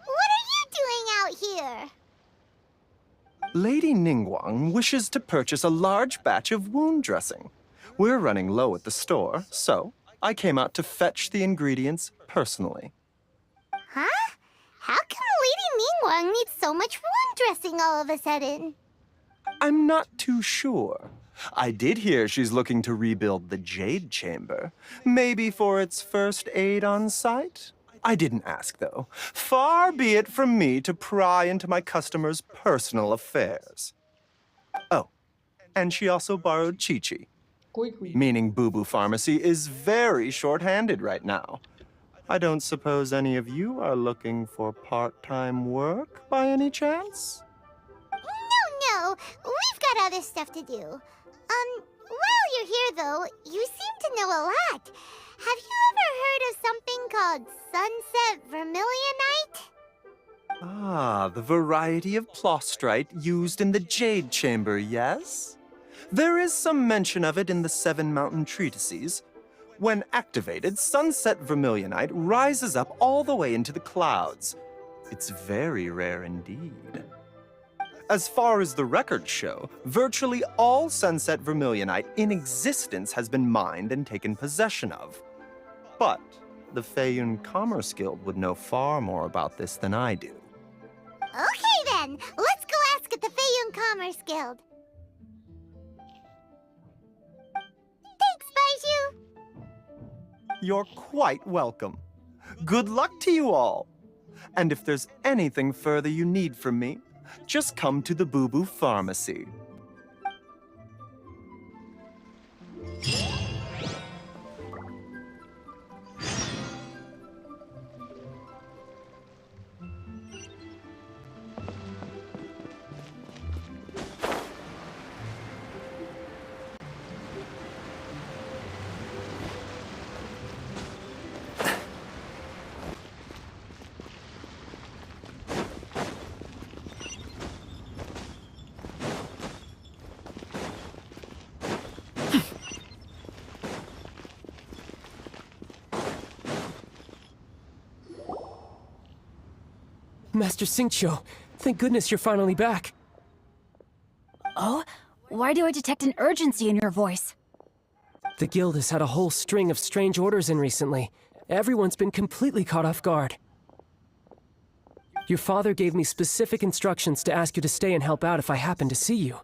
What are you doing out here? Lady Ningguang wishes to purchase a large batch of wound dressing. We're running low at the store, so I came out to fetch the ingredients personally. Huh? How come Lady Ningguang needs so much wound dressing all of a sudden? I'm not too sure. I did hear she's looking to rebuild the Jade Chamber. Maybe for its first aid on site? I didn't ask, though. Far be it from me to pry into my customers' personal affairs. Oh, and she also borrowed Chi-Chi. Meaning Boo Boo Pharmacy is very short-handed right now. I don't suppose any of you are looking for part-time work by any chance? No, we've got other stuff to do. While you're here though, you seem to know a lot. Have you ever heard of something called Sunset Vermilionite? Ah, the variety of plostrite used in the Jade Chamber, yes? There is some mention of it in the 7 Mountain Treatises. When activated, Sunset Vermilionite rises up all the way into the clouds. It's very rare indeed. As far as the records show, virtually all Sunset Vermilionite in existence has been mined and taken possession of. But the Feiyun Commerce Guild would know far more about this than I do. Okay then, let's go ask at the Feiyun Commerce Guild. Thanks, Baiju. You're quite welcome. Good luck to you all. And if there's anything further you need from me, just come to the Boo Boo Pharmacy. Master Xingqiu, thank goodness you're finally back. Oh? Why do I detect an urgency in your voice? The guild has had a whole string of strange orders in recently. Everyone's been completely caught off guard. Your father gave me specific instructions to ask you to stay and help out if I happen to see you.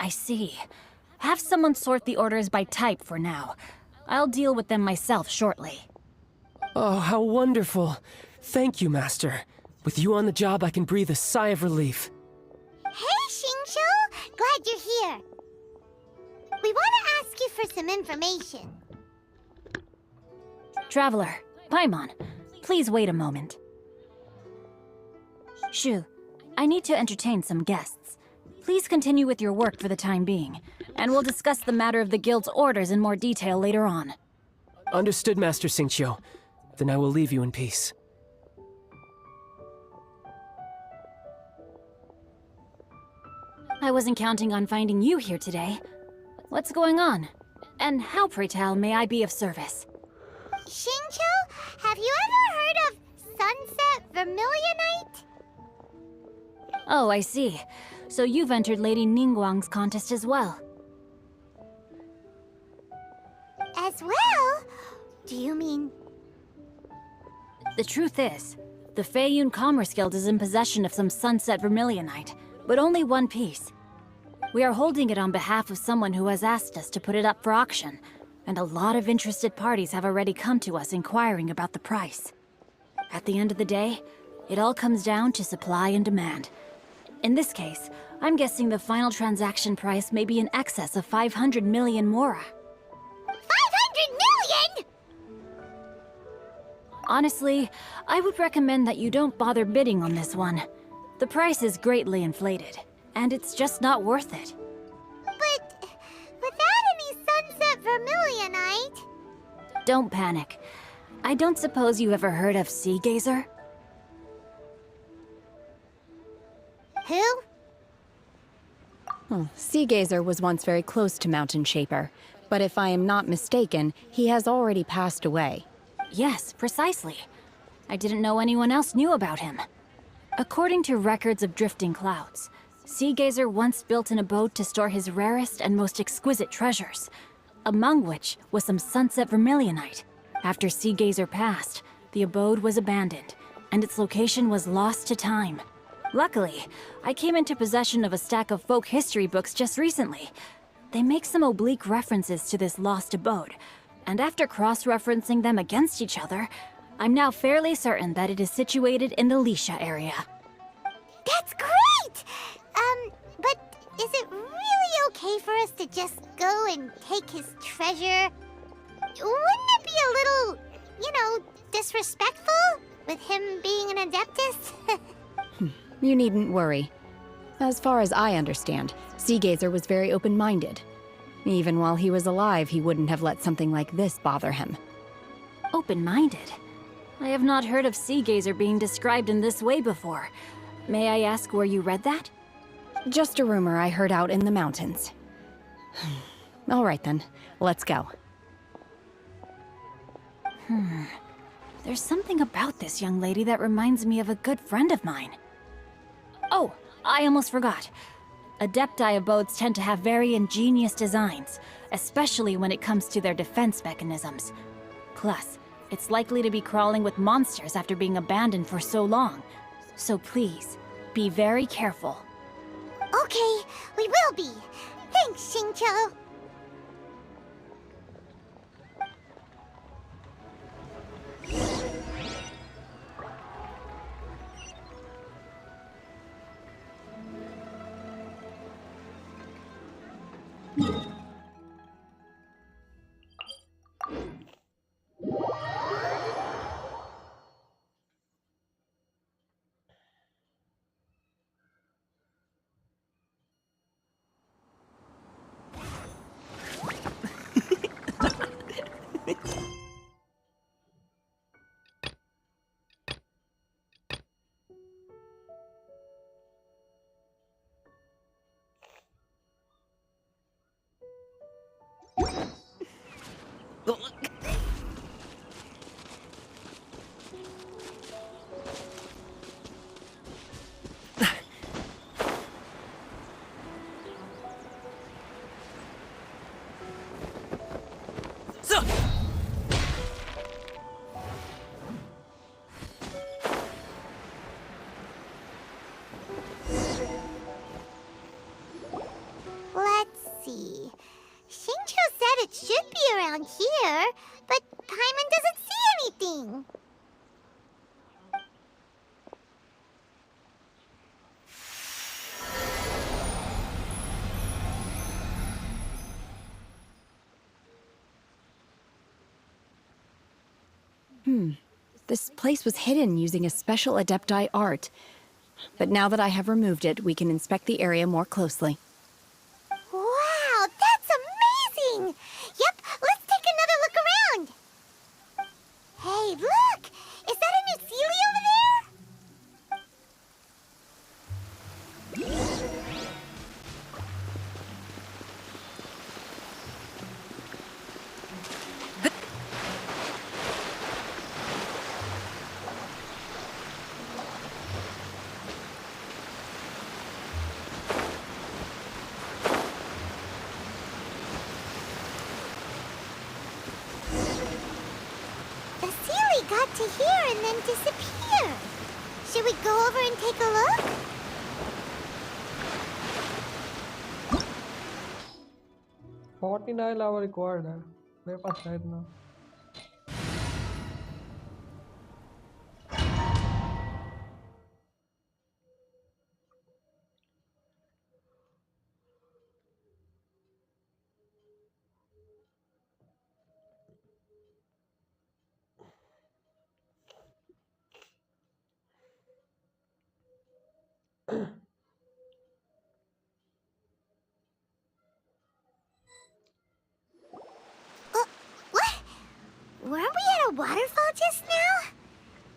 I see. Have someone sort the orders by type for now. I'll deal with them myself shortly. Oh, how wonderful. Thank you, Master. With you on the job, I can breathe a sigh of relief. Hey, Xingqiu! Glad you're here. We want to ask you for some information. Traveler, Paimon, please wait a moment. Shu, I need to entertain some guests. Please continue with your work for the time being, and we'll discuss the matter of the guild's orders in more detail later on. Understood, Master Xingqiu. Then I will leave you in peace. I wasn't counting on finding you here today. What's going on? And how, pray tell, may I be of service? Xingqiu, have you ever heard of Sunset Vermilionite? Oh, I see. So you've entered Lady Ningguang's contest as well. As well? Do you mean... The truth is, the Feiyun Commerce Guild is in possession of some Sunset Vermilionite, but only one piece. We are holding it on behalf of someone who has asked us to put it up for auction, and a lot of interested parties have already come to us inquiring about the price. At the end of the day, it all comes down to supply and demand. In this case, I'm guessing the final transaction price may be in excess of 500 million mora. 500 million?! Honestly, I would recommend that you don't bother bidding on this one. The price is greatly inflated, and it's just not worth it. But without any Sunset Vermilionite... Don't panic. I don't suppose you ever heard of Sea Gazer? Who? Sea Gazer was once very close to Mountain Shaper, but if I am not mistaken, he has already passed away. Yes, precisely. I didn't know anyone else knew about him. According to records of drifting clouds, Sea Gazer once built an abode to store his rarest and most exquisite treasures, among which was some Sunset Vermilionite. After Sea Gazer passed, the abode was abandoned, and its location was lost to time. Luckily, I came into possession of a stack of folk history books just recently. They make some oblique references to this lost abode, and after cross-referencing them against each other, I'm now fairly certain that it is situated in the Lisha area. That's great! But is it really okay for us to just go and take his treasure, wouldn't it be a little, disrespectful with him being an Adeptus? You needn't worry. As far as I understand, Seagazer was very open-minded. Even while he was alive, he wouldn't have let something like this bother him. Open-minded? I have not heard of Seagazer being described in this way before. May I ask where you read that? Just a rumor I heard out in the mountains. All right then, let's go. There's something about this young lady that reminds me of a good friend of mine. Oh, I almost forgot. Adepti abodes tend to have very ingenious designs, especially when it comes to their defense mechanisms. Plus, it's likely to be crawling with monsters after being abandoned for so long. So please, be very careful. Okay, we will be. Thanks, Xingqiu. Let's see. Xingqiu said it should be around here, but Paimon doesn't see anything. This place was hidden using a special Adepti art. But now that I have removed it, we can inspect the area more closely. Wow, that's amazing! Yep, let's take another look around. Hey, look! Is that a new Sealy over there? The Sealy got to here and then disappeared. Should we go over and take a look? $49 record है मेरे पास शायद ना What? Weren't we at a waterfall just now?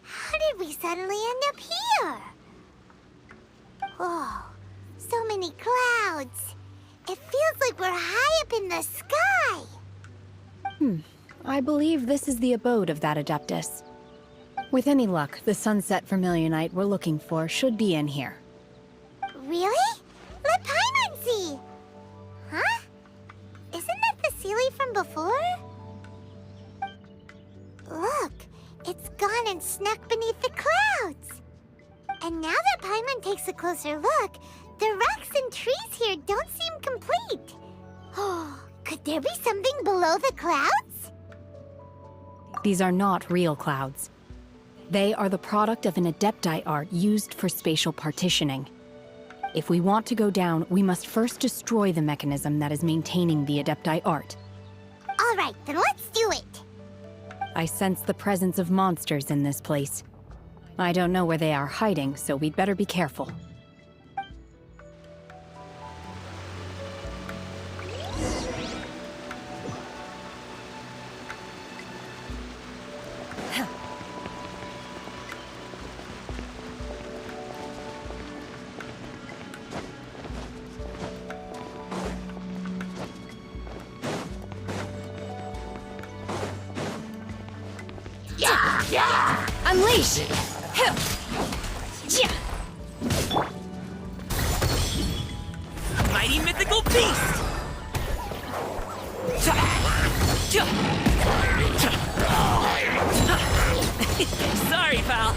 How did we suddenly end up here? Oh, so many clouds. It feels like we're high up in the sky. I believe this is the abode of that Adeptus. With any luck, the sunset vermilionite we're looking for should be in here. Really? Let Paimon see. Huh? Isn't that the Sealy from before? Look, it's gone and snuck beneath the clouds. And now that Paimon takes a closer look, the rocks and trees here don't seem complete. Oh, could there be something below the clouds? These are not real clouds. They are the product of an Adepti art used for spatial partitioning. If we want to go down, we must first destroy the mechanism that is maintaining the Adepti art. All right, then let's do it. I sense the presence of monsters in this place. I don't know where they are hiding, so we'd better be careful. Unleash! Mighty mythical beast! Sorry, pal.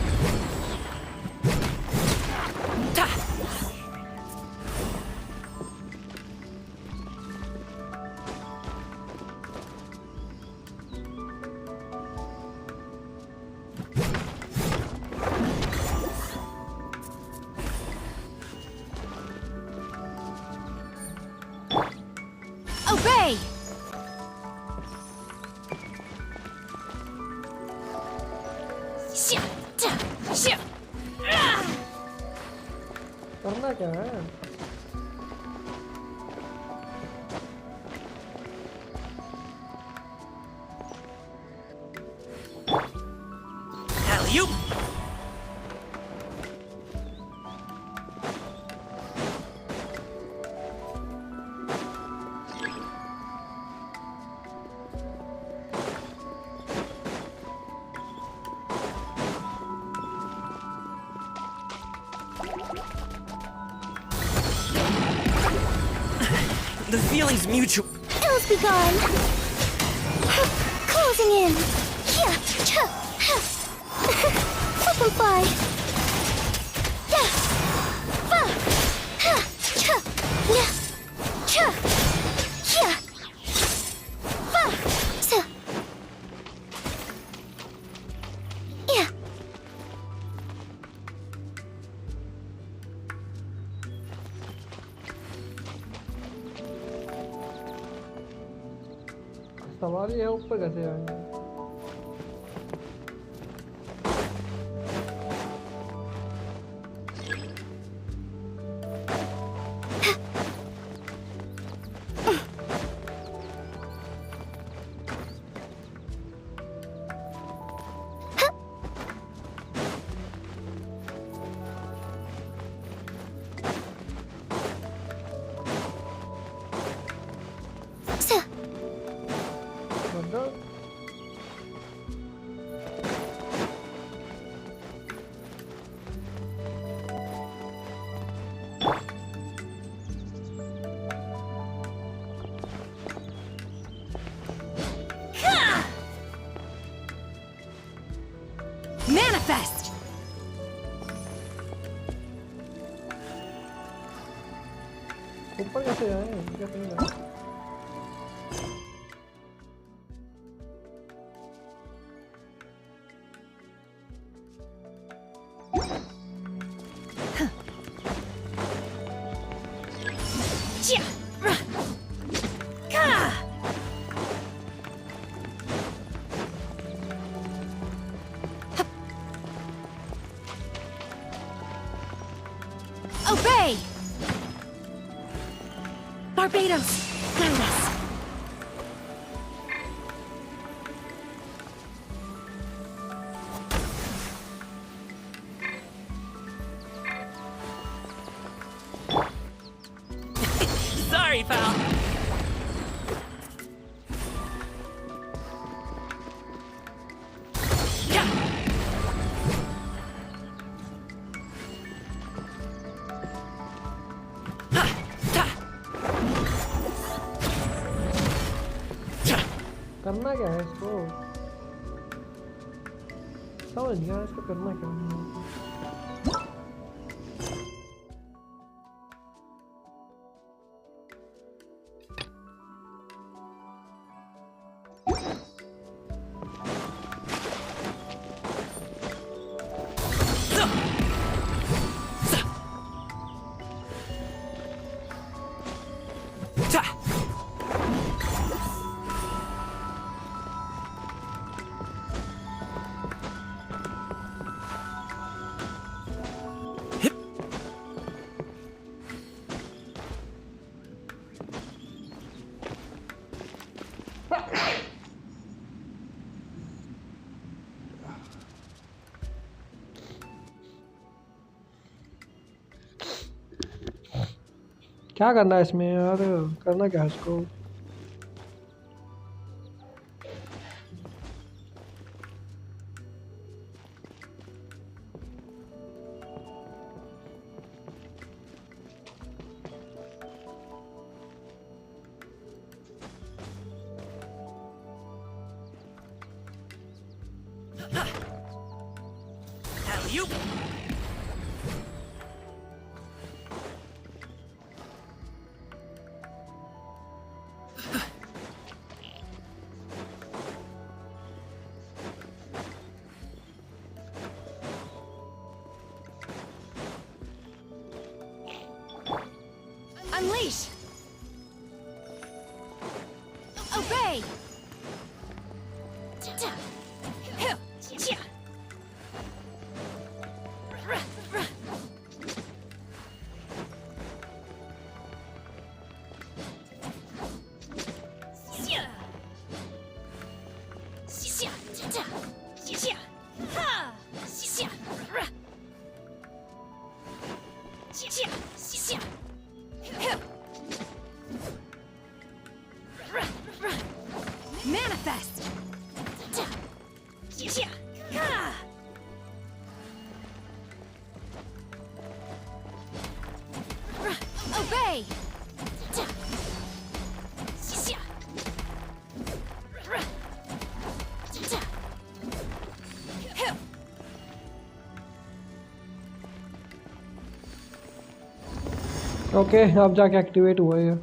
Obey! करना क्या है? Alley-oop! The feeling's mutual. Ills be gone. Closing in. Flip and fly. सवाल ये है ऊपर कैसे आएंगे? Manifest! ऊपर कैसे आए? कैसे नहीं आए? Obey! Barbados, guide us. Sorry, pal. करना क्या है इसको? समझ गया इसको करना क्या है? क्या करना है इसमें यार? करना क्या है इसको? You. Unleash! Obey! Manifest! Obey! Okay अब जाके एक्टिवेट हुआ है।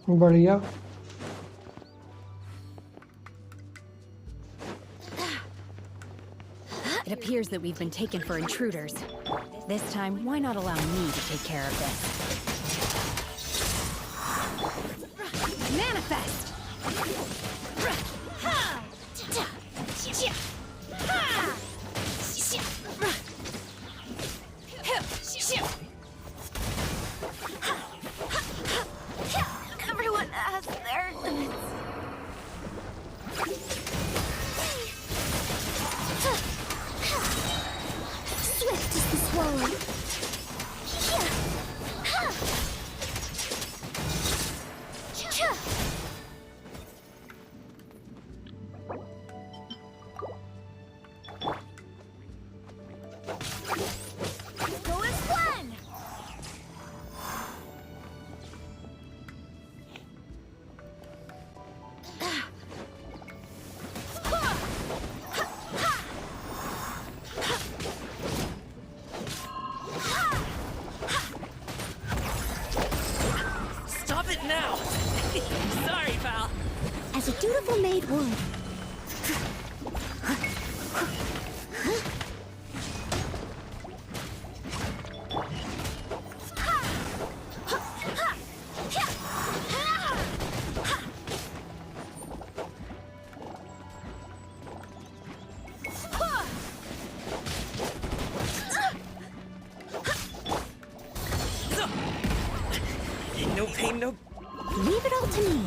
बढ़िया। It appears that we've been taken for intruders. This time, why not allow me to take care of this? Manifest! Everyone has their limits. Swift is the swallow. Go as one! Stop it now! Sorry, pal. As a dutiful maid would. No pain, no... Leave it all to me.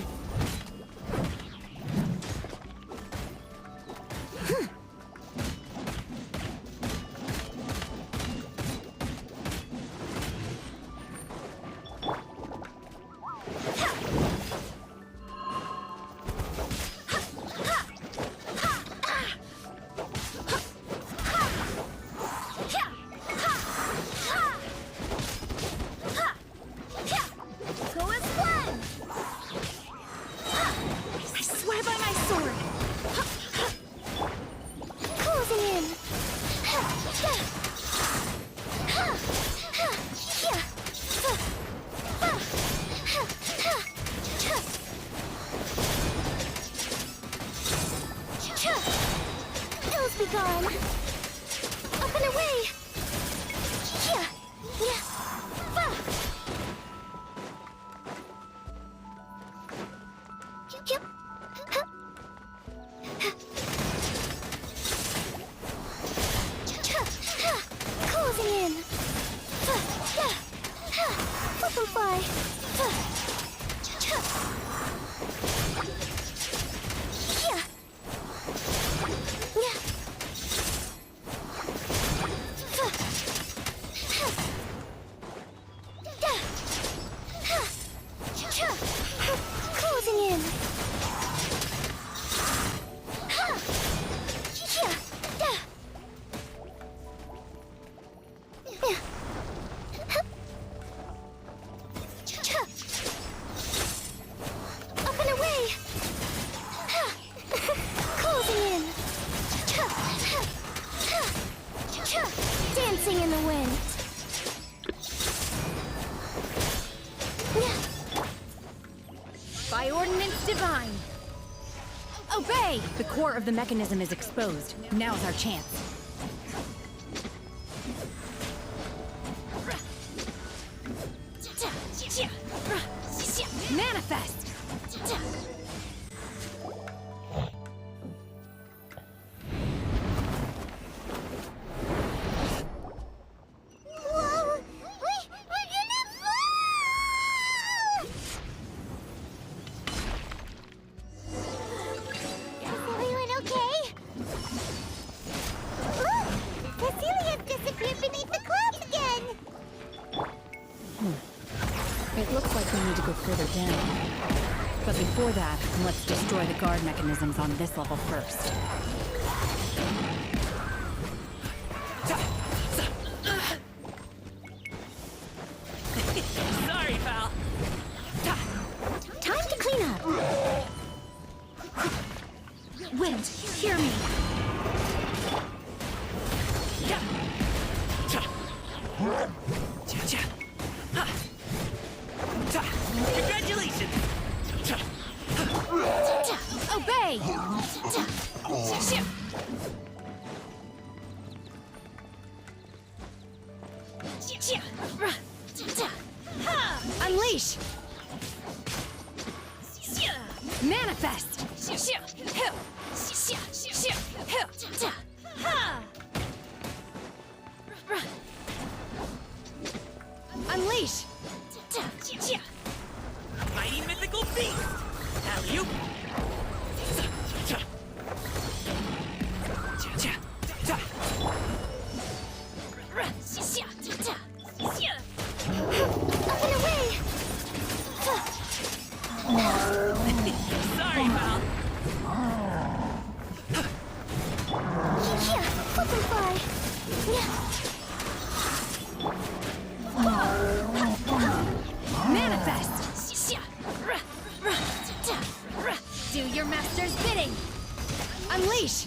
be gone. Up and away. Yeah. Yeah. Bah. Yep. Huh. Closing in. Yeah. Flip and fly. Yeah. Yeah. Closing in. Up and away. Closing in. Dancing in the wind. By ordinance divine. Obey! The core of the mechanism is exposed. Now's our chance. Manifest! Whoa! We're gonna fall! Is everyone okay? Look! Cecilia's disappeared beneath the clouds again! It looks like we need to go further down. But before that, let's destroy the guard mechanisms on this level first. Sorry, pal. Time to clean up. Wind, hear me. Congratulations! Obey! Unleash! Manifest! Unleash! Mighty mythical beast! Alley-oop! Up and away! Sorry, pal. Yeah, flip and fly. Manifest! Do your master's bidding! Unleash!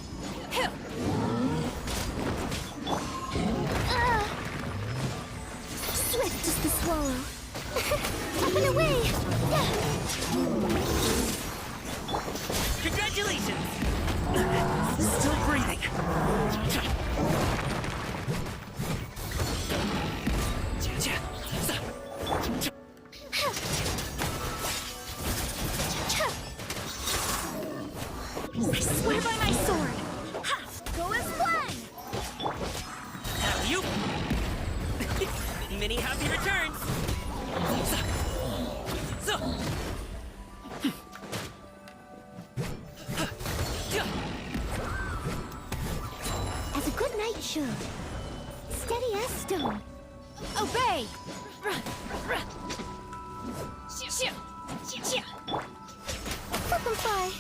Swift as the swallow. Up and away! Congratulations! Still breathing. I swear by my sword! Ha! Go as planned! Alley-oop! Many happy returns! So. As a good knight should. Steady as stone. Obey! Flip and fly.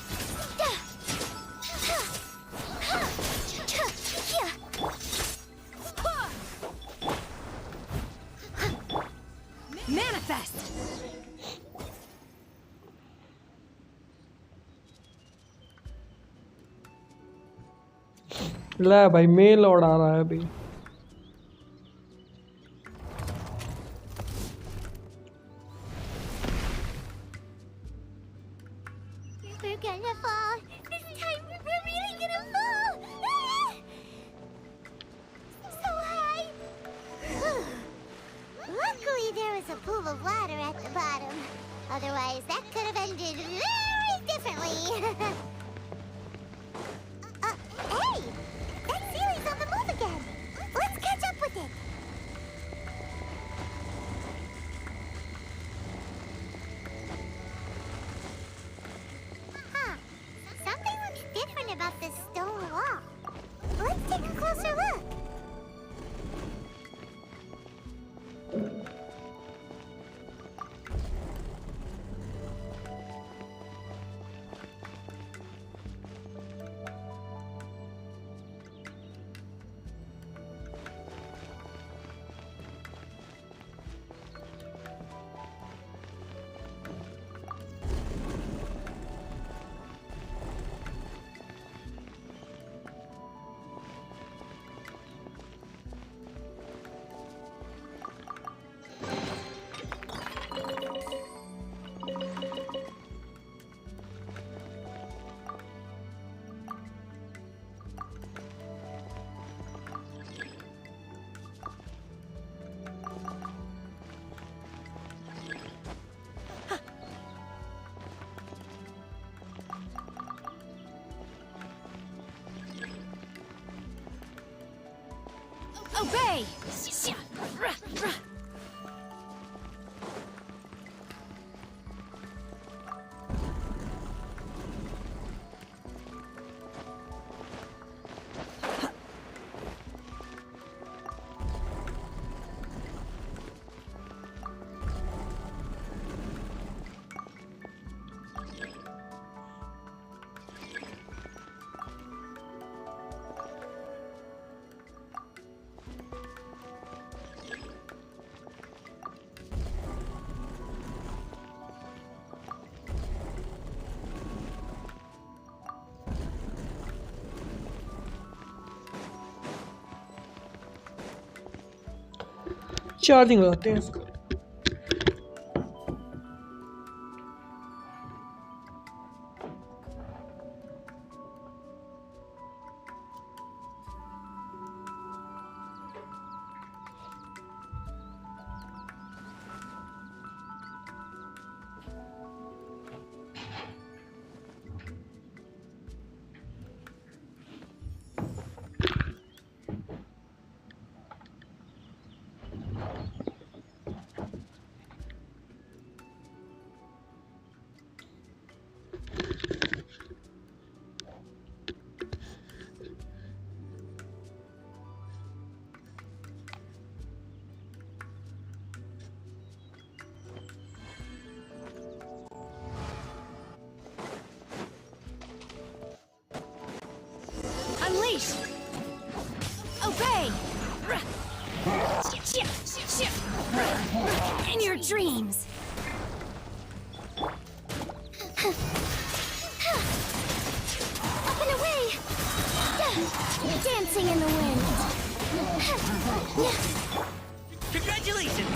Manifest! ले भाई mail उड़ा रहा है अभी We're gonna fall. This time we're really gonna fall. Obey! Charging लगाते हैं इसका। Unleash! Obey! In your dreams! Up and away! Dancing in the wind! Congratulations!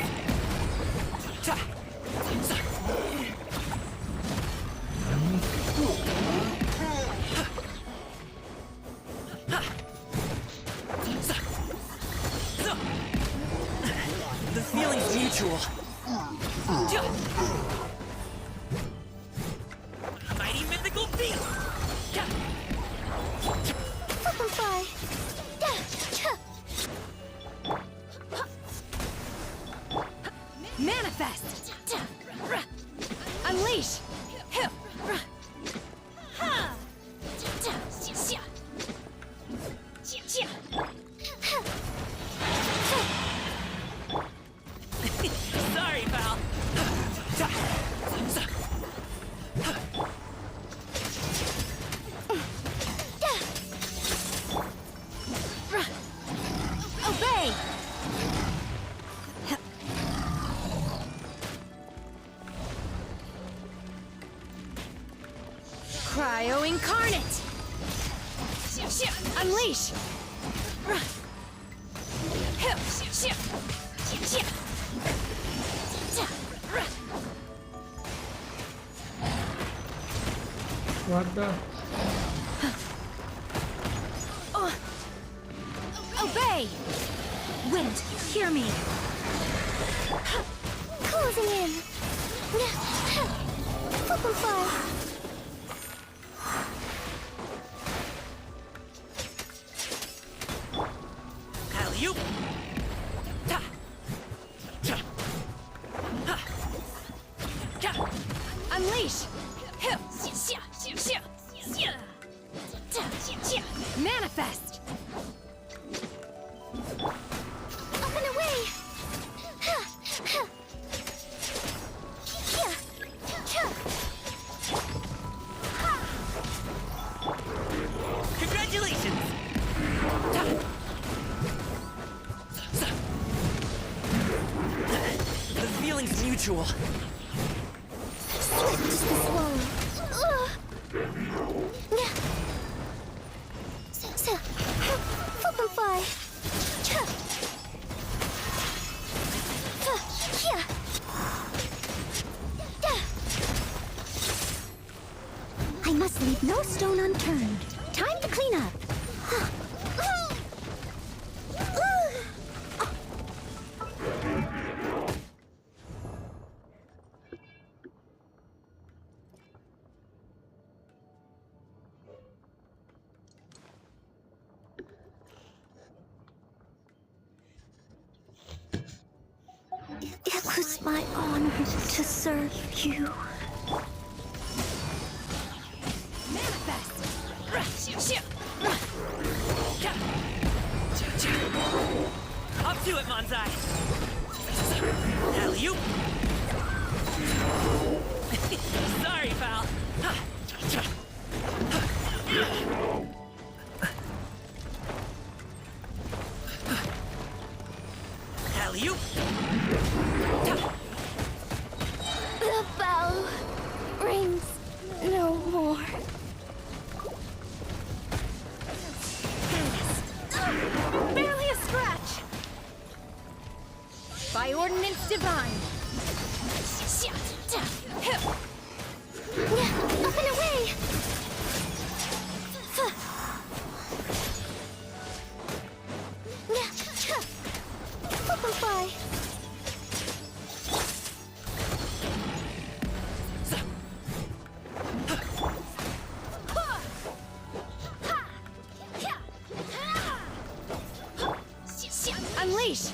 The feeling's mutual. Mighty mythical beast! Fly! Manifest! Unleash! Sorry, pal. Obey! Cryo incarnate! Unleash! What the? Obey! Wind, hear me! Closing in! Fly! Alley-oop! Unleash! Manifest! Up and away! Congratulations! The feeling's mutual. Swift as the swallow. Fly. I must leave no stone unturned. Time to clean up. to serve you. Up to it, Manzai! Alley-oop! Sorry, pal! Alley-oop! The bell rings no more. Barely a scratch! By ordinance divine! Up and away! Up and fly! Unleash!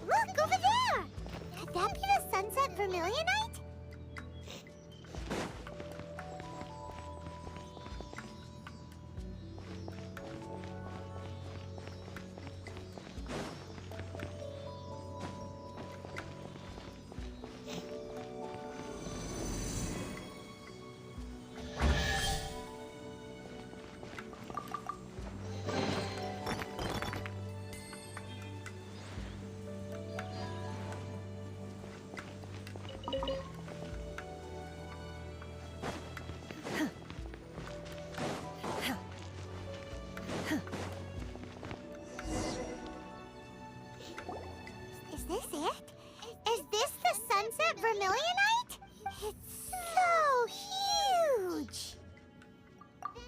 Look, over there! Could that be the sunset vermilionite? Is this it? Is this the sunset vermilionite? It's so huge!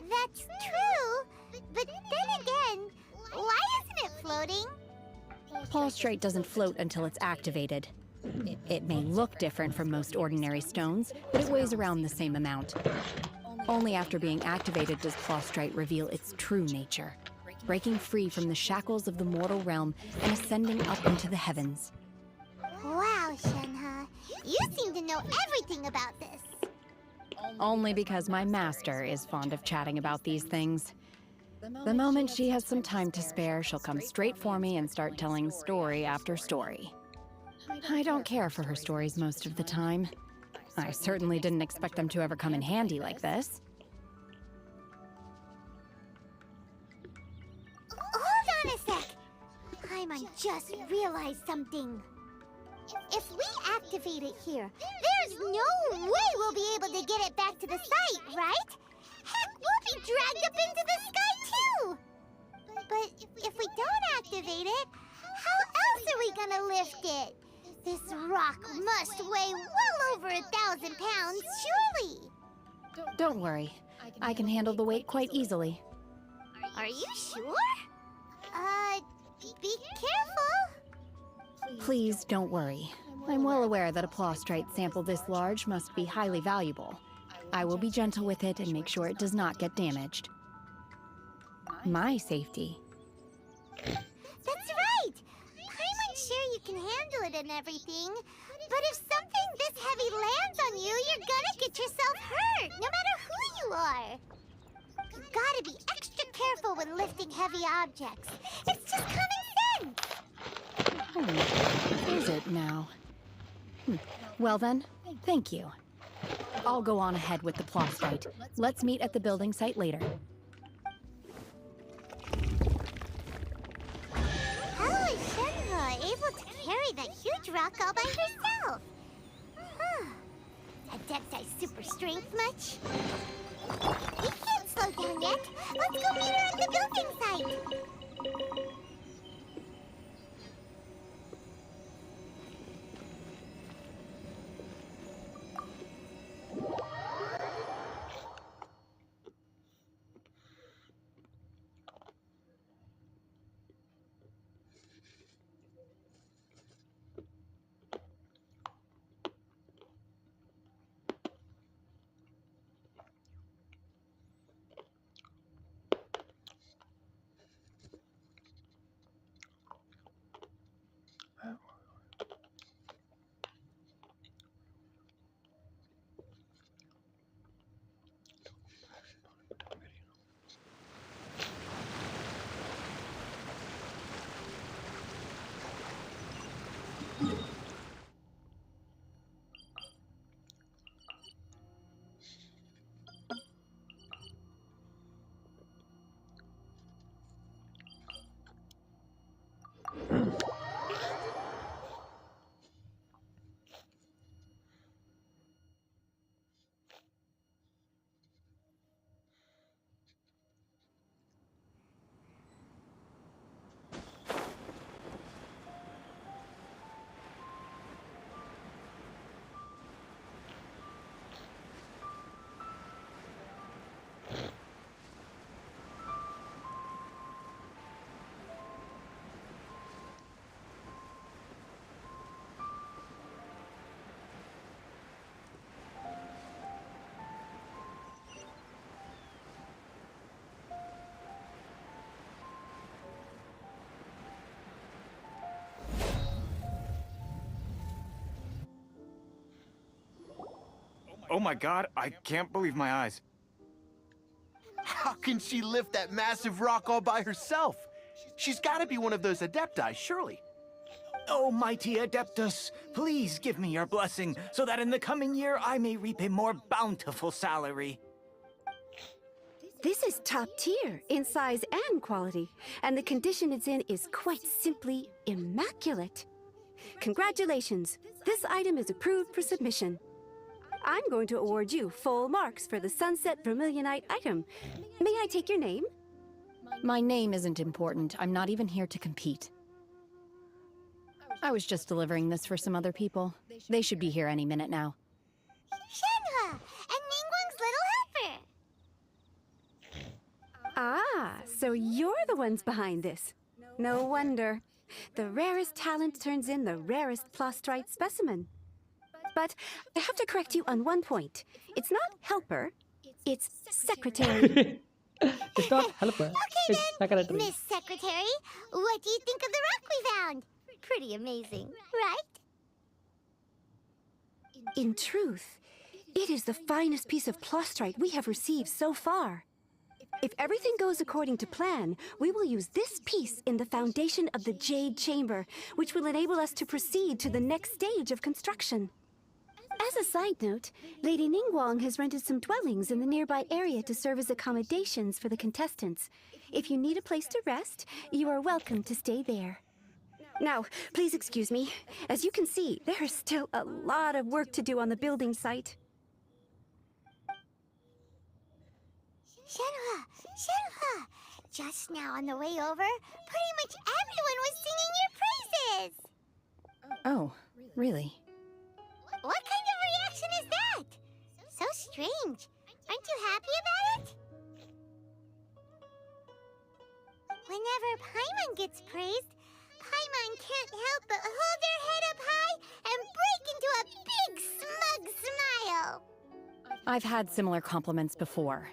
That's true, but then again, why isn't it floating? Plaustrite doesn't float until it's activated. It may look different from most ordinary stones, but it weighs around the same amount. Only after being activated does Plaustrite reveal its true nature, breaking free from the shackles of the mortal realm and ascending up into the heavens. Wow, Shenhe, you seem to know everything about this. Only because my master is fond of chatting about these things. The moment she has some time to spare, she'll come straight for me and start telling story after story. I don't care for her stories most of the time. I certainly didn't expect them to ever come in handy like this. Hold on a sec! Paimon just realized something. If we activate it here, there's no way we'll be able to get it back to the site, right? Heck, we'll be dragged up into the sky too! But if we don't activate it, how else are we gonna lift it? This rock must weigh well over 1,000 pounds, surely! Don't worry. I can handle the weight quite easily. Are you sure? Be careful! Please don't worry. I'm well aware that a Plaustrite sample this large must be highly valuable. I will be gentle with it and make sure it does not get damaged. My safety. That's right! Paimon's sure you can handle it and everything, but if something this heavy lands on you, you're gonna get yourself hurt, no matter who you are. You gotta be extra careful when lifting heavy objects. It's just common sense! Is it now? Well then, thank you. I'll go on ahead with the Plaustrite. Let's meet at the building site later. How is Shenhe able to carry that huge rock all by herself? Adepti super strength much? We can't slow down yet. Let's go meet her at the building site. Oh my god, I can't believe my eyes. How can she lift that massive rock all by herself? She's got to be one of those Adepti, surely. Oh, mighty Adeptus, please give me your blessing so that in the coming year I may reap a more bountiful salary. This is top tier in size and quality, and the condition it's in is quite simply immaculate. Congratulations, this item is approved for submission. I'm going to award you full marks for the Sunset Vermilionite item. May I take your name? My name isn't important. I'm not even here to compete. I was just delivering this for some other people. They should be here any minute now. Shenhua, and Ningguang's little helper. Ah, so you're the ones behind this. No wonder. The rarest talent turns in the rarest plastrite specimen. But I have to correct you on one point. It's not helper, it's secretary. It's not helper, it's secretary. Miss Secretary, what do you think of the rock we found? Pretty amazing, right? In truth, it is the finest piece of plastrite we have received so far. If everything goes according to plan, we will use this piece in the foundation of the Jade Chamber, which will enable us to proceed to the next stage of construction. As a side note, Lady Ningguang has rented some dwellings in the nearby area to serve as accommodations for the contestants. If you need a place to rest, you are welcome to stay there. Now, please excuse me. As you can see, there is still a lot of work to do on the building site. Shenhua! Just now on the way over, pretty much everyone was singing your praises! Oh, really? What kind of reaction is that? So strange. Aren't you happy about it? Whenever Paimon gets praised, Paimon can't help but hold their head up high and break into a big smug smile. I've had similar compliments before.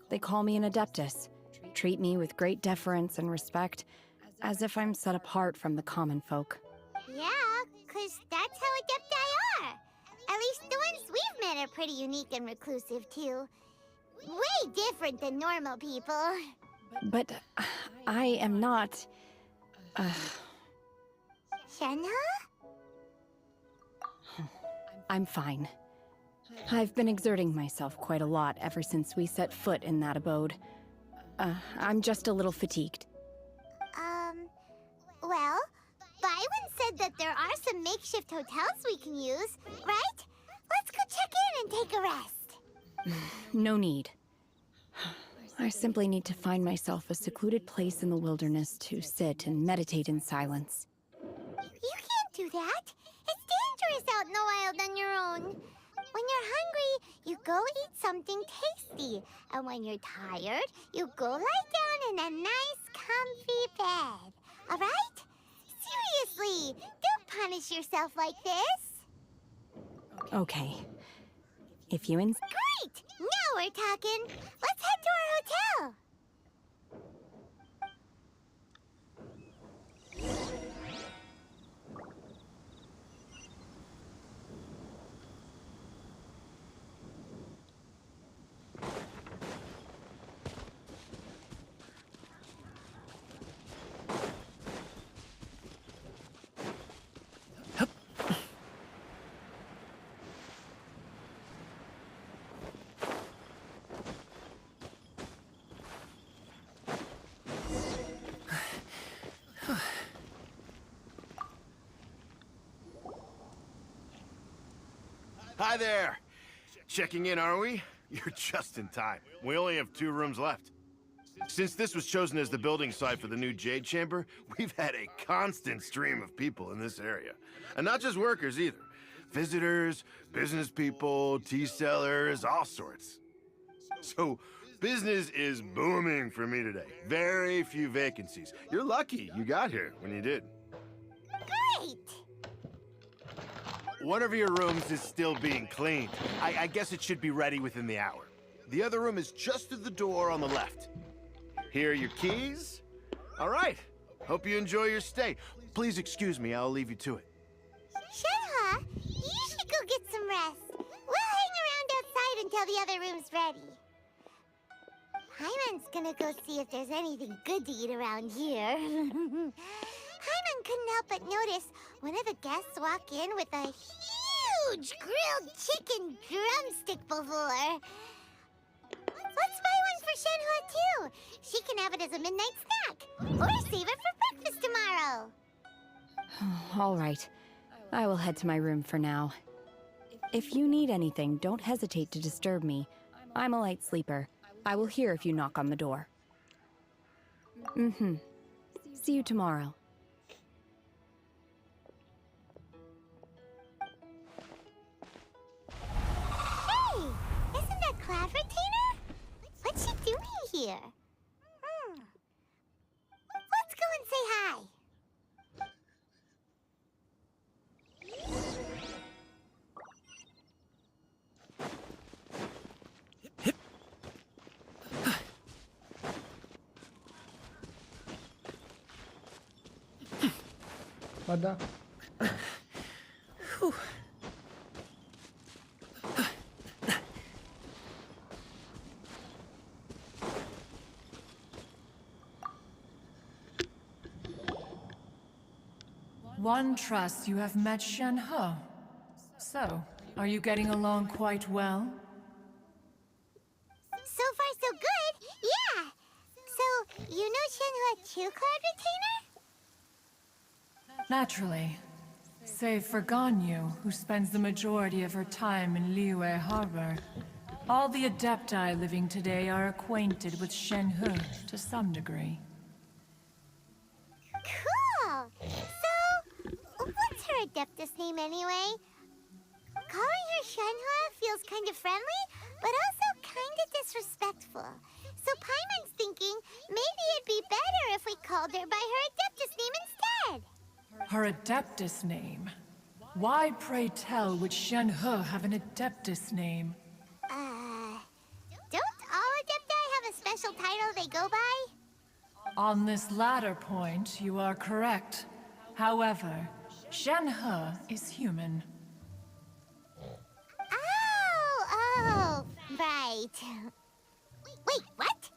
They call me an Adeptus, treat me with great deference and respect, as if I'm set apart from the common folk. Yeah, 'cause that's how Adepti are. At least the ones we've met are pretty unique and reclusive, too. Way different than normal people. But I am not... Shenhua? I'm fine. I've been exerting myself quite a lot ever since we set foot in that abode. I'm just a little fatigued. Well, Byron said that there are some makeshift hotels we can use, right? Let's go check in and take a rest. No need. I simply need to find myself a secluded place in the wilderness to sit and meditate in silence. You can't do that. It's dangerous out in the wild on your own. When you're hungry, you go eat something tasty. And when you're tired, you go lie down in a nice, comfy bed. All right? Seriously, don't punish yourself like this. Okay. If you insist. Great! Now we're talking. Let's head to our hotel. Hi there! Checking in, are we? You're just in time. We only have 2 rooms left. Since this was chosen as the building site for the new Jade Chamber, we've had a constant stream of people in this area. And not just workers either. Visitors, business people, tea sellers, all sorts. So, business is booming for me today. Very few vacancies. You're lucky you got here when you did. Great! One of your rooms is still being cleaned. I guess it should be ready within the hour. The other room is just through the door on the left. Here are your keys. All right. Hope you enjoy your stay. Please excuse me, I'll leave you to it. Shenhe, you should go get some rest. We'll hang around outside until the other room's ready. Paimon's gonna go see if there's anything good to eat around here. Paimon couldn't help but notice one of the guests walk in with a huge grilled chicken drumstick before. Let's buy one for Shenhe too. She can have it as a midnight snack. Or save it for breakfast tomorrow. All right. I will head to my room for now. If you need anything, don't hesitate to disturb me. I'm a light sleeper. I will hear if you knock on the door. See you tomorrow. Hey! Isn't that Cloud Retainer? What's she doing here? Let's go and say hi. What the? One trusts you have met Shenhe. So, are you getting along quite well? So far, so good. Yeah. So, you know Shenhe too, Cloud Retainer? Naturally. Save for Ganyu, who spends the majority of her time in Liyue Harbor. All the Adepti living today are acquainted with Shenhe to some degree. Cool. So, what's her Adeptus name anyway? Calling her Shenhe feels kind of friendly, but also kind of disrespectful. So Paimon's thinking maybe it'd be better if we called her by her Adeptus name instead. Her Adeptus name? Why, pray tell, would Shenhe have an Adeptus name? Don't all Adepti have a special title they go by? On this latter point, you are correct. However, Shenhe is human. Oh, right. Wait, what?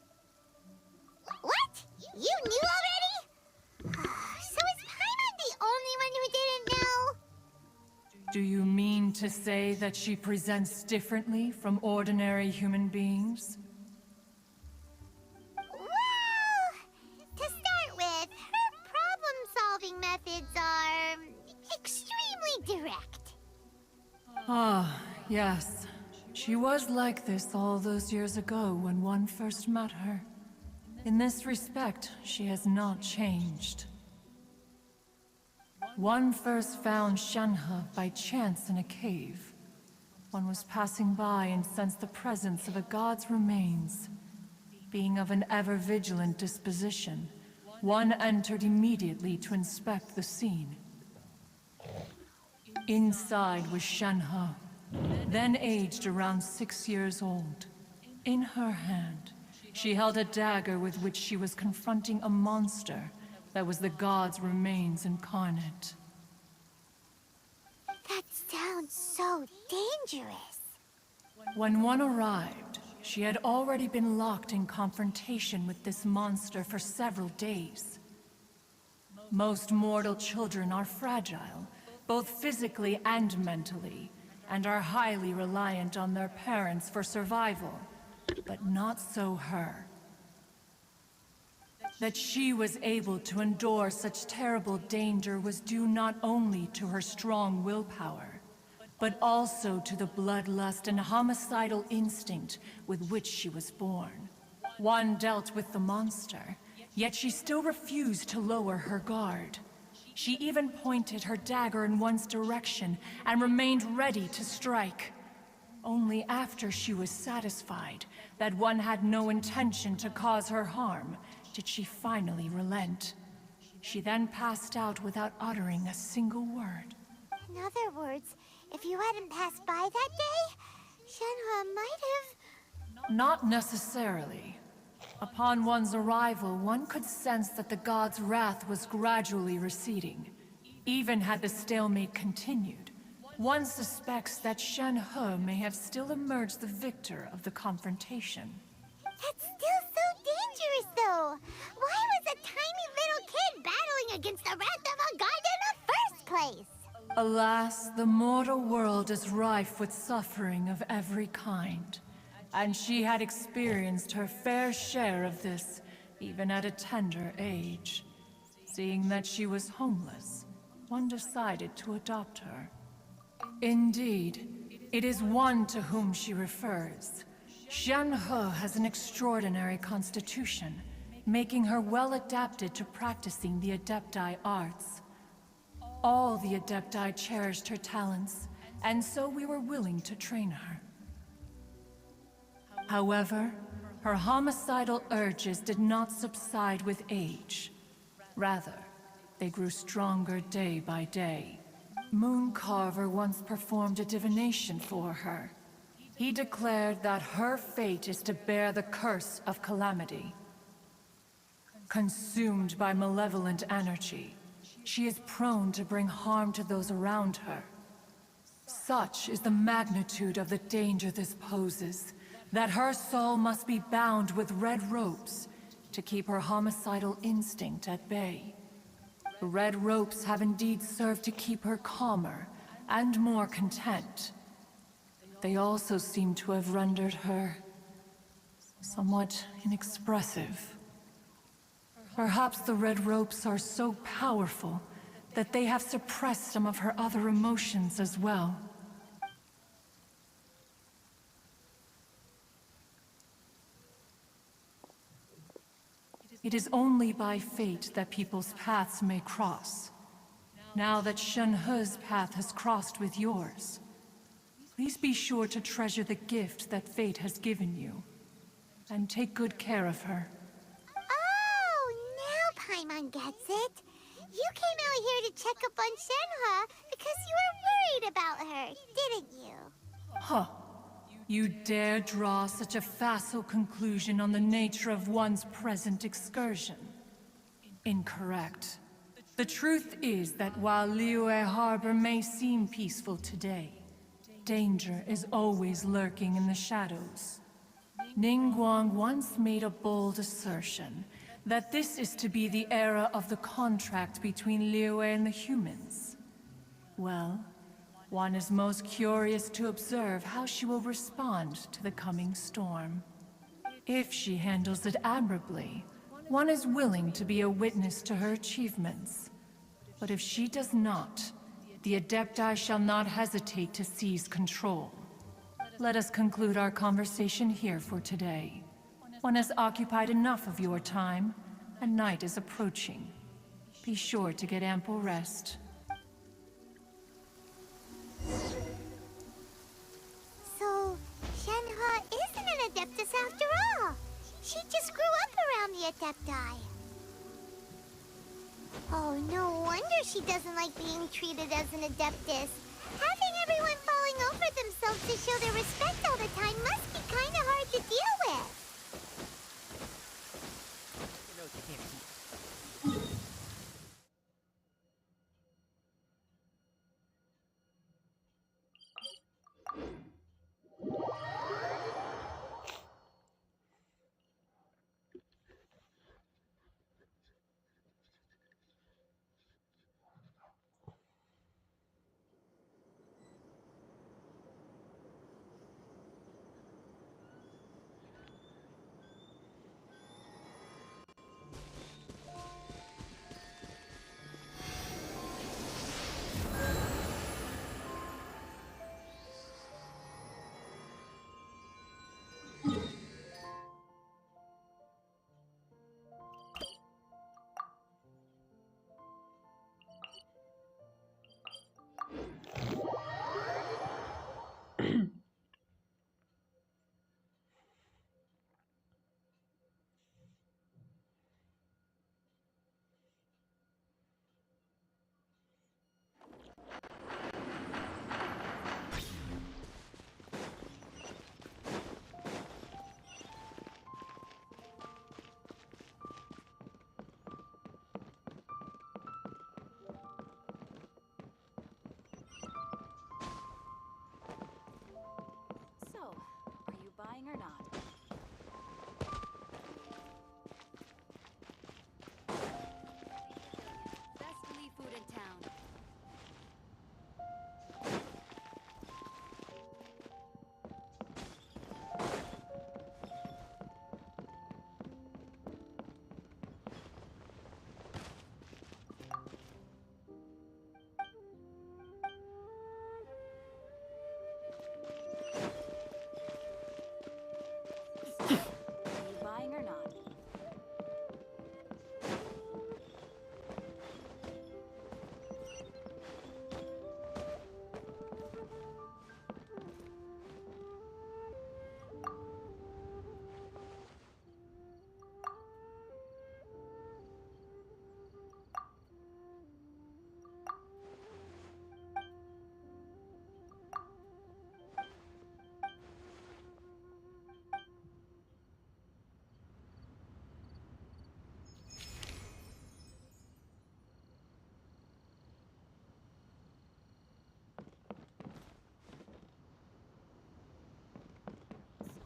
What? You knew already? So is Paimon the only one who didn't know? Do you mean to say that she presents differently from ordinary human beings? Well, to start with, her problem-solving methods are extremely me direct. Ah, yes. She was like this all those years ago when one first met her. In this respect, she has not changed. One first found Shenhe by chance in a cave. One was passing by and sensed the presence of a god's remains. Being of an ever-vigilant disposition, one entered immediately to inspect the scene. Inside was Shenhe, then aged around 6 years old. In her hand, she held a dagger with which she was confronting a monster that was the god's remains incarnate. That sounds so dangerous. When one arrived, she had already been locked in confrontation with this monster for several days. Most mortal children are fragile, both physically and mentally, and are highly reliant on their parents for survival. But not so her. That she was able to endure such terrible danger was due not only to her strong willpower, but also to the bloodlust and homicidal instinct with which she was born. One dealt with the monster, yet she still refused to lower her guard. She even pointed her dagger in one's direction and remained ready to strike. Only after she was satisfied that one had no intention to cause her harm did she finally relent. She then passed out without uttering a single word. In other words, if you hadn't passed by that day, Shenhe might have... Not necessarily. Upon one's arrival, one could sense that the god's wrath was gradually receding. Even had the stalemate continued, one suspects that Shenhe may have still emerged the victor of the confrontation. That's still so dangerous, though. Why was a tiny little kid battling against the wrath of a god in the first place? Alas, the mortal world is rife with suffering of every kind. And she had experienced her fair share of this, even at a tender age. Seeing that she was homeless, one decided to adopt her. Indeed, it is one to whom she refers. Shenhe has an extraordinary constitution, making her well adapted to practicing the Adepti arts. All the Adepti cherished her talents, and so we were willing to train her. However, her homicidal urges did not subside with age. Rather, they grew stronger day by day. Mooncarver once performed a divination for her. He declared that her fate is to bear the curse of calamity. Consumed by malevolent energy, she is prone to bring harm to those around her. Such is the magnitude of the danger this poses, that her soul must be bound with red ropes to keep her homicidal instinct at bay. The red ropes have indeed served to keep her calmer and more content. They also seem to have rendered her somewhat inexpressive. Perhaps the red ropes are so powerful that they have suppressed some of her other emotions as well. It is only by fate that people's paths may cross. Now that Shenhe's path has crossed with yours, please be sure to treasure the gift that fate has given you, and take good care of her. Oh, now Paimon gets it. You came out here to check up on Shenhe because you were worried about her, didn't you? Huh. You dare draw such a facile conclusion on the nature of one's present excursion? Incorrect. The truth is that while Liyue Harbor may seem peaceful today, danger is always lurking in the shadows. Ningguang once made a bold assertion that this is to be the era of the contract between Liyue and the humans. Well, one is most curious to observe how she will respond to the coming storm. If she handles it admirably, one is willing to be a witness to her achievements. But if she does not, The Adepti shall not hesitate to seize control. Let us conclude our conversation here for today. One has occupied enough of your time, and night is approaching. Be sure to get ample rest. So, Shenhe isn't an Adeptus after all. She just grew up around the Adepti. Oh, no wonder she doesn't like being treated as an Adeptus. Having everyone falling over themselves to show their respect all the time must be kinda hard to deal with. So, are you buying or not? Best Lee food in town. Are you buying or not?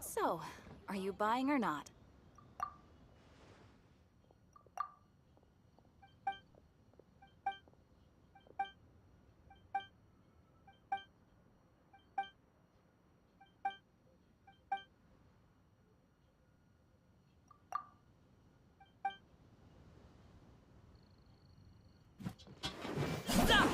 So, are you buying or not? Stop!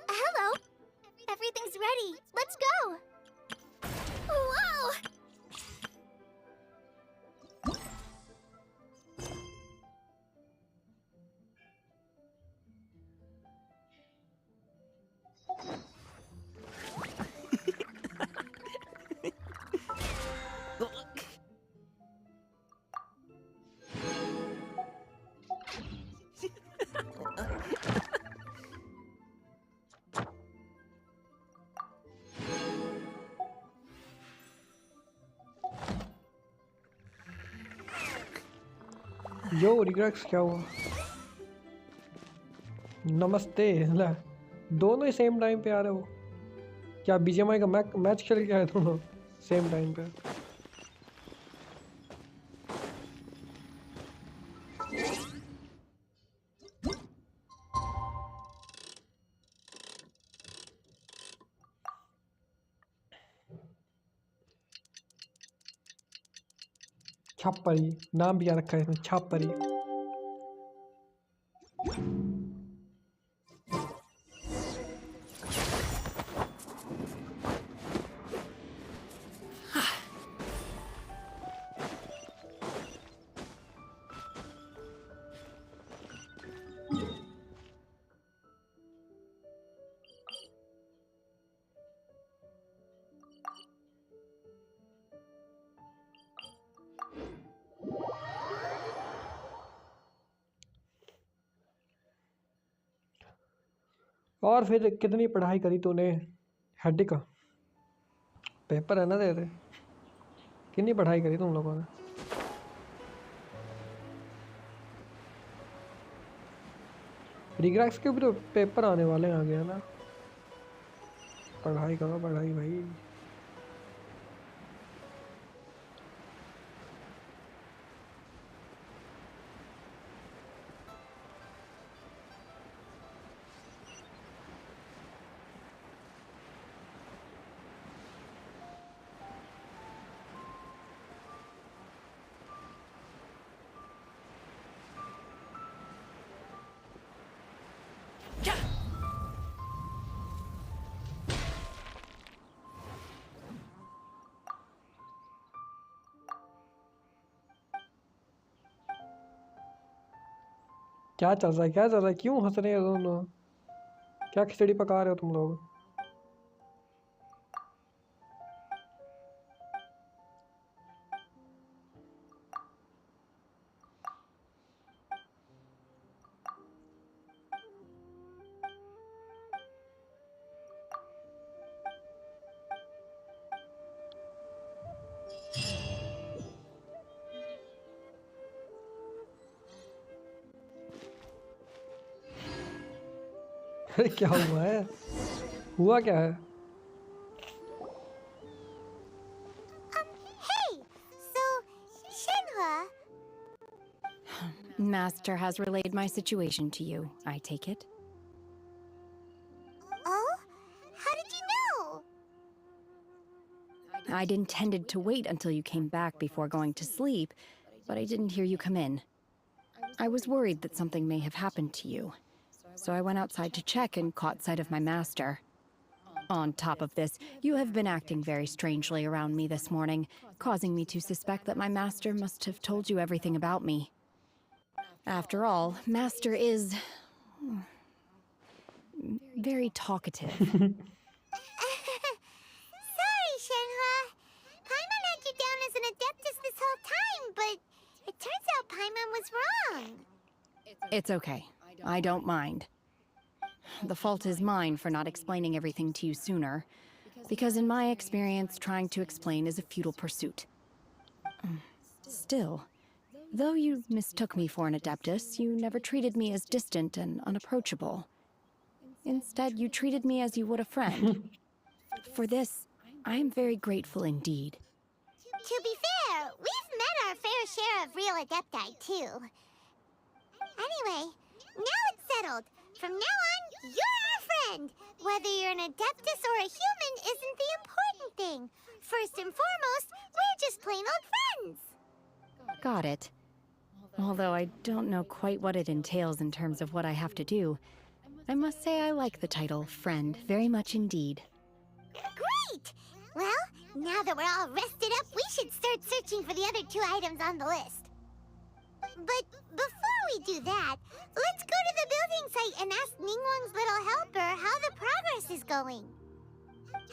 Hello! Everything's ready. Let's go! Whoa! Yo regrets क्या हुआ? नमस्ते। ला दोनों ही same time पे आ रहे हो क्या? BGMI का match खेल के आए दोनों सेम टाइम पे? छापरी नाम भी याद रखा है इसमें, छापरी। और फिर कितनी पढ़ाई करी तूने? हेडिक पेपर है ना तेरे? कितनी पढ़ाई करी तुम लोगों ने? रिग्रेक्स के भी तो पेपर आने वाले हैं आगे, है ना? पढ़ाई करो पढ़ाई भाई। क्या चल रहा है? क्या चल रहा है? क्यों हंस रहे हो दोनों? क्या खिचड़ी पका रहे हो तुम लोग? अरे क्या हुआ है? हुआ क्या है? Hey, so Shenhua. Master has relayed my situation to you, I take it? Oh, how did you know? I'd intended to wait until you came back before going to sleep, but I didn't hear you come in. I was worried that something may have happened to you, so I went outside to check and caught sight of my master. On top of this, you have been acting very strangely around me this morning, causing me to suspect that my master must have told you everything about me. After all, Master is very talkative. Sorry, Shenhua. Paimon had you down as an adeptus this whole time, but it turns out Paimon was wrong. It's okay. I don't mind. The fault is mine for not explaining everything to you sooner, because in my experience, trying to explain is a futile pursuit. Still, though you mistook me for an adeptus, you never treated me as distant and unapproachable. Instead, you treated me as you would a friend. For this, I am very grateful indeed. To be fair, we've met our fair share of real adepti, too. Anyway, now it's settled. From now on, you're our friend. Whether you're an adeptus or a human isn't the important thing. First and foremost, we're just plain old friends. Got it. Although I don't know quite what it entails in terms of what I have to do, I must say I like the title friend very much indeed. Great! Well, now that we're all rested up, we should start searching for the other 2 items on the list. But before we do that, let's go to the building site and ask Ningguang's little helper how the progress is going.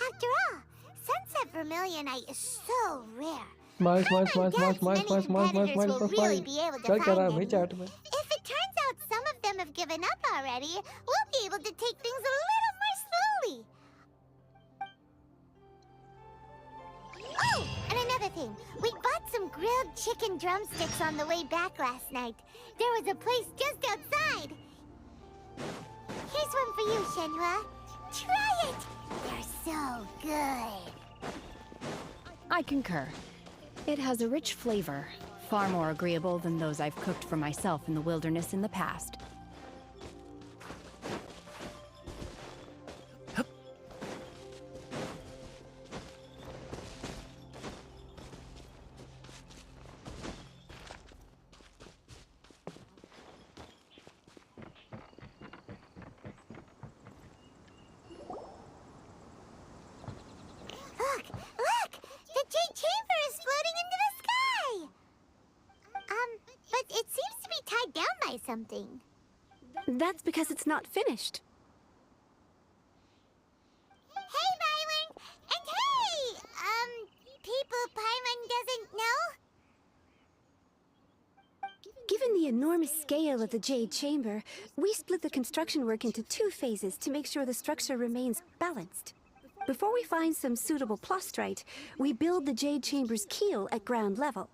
After all, Sunset Vermilionite is so rare. Smile. Will really be able to find them. If it turns out some of them have given up already, we'll be able to take things a little more slowly. Oh, And another thing, we bought some grilled chicken drumsticks on the way back last night. There was a place just outside. Here's one for you, Shenhua. Try it! They're so good. I concur. It has a rich flavor, far more agreeable than those I've cooked for myself in the wilderness in the past. Look! The Jade Chamber is floating into the sky! But it seems to be tied down by something. That's because it's not finished. Hey, Byron! And hey! People Paimon doesn't know? Given the enormous scale of the Jade Chamber, we split the construction work into 2 phases to make sure the structure remains balanced. Before we find some suitable plastrite, we build the Jade Chamber's keel at ground level.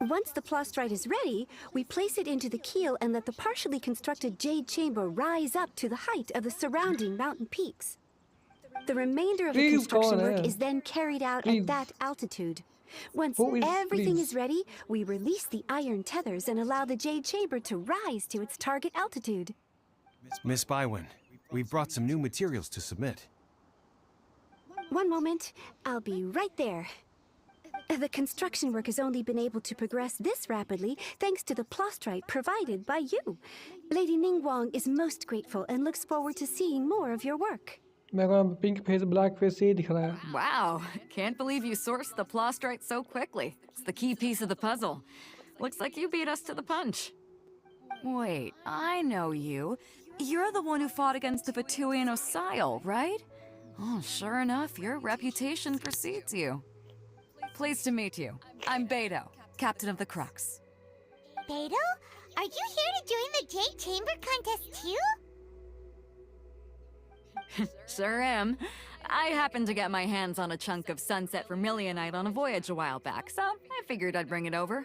Once the plastrite is ready, we place it into the keel and let the partially constructed Jade Chamber rise up to the height of the surrounding mountain peaks. The remainder of the construction work is then carried out at that altitude. Once everything is ready, we release the iron tethers and allow the Jade Chamber to rise to its target altitude. Miss Bywin, we've brought some new materials to submit. One moment, I'll be right there. The construction work has only been able to progress this rapidly thanks to the plastrite provided by you. Lady Ningguang is most grateful and looks forward to seeing more of your work. मेरे को pink face black face से ही दिख रहा है. Wow, can't believe you sourced the plastrite so quickly. It's the key piece of the puzzle. Looks like you beat us to the punch. Wait, I know you. You're the one who fought against the Fatui and Osile, right? Oh, sure enough, your reputation precedes you. Pleased to meet you. I'm Beto, captain of the Crux. Beto? Are you here to join the Jade Chamber contest too? Sure am. I happened to get my hands on a chunk of sunset vermilionite on a voyage a while back, so I figured I'd bring it over.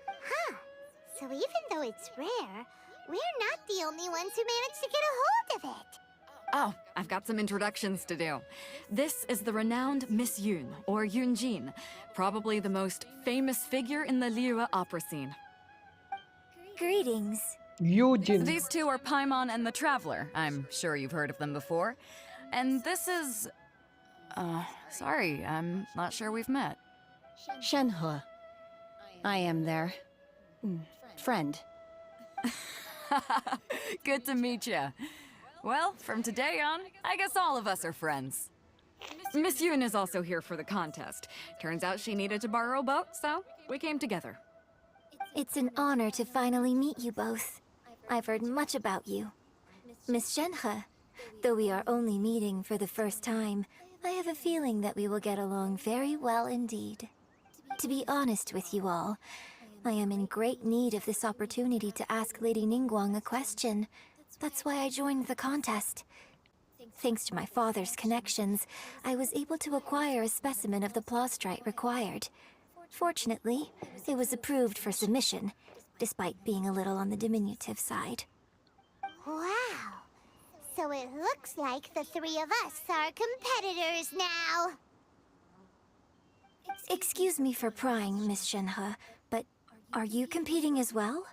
Huh. So even though it's rare, we're not the only ones who managed to get a hold of it. Oh, I've got some introductions to do. This is the renowned Miss Yun, or Yunjin, probably the most famous figure in the Liyue opera scene. Greetings. Yujin. These two are Paimon and the Traveler. I'm sure you've heard of them before. And this is... sorry, I'm not sure we've met. Shenhua. I am their... friend. Good to meet you. Well, from today on, I guess all of us are friends. Miss Yun is also here for the contest. Turns out she needed to borrow a boat, so we came together. It's an honor to finally meet you both. I've heard much about you. Miss Shenhe, though we are only meeting for the first time, I have a feeling that we will get along very well indeed. To be honest with you all, I am in great need of this opportunity to ask Lady Ningguang a question. That's why I joined the contest. Thanks to my father's connections, I was able to acquire a specimen of the plastrite required. Fortunately, it was approved for submission, despite being a little on the diminutive side. Wow! So it looks like the three of us are competitors now! Excuse me for prying, Miss Shenhe, but are you competing as well?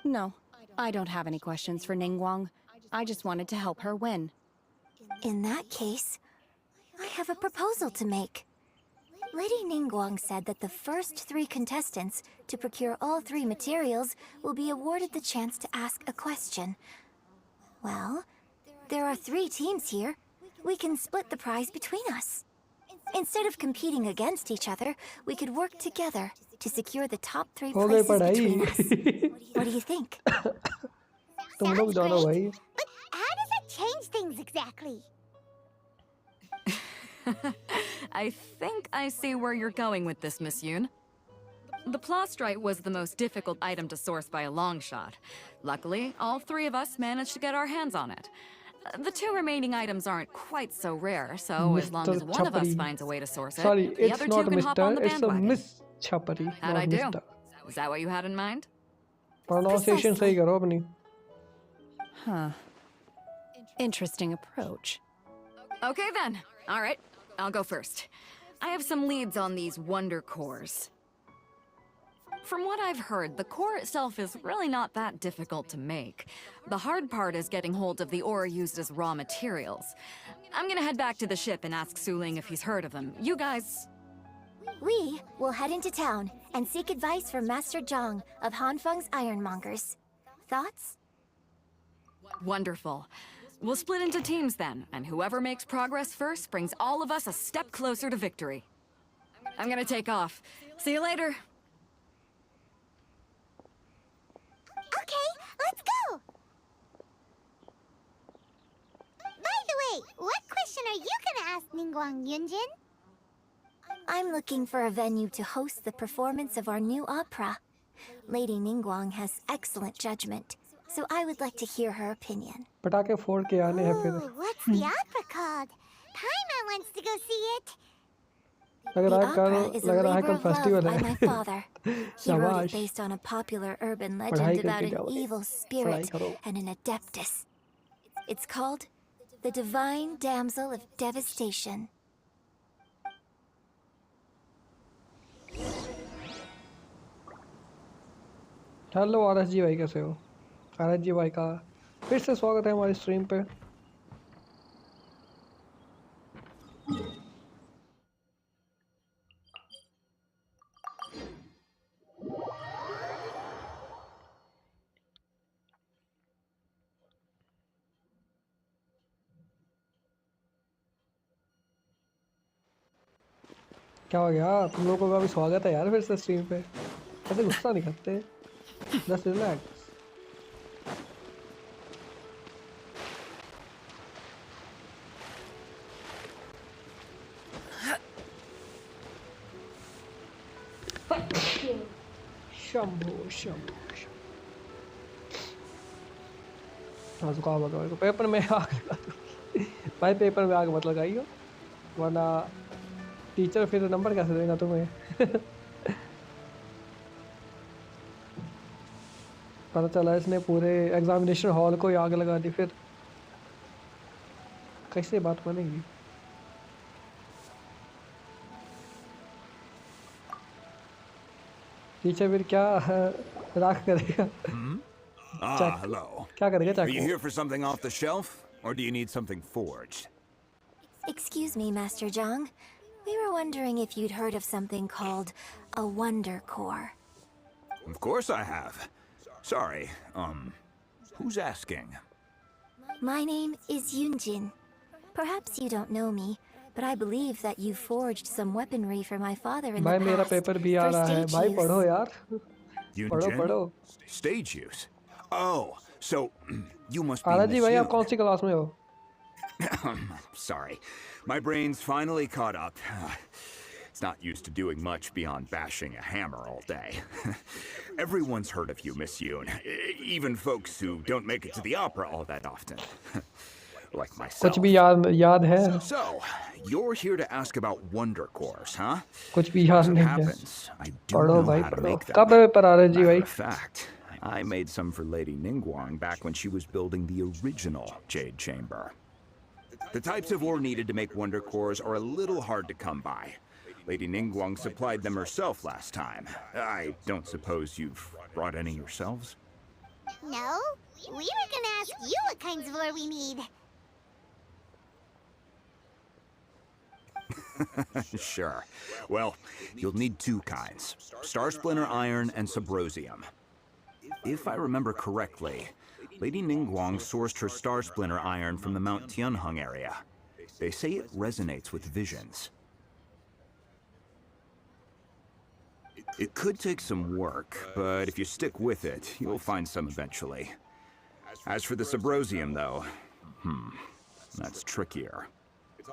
No, I don't have any questions for Ningguang. I just wanted to help her win. In that case, I have a proposal to make. Lady Ningguang said that the first 3 contestants to procure all 3 materials will be awarded the chance to ask a question. Well, there are 3 teams here. We can split the prize between us. Instead of competing against each other, we could work together to secure the top 3 places between us. What do you think? तुम लोग जानो भाई. But how does it change things exactly? I think I see where you're going with this, Miss Yun. The plastrite was the most difficult item to source by a long shot. Luckily, all 3 of us managed to get our hands on it. The 2 remaining items aren't quite so rare, so as long as one of us Chapari. finds a way to source it, Sorry, the it's other not 2 can hop on Mr. the It's a bandwagon. Miss Chapari, How'd I not do? Mr. Is that what you had in mind? Pronunciation सही करो अपनी. Huh. Interesting approach. Okay then. All right, I'll go first. I have some leads on these wonder cores. From what I've heard, the core itself is really not that difficult to make. The hard part is getting hold of the ore used as raw materials. I'm gonna head back to the ship and ask Su Ling if he's heard of them. You guys... We will head into town and seek advice from Master Zhang of Hanfeng's Ironmongers. Thoughts? Wonderful. We'll split into teams then, and whoever makes progress first brings all of us a step closer to victory. I'm gonna take off. See you later. Okay, let's go! By the way, what question are you gonna ask Ningguang, Yunjin? I'm looking for a venue to host the performance of our new opera. Lady Ningguang has excellent judgment, so I would like to hear her opinion. पटाखे फोड़ के आने हैं फिर. What's the opera called? Paimon wants to go see it. लग The रहा है opera is a लग रहा है labor कल of love festival by my है. father. He wrote it शाबाश. based on a popular urban पढ़ाई legend about करके an जाओ. evil पढ़ाई spirit करो. and an adeptus. It's called The Divine Damsel of Devastation. Hello RS ji भाई, कैसे हो? आरएस जी भाई का फिर से स्वागत है हमारी स्ट्रीम पे. क्या हो गया? तुम लोगों का भी स्वागत है यार फिर से स्ट्रीम पे. ऐसे गुस्सा नहीं करते. Just relax. शंभो शंभो. हाँ तो कहा बताओ पेपर में आग लगा दो. भाई पेपर में आग मत लगाइयो, वरना टीचर फिर नंबर कैसे देगा तुम्हें. पता चला इसने पूरे एग्जामिनेशन हॉल को ही आग लगा दी, फिर कैसे बात बनेगी. टीचर फिर क्या राख करेगा. Hello. क्या करेगा Are you चाकू. here for something off the shelf, or do you need something forged? Excuse me, Master Zhang. We were wondering if you'd heard of something called a Wonder Core. Of course I have. Sorry, who's asking? My name is Yunjin. Perhaps you don't know me, but I believe that you forged some weaponry for my father in the भाई past. मेरा paper भी आ रहा है. भाई पढ़ो यार. पढ़ो पढ़ो. Stage use. Oh, so you must be RS ji भाई Miss आप कौन सी क्लास में हो? Sorry, my brain's finally caught up. It's not used to doing much beyond bashing a hammer all day. Everyone's heard of you, Miss Yoon. Even folks who don't make it to the opera all that often. Like myself. कुछ भी याद है? So, you're here to ask about wonder cores, huh? कुछ भी याद As it नहीं है. happens, I do पढ़ो know भाई how to पढ़ो. make them. कब है पेपर आरएस जी भाई? Matter of fact, I made some for Lady Ningguang back when she was building the original Jade Chamber. The types of ore needed to make wonder cores are a little hard to come by. Lady Ningguang supplied them herself last time. I don't suppose you've brought any yourselves? No, we were gonna ask you what kinds of ore we need. Sure. Well, you'll need two kinds. Star Splinter Iron and Subrosium. If I remember correctly, Lady Ningguang sourced her Star Splinter Iron from the Mount Tianheng area. They say it resonates with visions. It could take some work, but if you stick with it, you'll find some eventually. As for the Subrosium, though, that's trickier.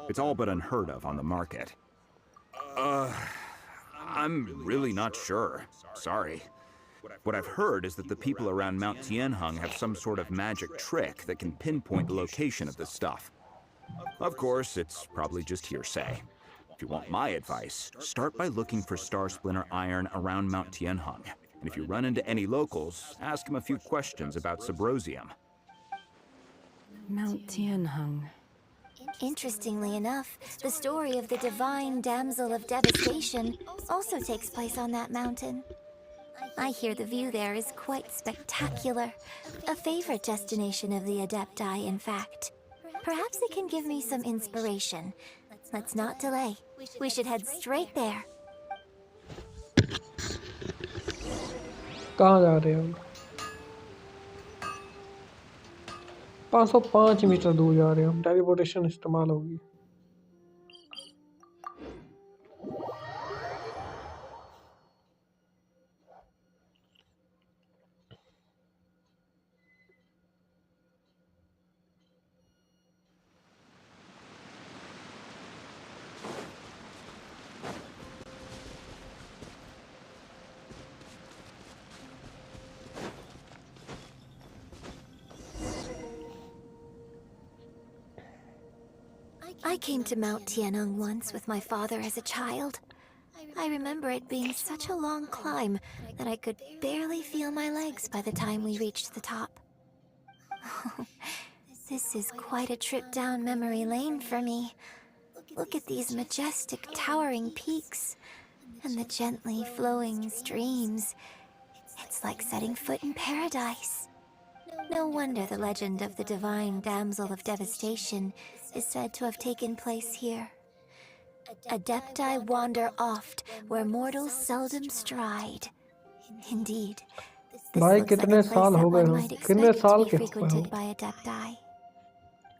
It's all but unheard of on the market. I'm really not sure. Sorry. What I've heard is that the people around Mount Tianheng have some sort of magic trick that can pinpoint the location of this stuff. Of course, it's probably just hearsay. If you want my advice, start by looking for Star Splinter iron around Mount Tianheng. And if you run into any locals, ask them a few questions about Subrosium. Mount Tianheng. Interestingly enough, the story of the divine damsel of devastation also takes place on that mountain. I hear the view there is quite spectacular. A favorite destination of the Adepti, in fact. Perhaps it can give me some inspiration. Let's not delay. We should head straight there. कहाँ जा रहे हैं? 505 metre दूर जा रहे हैं हम. Teleportation इस्तेमाल होगी. I came to Mount Tianheng once with my father as a child. I remember it being such a long climb that I could barely feel my legs by the time we reached the top. This is quite a trip down memory lane for me. Look at these majestic, towering peaks and the gently flowing streams. It's like setting foot in paradise. No wonder the legend of the divine damsel of devastation is said to have taken place here. Adepti wander oft where mortals seldom stride. Indeed, this भाई looks like a कितने place साल that हो गए one हो? might कितने expect साल to के be हो गए frequented हो? by Adepti.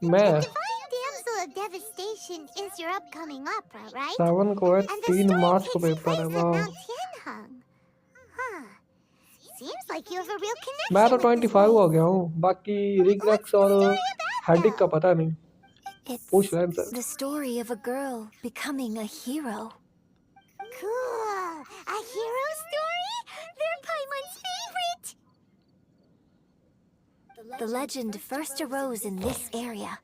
मैं Damsel of Devastation is your upcoming opera, right? 7 को है, And the 3 story मार्च को takes पेपर है. place at वाह. Mount Tianheng. Huh. Seems like you have a real connection मैं तो with this 25 हो place. गया हूँ. बाकी रिग्रेक्स और हेडिक का पता नहीं. पूछ रहे हैं sir. The story of a girl becoming a hero. Cool. A hero story? They're Paimon's favorite. The legend first arose in this area.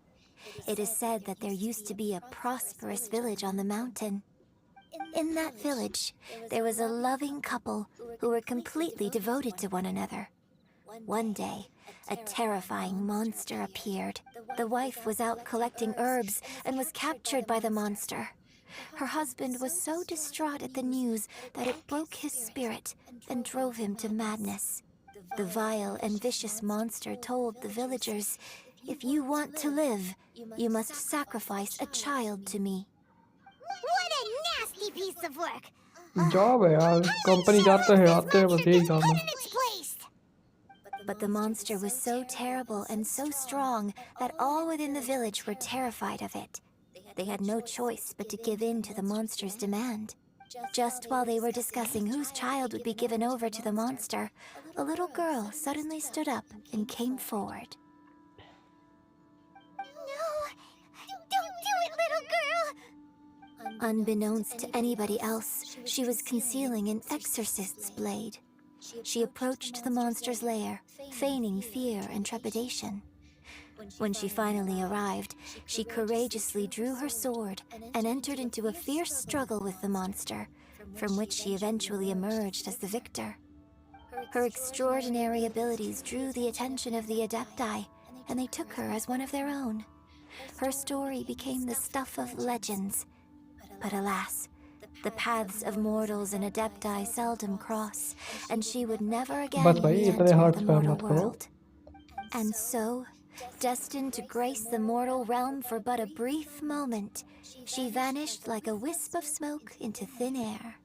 It is said that there used to be a prosperous village on the mountain. In that village, there was a loving couple who were completely devoted to one another. One day, a terrifying monster appeared. The wife was out collecting herbs and was captured by the monster. Her husband was so distraught at the news that it broke his spirit and drove him to madness. The vile and vicious monster told the villagers, "If you want to live, you must sacrifice a child to me." What a nasty piece of work! Job है यार. Company जाते हैं आते हैं बस यही काम है. But the monster was so terrible and so strong that all within the village were terrified of it. They had no choice but to give in to the monster's demand. Just while they were discussing whose child would be given over to the monster, a little girl suddenly stood up and came forward. No! Don't do it, little girl! Unbeknownst to anybody else, she was concealing an exorcist's blade. She approached the monster's lair, feigning fear and trepidation. When she finally arrived, she courageously drew her sword and entered into a fierce struggle with the monster, from which she eventually emerged as the victor. Her extraordinary abilities drew the attention of the Adepti, and they took her as one of their own. Her story became the stuff of legends. But alas, the paths of mortals and Adepti seldom cross, and she would never again बस भाई इतने re-enter heart the spam mortal मत करो. world. And so, destined to grace the mortal realm for but a brief moment, she vanished like a wisp of smoke into thin air.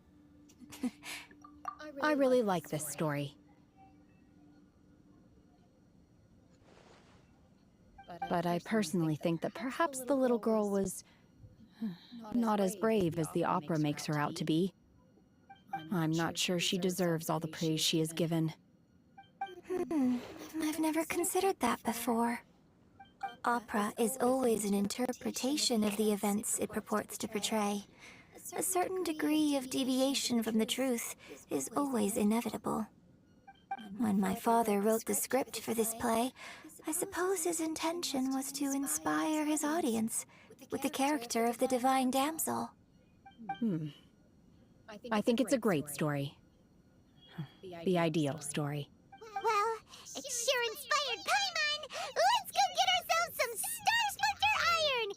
I really like this story. But I personally think that perhaps the little girl was not as brave as the opera makes her out to be. I'm not sure she deserves all the praise she is given. I've never considered that before. Opera is always an interpretation of the events it purports to portray. A certain degree of deviation from the truth is always inevitable. When my father wrote the script for this play, I suppose his intention was to inspire his audience with the character of the divine damsel. I think it's a great story. The ideal story. Well, it sure inspired Paimon! Let's go get ourselves some Star Splinter Iron!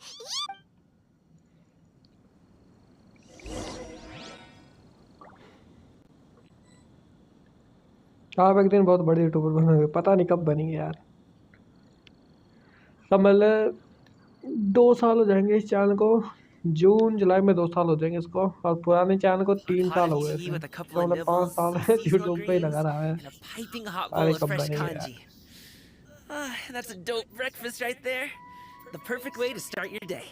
आप एक दिन बहुत बड़े YouTuber बनोगे, पता नहीं कब बनेंगे यार। सब मतलब 2 साल हो जाएंगे इस चैनल को, जून जुलाई में 2 साल हो जाएंगे इसको, और पुराने चैनल को 3 साल हो गए थे, तो मतलब 5 साल है यूट्यूब पे ही लगा रहा है। Piping hot अरे bowl of कब fresh बनेंगे यार। kanji. That's a dope breakfast right there. The perfect way to start your day.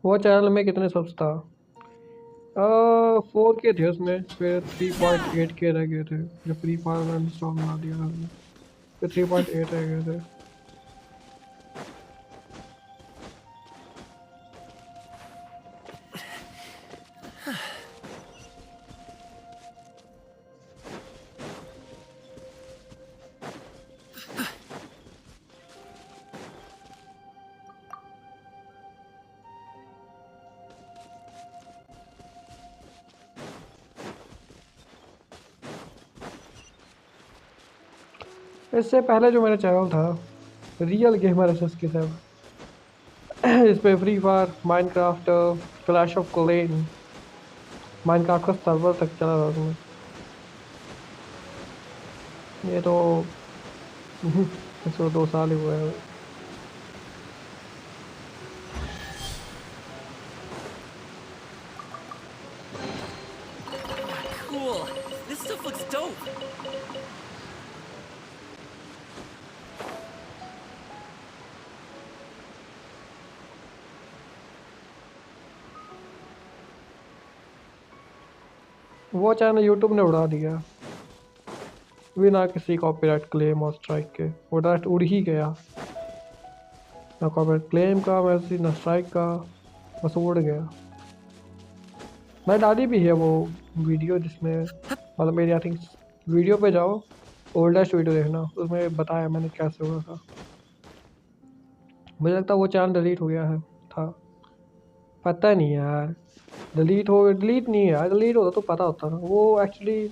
वो चैनल में कितने सब्स था? 4K थे उसमें, फिर 3.8K रह गए थे जब फ्री फायर में इंस्टॉल बना दिया था, फिर 3.8 रह गए थे। इससे पहले जो मेरा चैनल था रियल GamerSsk7, इस पे free fire, Minecraft, clash of clan, Minecraft का सर्वर तक चला था उसमें। ये तो इसको 2 साल ही हुए हैं। Cool. This stuff looks dope. वो चैनल यूट्यूब ने उड़ा दिया बिना किसी कॉपीराइट क्लेम और स्ट्राइक के। वो डायरेक्ट उड़ ही गया, ना कॉपीराइट क्लेम का मैसेज ना स्ट्राइक का, बस उड़ गया। मैं डाली भी है वो वीडियो जिसमें मतलब मेरी आई थिंक वीडियो पे जाओ, ओल्डेस्ट वीडियो देखना, उसमें बताया मैंने कैसे हुआ था। मुझे लगता है वो चैनल डिलीट हो गया है था, पता नहीं यार। डिलीट नहीं है यार, डिलीट होता तो पता होता ना। वो एक्चुअली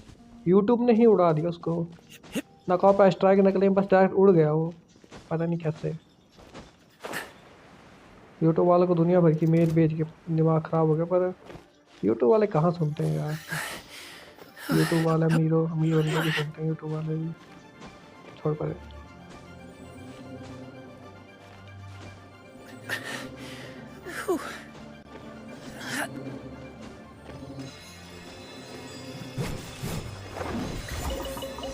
यूट्यूब ने ही उड़ा दिया उसको, ना कॉपीराइट स्ट्राइक ना क्लेम, बस डायरेक्ट उड़ गया वो, पता नहीं कैसे। यूट्यूब वालों को दुनिया भर की मेल भेज के दिमाग ख़राब हो गया, पर यूट्यूब वाले कहाँ सुनते हैं यार। यूट्यूब वाले अमीर उनको भी सुनते हैं, यूट्यूब वाले भी छोड़ पड़े।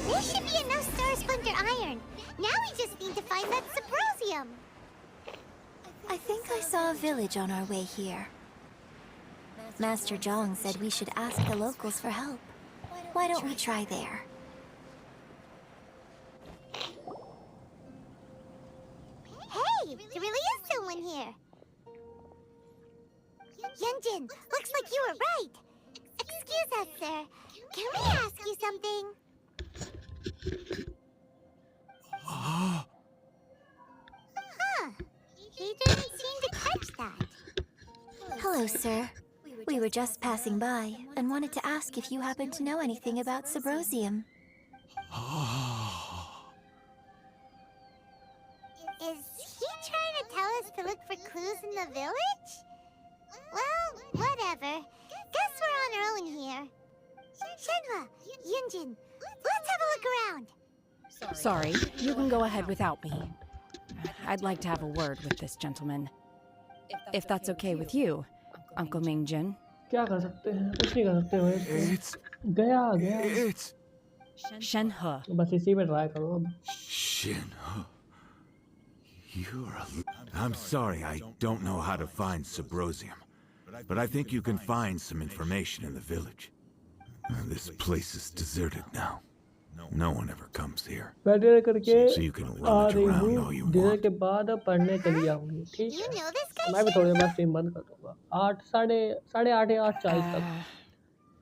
There should be enough Star Splinter Iron. Now we just need to find that Subrosium. I think I saw a village on our way here. Master Zhong said we should ask the locals for help. Why don't we try there? Hey, there really is someone here. Yunjin, looks like you were right. Excuse us, sir. Can we ask you something? Huh. He didn't seem to catch that. Hello, sir. We were just passing by and wanted to ask if you happen to know anything about Subrosium. Is he trying to tell us to look for clues in the village? Well, whatever. Guess we're on our own here. Shenhua, Yunjin, let's have a look around. Sorry, you can go ahead without me. I'd like to have a word with this gentleman. If that's okay with you, Uncle Mingjin. क्या कर सकते हैं? कुछ नहीं कर सकते भाई. गया. It's Shenhe. बस इसी में ट्राई करो अब. Shinho. I'm sorry, I don't know how to find Subrosium, but I think you can find some information in the village. This place is deserted now. No one ever comes here. बैठे करके So you can rummage around all you dinner want. के बाद अब पढ़ने चली जाऊंगी. ठीक है. मैं भी थोड़ी देर बाद स्ट्रीम बंद कर दूंगा. 8 साढ़े 8 या 8:40 तक.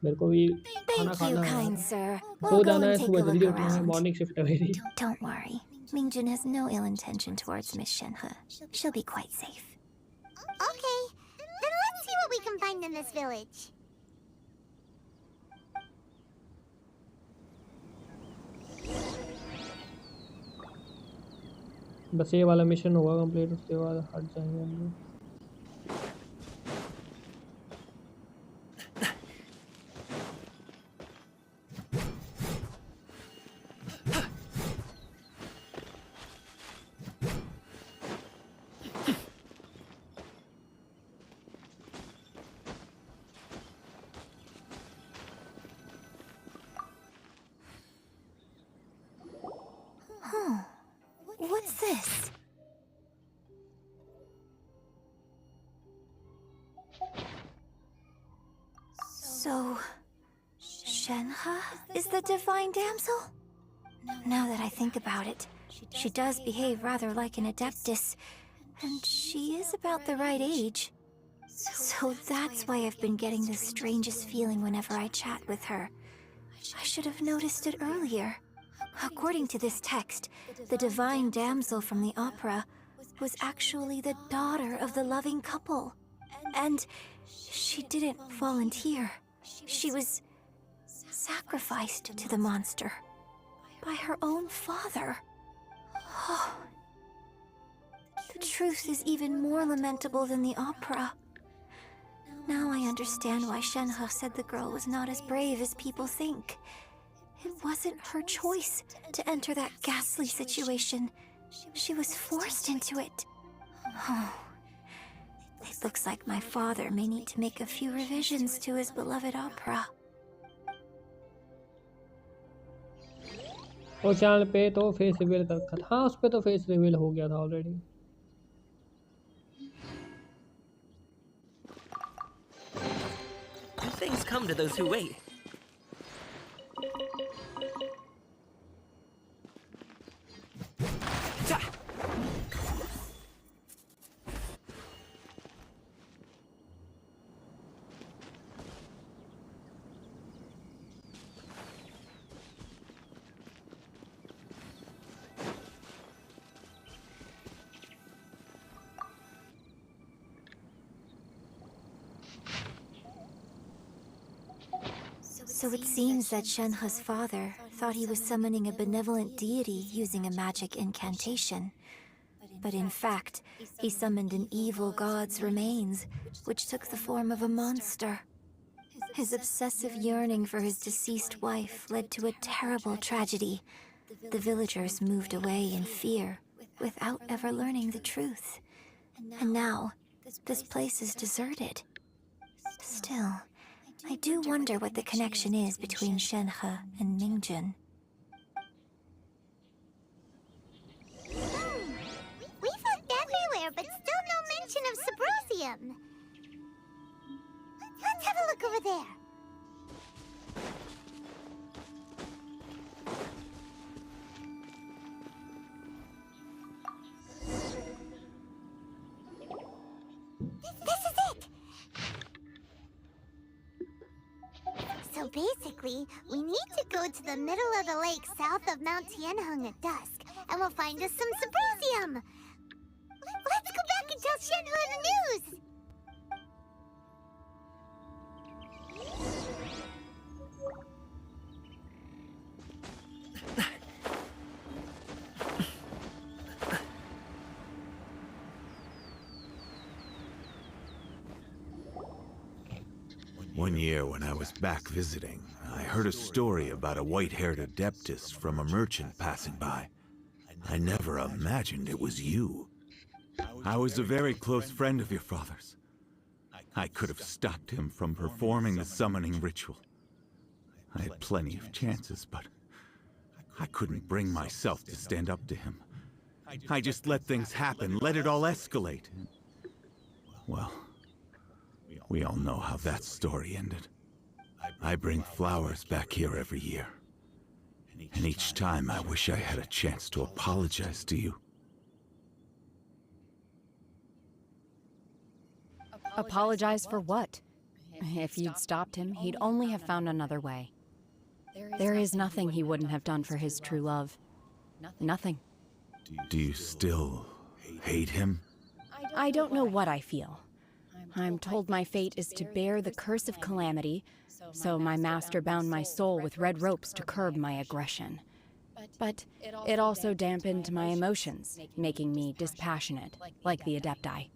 मेरे को भी खाना खाना है. सो जाना है, सुबह जल्दी उठना है. मॉर्निंग शिफ्ट है मेरी. Don't worry. Mingjin has no ill intention towards Miss Shenhe. She'll be quite safe. Okay, then let's see what we can find in this village. बस ये वाला मिशन होगा कंप्लीट, उसके बाद हट जाएंगे हम लोग. What's this? So, Shenhe is the divine damsel? Now that I think about it, she does behave rather like an adeptus, and she is about the right age. So that's why I've been getting the strangest feeling whenever I chat with her. I should have noticed it earlier. According to this text, the divine damsel from the opera was actually the daughter of the loving couple. And she didn't volunteer. She was sacrificed to the monster by her own father. Oh. The truth is even more lamentable than the opera. Now I understand why Shenhe said the girl was not as brave as people think. It wasn't her choice to enter that ghastly situation. She was forced into it. Oh. It looks like my father may need to make a few revisions to his beloved opera. और channel पे तो face reveal कर रखा था. हाँ, उस पे तो फेस रिवील हो गया था already. Things come to those who wait. So it seems that Shenhe's father thought he was summoning a benevolent deity using a magic incantation. But in fact, he summoned an evil god's remains, which took the form of a monster. His obsessive yearning for his deceased wife led to a terrible tragedy. The villagers moved away in fear, without ever learning the truth. And now, this place is deserted. Still, I do wonder what the connection is between Shenhe and Mingjin. We've looked everywhere, but still no mention of Subrosium. Let's have a look over there. This is it! So basically, we need to go to the middle of the lake south of Mount Tianheng at dusk, and we'll find us some Subrosium! Let's go back and tell Shenhe the news! One year when I was back visiting, I heard a story about a white-haired adeptess from a merchant passing by. I never imagined it was you. I was a very close friend of your father's. I could have stopped him from performing the summoning ritual. I had plenty of chances, but I couldn't bring myself to stand up to him. I just let things happen, let it all escalate. Well, we all know how that story ended. I bring flowers back here every year. And each time I wish I had a chance to apologize to you. Apologize for what? If you'd stopped him, he'd only have found another way. There is nothing he wouldn't have done for his true love. Nothing. Do you still hate him? I don't know what I feel. I'm told my fate is to bear the curse of calamity, so my master bound my soul with red ropes to curb my aggression. But it also dampened my emotions, making me dispassionate, like the Adepti.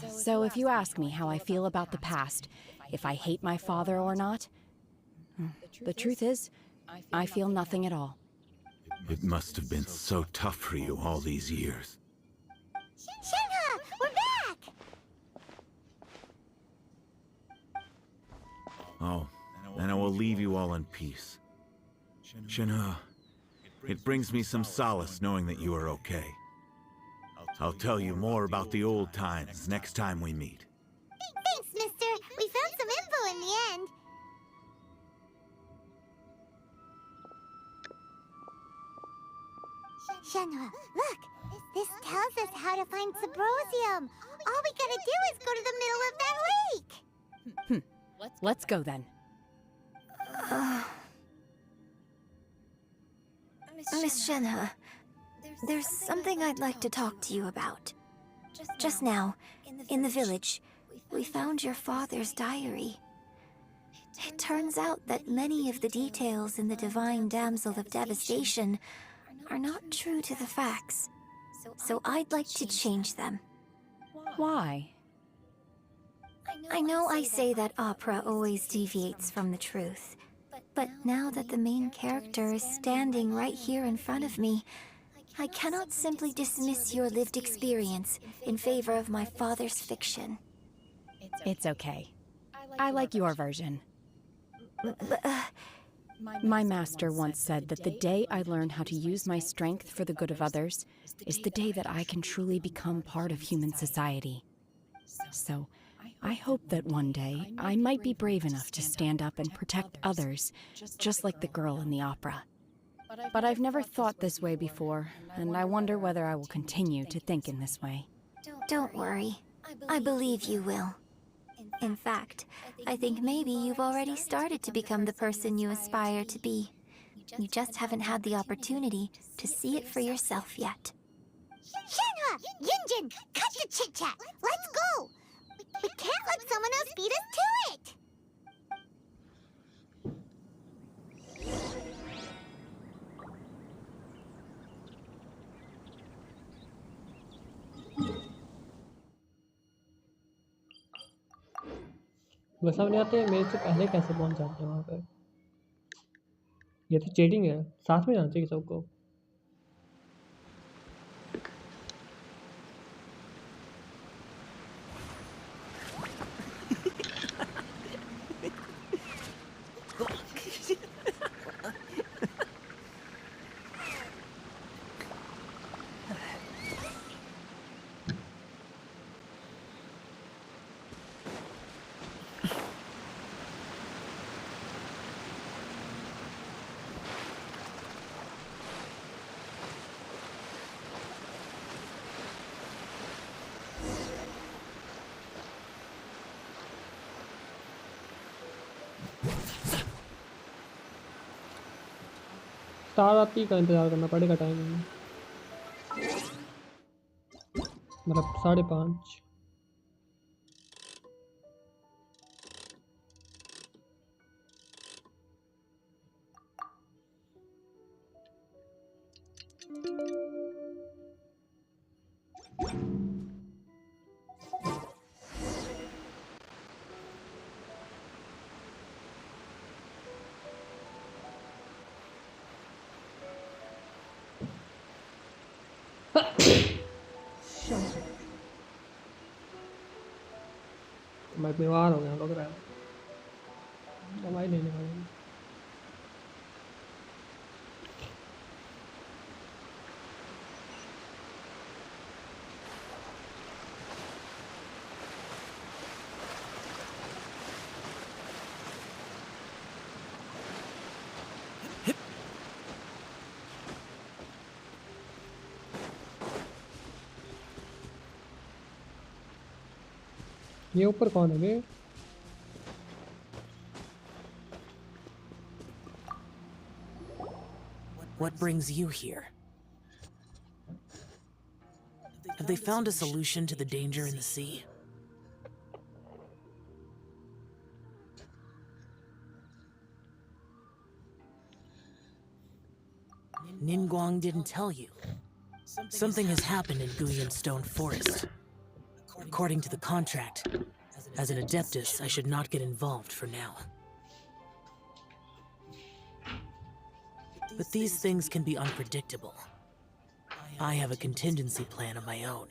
So if you ask me how I feel about the past, if I hate my father or not, the truth is, I feel nothing at all. It must have been so tough for you all these years. Shenhe, we're back! Oh, and I will leave you all in peace. Shenhe, it brings me some solace knowing that you are okay. I'll tell you more about the old times next time we meet. Thanks, mister. We found some info in the end. Shenhe, look! This tells us how to find Subrosium. All we gotta do is go to the middle of that lake. Let's go then. Miss Shenhe, there's something I'd like to talk to you about. Just now, in the village, we found your father's diary. It turns out that many of the details in the Divine Damsel of Devastation are not true to the facts. So I'd like to change them. Why? I know I say that opera always deviates from the truth, but now that the main character is standing right here in front of me, I cannot simply dismiss your lived experience in favor of my father's fiction. It's okay. I like your version. My master once said that the day I learn how to use my strength for the good of others is the day that I can truly become part of human society. So, I hope that one day I might be brave enough to stand up and protect others, just like the girl in the opera. But I've never thought this way before, and I wonder whether I will continue to think in this way. Don't worry. I believe you will. In fact, I think maybe you've already started to become the person you aspire to be. You just haven't had the opportunity to see it for yourself yet. Shenhe! Yunjin! Cut the chit-chat! Let's go! We can't let someone else beat us to it! वो सब नहीं आते मेरे से पहले कैसे पहुंच जाते हैं वहाँ पे ये तो चीटिंग है साथ में जाना चाहिए सबको स्टार आती का इंतज़ार करना पड़ेगा टाइम मतलब 5:30 मैं बीमार हो गया लग रहा है दवाई लेने वाली ये ऊपर कौन है बे What brings you here? Have they found a solution to the danger in the sea? Ningguang didn't tell you. Something has happened in Guyan Stone Forest. According to the contract, as an Adeptus, I should not get involved for now. But these things can be unpredictable. I have a contingency plan of my own.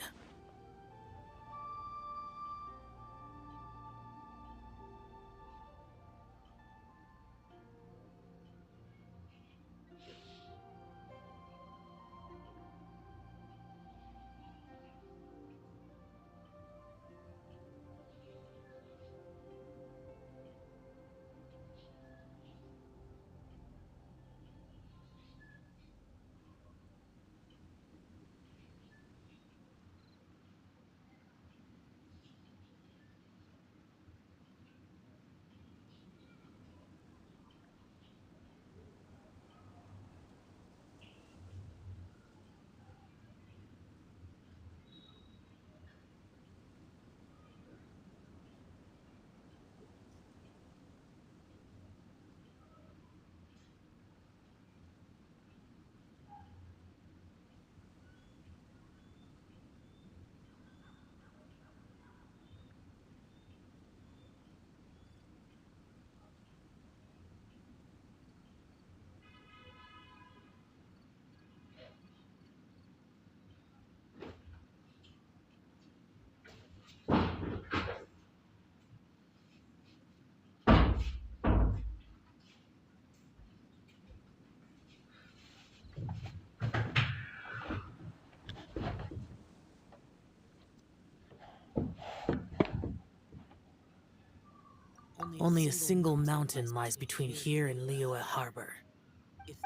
Only a single mountain lies between here and Liyue Harbor.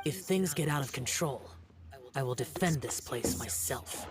If things get out of control, I will defend this place myself.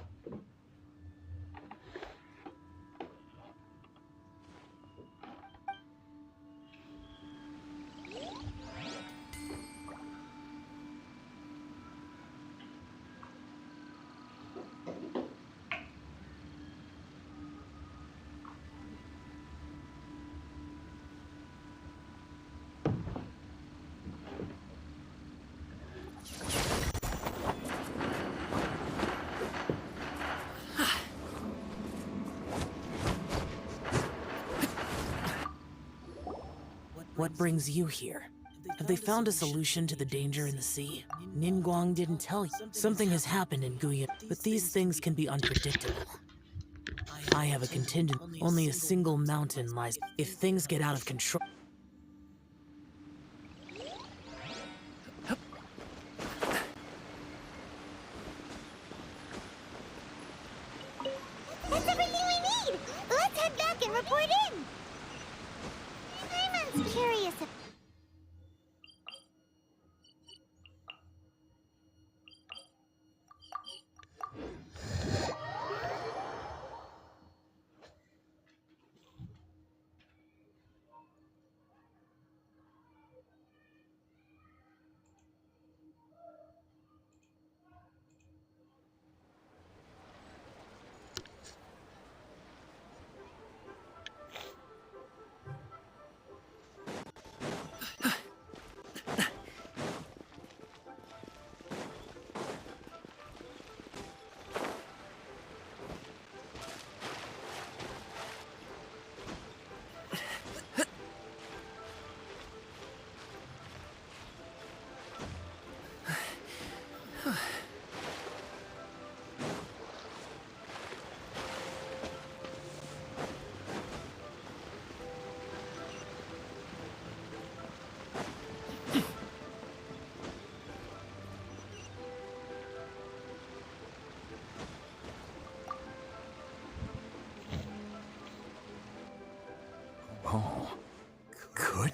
What brings you here? Have they found a solution to the danger in the sea? Ningguang didn't tell you. Something has happened in Guyan, but these things can be unpredictable. I have a contingent. Only a single mountain lies. If things get out of control... That's everything we need! Let's head back and report in! I'm curious if...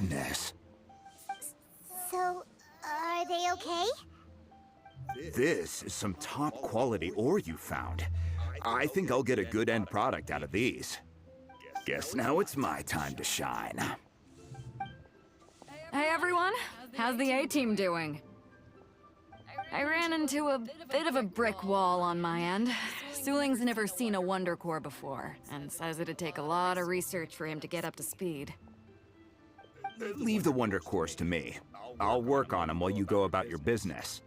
goodness. So, are they okay? This is some top-quality ore you found. I think I'll get a good end product out of these. Guess now it's my time to shine. Hey everyone, how's the A-team doing? I ran into a bit of a brick wall on my end. Suling's never seen a Wonder Core before, and says it'd take a lot of research for him to get up to speed. Leave the Wonder Cores to me. I'll work on them while you go about your business.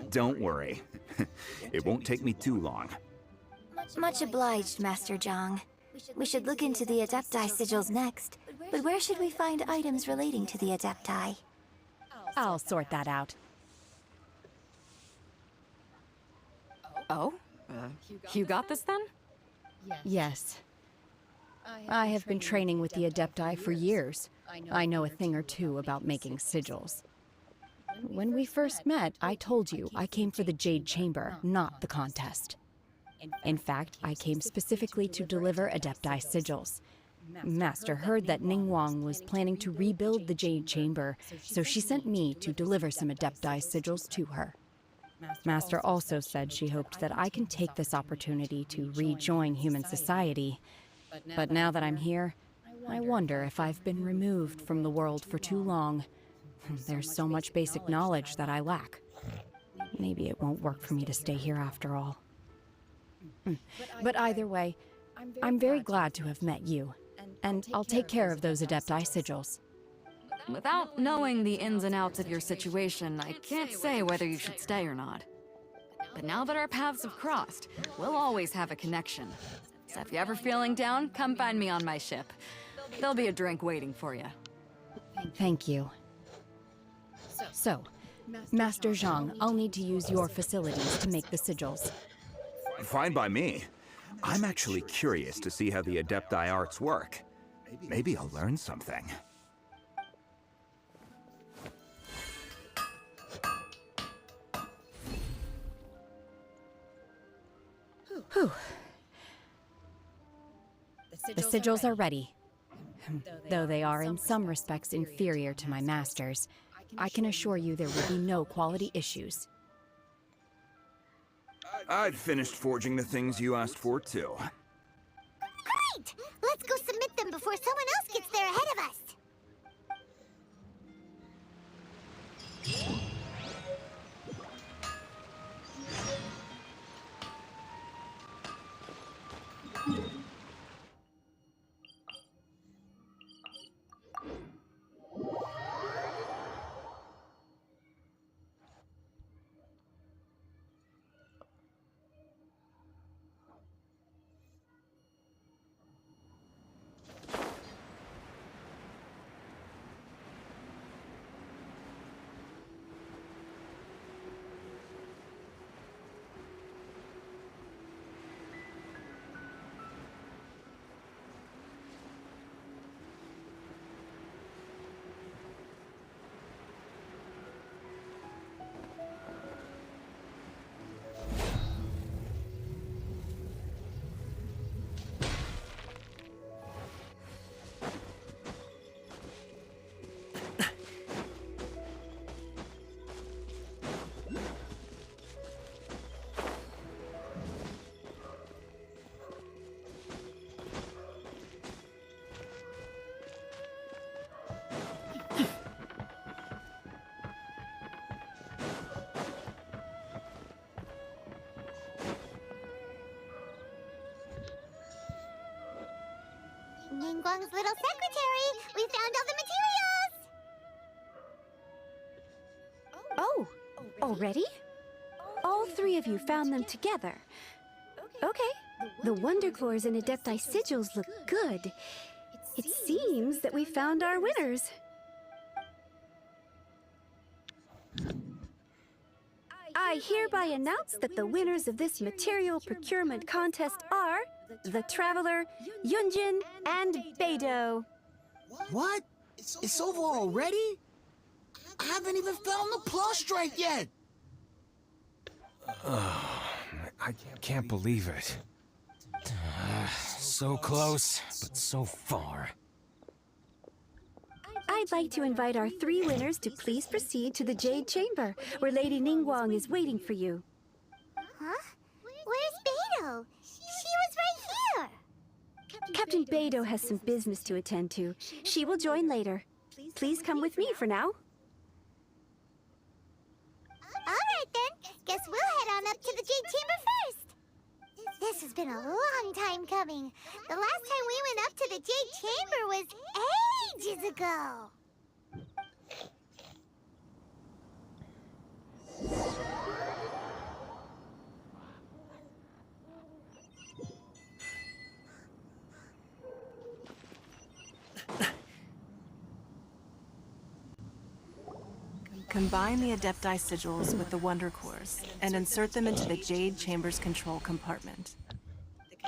Don't worry. It won't take me too long. Much obliged, Master Zhang. We should look into the Adepti sigils next. But where should we find items relating to the Adepti? I'll sort that out. Oh? You got this then? Yes. I have been training with the Adepti for years. I know a thing or two about making sigils. When we first met, I told you I came for the Jade Chamber, not the contest. In fact, I came specifically to deliver Adepti sigils. Master heard that Ningguang was planning to rebuild the Jade Chamber, so she sent me to deliver some Adepti sigils to her. Master also said she hoped that I can take this opportunity to rejoin human society. But now that I'm here, I wonder if I've been removed from the world for too long. There's so much basic knowledge that I lack. Maybe it won't work for me to stay here after all. But either way, I'm very glad to have met you, and I'll take care of those Adepti sigils. Without knowing the ins and outs of your situation, I can't say whether you should stay or not. But now that our paths have crossed, we'll always have a connection. So if you're ever feeling down, come find me on my ship. There'll be a drink waiting for you. Thank you. So, Master Zhang, I'll need to use your facilities to make the sigils. Fine by me. I'm actually curious to see how the Adepti arts work. Maybe I'll learn something. Whew. The sigils are ready. Though they are in some respects inferior to my master's, I can assure you there will be no quality issues. I've finished forging the things you asked for, too. Great! Let's go submit them before someone else gets there ahead of us. Ningguang's little secretary! We found all the materials! Oh, already? All three of you found them together. Okay, the Wonder Cores and Adepti sigils look good. It seems that we found our winners. I hereby announce that the winners of this material procurement contest are the Traveler, Yunjin, and Beidou. What? It's over already? I haven't even found the Plustrite yet! I can't believe it. So close, but so far. I I'd like to invite our 3 winners to please proceed to the Jade Chamber, where Lady Ningguang is waiting for you. Huh? Where's Beidou? She was right here! Captain Beidou has some business to attend to. She will join later. Please come with me for now. Alright then, guess we'll head on up to the Jade Chamber first. This has been a long time coming. The last time we went up to the Jade Chamber was ages ago. Combine the Adepti sigils with the Wonder Cores and insert them into the Jade Chamber's control compartment.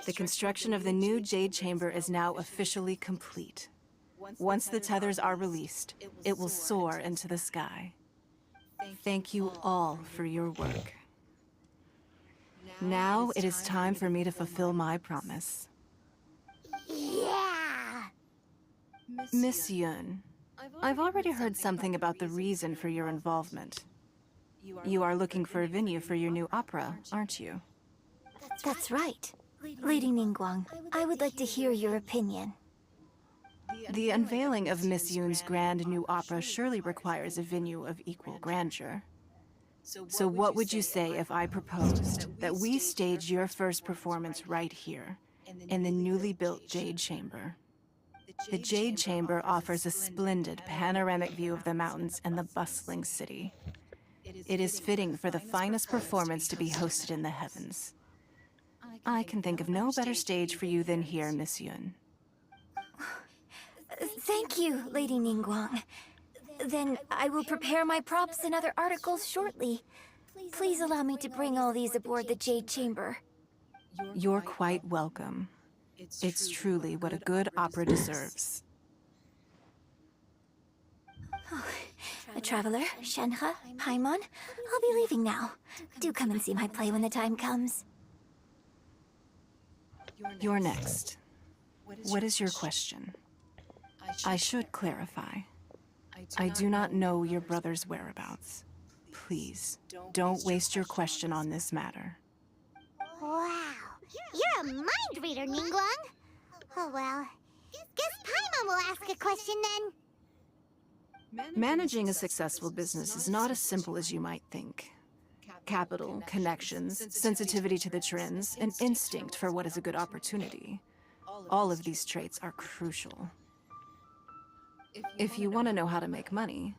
The construction of the new Jade Chamber is now officially complete. Once the tethers are released, it will soar into the sky. Thank you all for your work. Now it is time for me to fulfill my promise. Yeah! Miss Yun, I've already heard something about the reason for your involvement. You are looking for a venue for your new opera, aren't you? That's right. Lady Ningguang, I would like to hear your opinion. The unveiling of Miss Yun's grand new opera surely requires a venue of equal grandeur. So what would you say if I proposed that we stage your first performance right here, in the newly built Jade Chamber? The Jade Chamber offers a splendid panoramic view of the mountains and the bustling city. It is fitting for the finest performance to be hosted in the heavens. I can think of no better stage for you than here, Miss Yun. Thank you, Lady Ningguang. Then I will prepare my props and other articles shortly. Please allow me to bring all these aboard the Jade Chamber. You're quite welcome. It's truly what a good opera deserves. Traveler, Shenhe, Paimon, I'll be leaving now. Do come and see my play when the time comes. You're next. What is your question? I should clarify. I do not know your brother's whereabouts. Please, don't waste your question on this matter. Wow, you're a mind reader, Ningguang. Oh well, guess Paimon will ask a question then. Managing a successful business is not as simple as you might think. Capital, connections, sensitivity to the trends, and instinct for what is a good opportunity. All of these traits are crucial. If you want to know how to make money,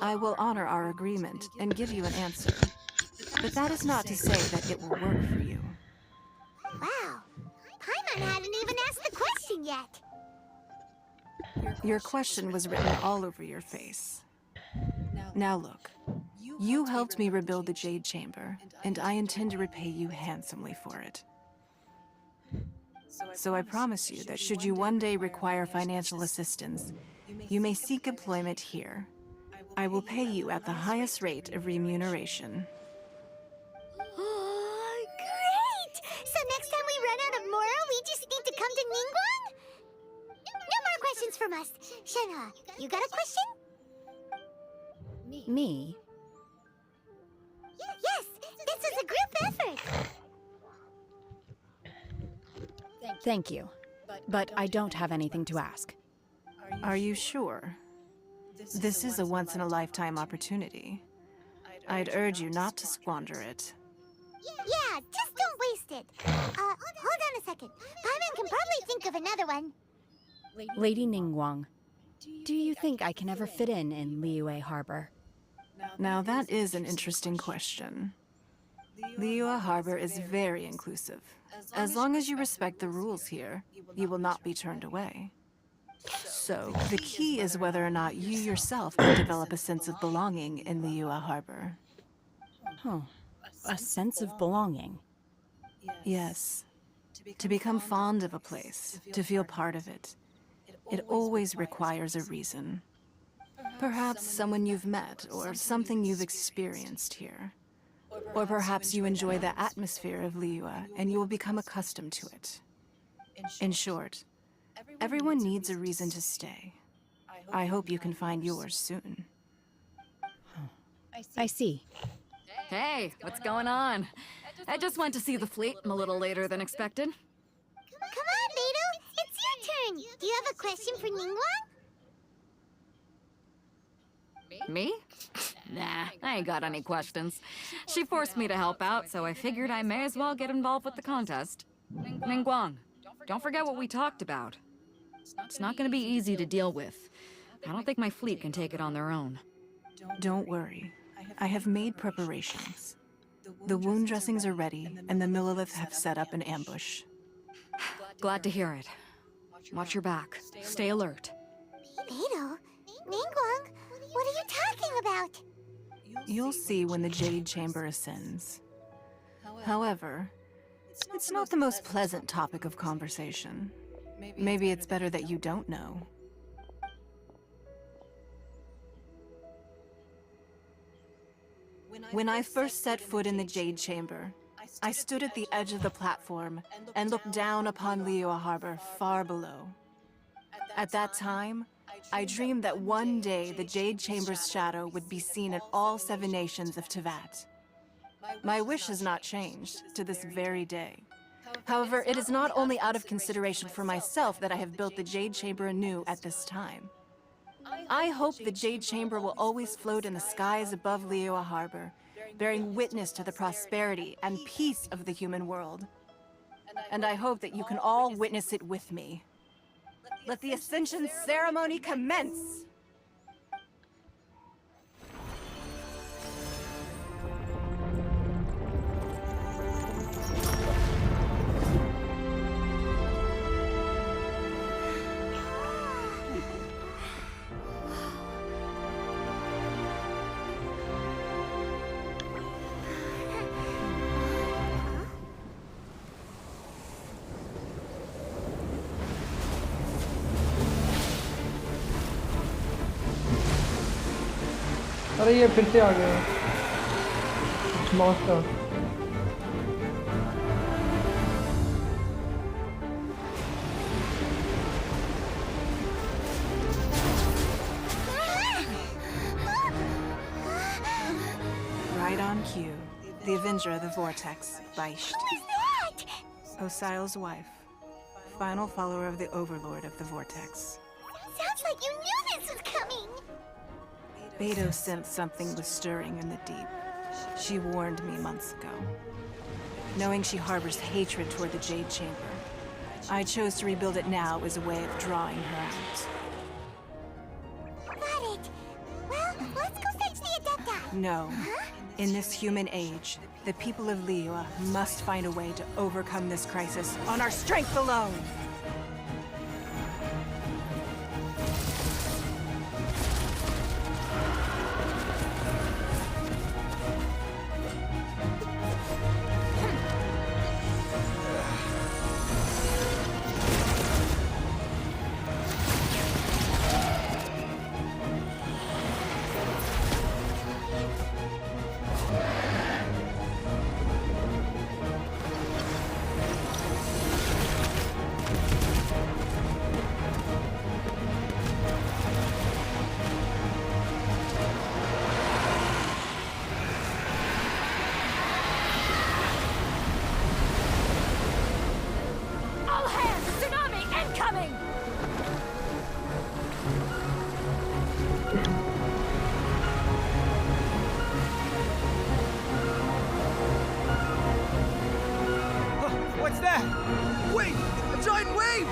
I will honor our agreement and give you an answer. But that is not to say that it will work for you. Wow, Paimon hadn't even asked the question yet. Your question was written all over your face. Now look, you helped me rebuild the Jade Chamber, and I intend to repay you handsomely for it. So I promise you that should you one day require financial assistance, you may seek employment here. I will pay you at the highest rate of remuneration. Oh, great! So next time we run out of Mora, we just need to come to Ningguang? No more questions from us. Shenhe, you got a question? Me? Yes, this is a group effort. Thank you. But I don't have anything to ask. Are you sure? This is a once-in-a-lifetime opportunity. I'd urge you not to squander it. Yeah, just don't waste it. Hold on a second. Paimon can probably think of another one. Lady Ningguang, do you think I can ever fit in Liyue Harbor? Now that is an interesting question. Liyue Harbor is very inclusive. As long as you respect the rules here, you will not be turned away. So, the key is whether or not you yourself can develop a sense of belonging in Liyue Harbor. Oh, a sense of belonging? Yes. To become fond of a place, to feel part of it, it always requires a reason. Perhaps someone you've met, or something you've experienced here. Or perhaps you enjoy the atmosphere of Liyue, and you will become accustomed to it. In short, everyone needs a reason to stay. I hope you can find yours soon. I see. Hey, what's going on? I just went to see the fleet. I'm a little later than expected. Come on, Beidou! It's your turn! Do you have a question for Ningguang? Me? Nah, I ain't got any questions. She forced me to help out, so I figured I may as well get involved with the contest. Ningguang, don't forget what we talked about. It's not gonna be easy to deal with. I don't think my fleet can take it on their own. Don't worry. I have made preparations. The wound dressings are ready, and the Millilith have set up an ambush. Glad to hear it. Watch your back. Stay alert. Beidou? Ningguang? What are you talking about? You'll see when the Jade Chamber ascends. However, it's not the most pleasant topic of conversation. Maybe it's better that you don't know. When I first set foot in the Jade Chamber, I stood at the edge of the platform and looked down upon Liyue Harbor far below. At that time, I dreamed that one day the Jade Chamber's shadow would be seen in all 7 nations of Teyvat. My wish has not changed to this very day. However, it is not only out of consideration for myself that I have built the Jade Chamber anew at this time. I hope the Jade Chamber will always float in the skies above Liyue Harbor, bearing witness to the prosperity and peace of the human world. And I hope that you can all witness it with me. Let the Ascension ceremony commence! अरे ये फिर से आ गया monster Right on cue. The Avenger of the Vortex, Beisht. Who is that? Osial's wife. Final follower of the Overlord of the Vortex. Sounds like you knew this was coming! Beidou sensed something was stirring in the deep. She warned me months ago. Knowing she harbors hatred toward the Jade Chamber, I chose to rebuild it now as a way of drawing her out. Got it. Well, let's go fetch the Adepti. No. Huh? In this human age, the people of Liyue must find a way to overcome this crisis on our strength alone! What's that? Wait! A giant wave!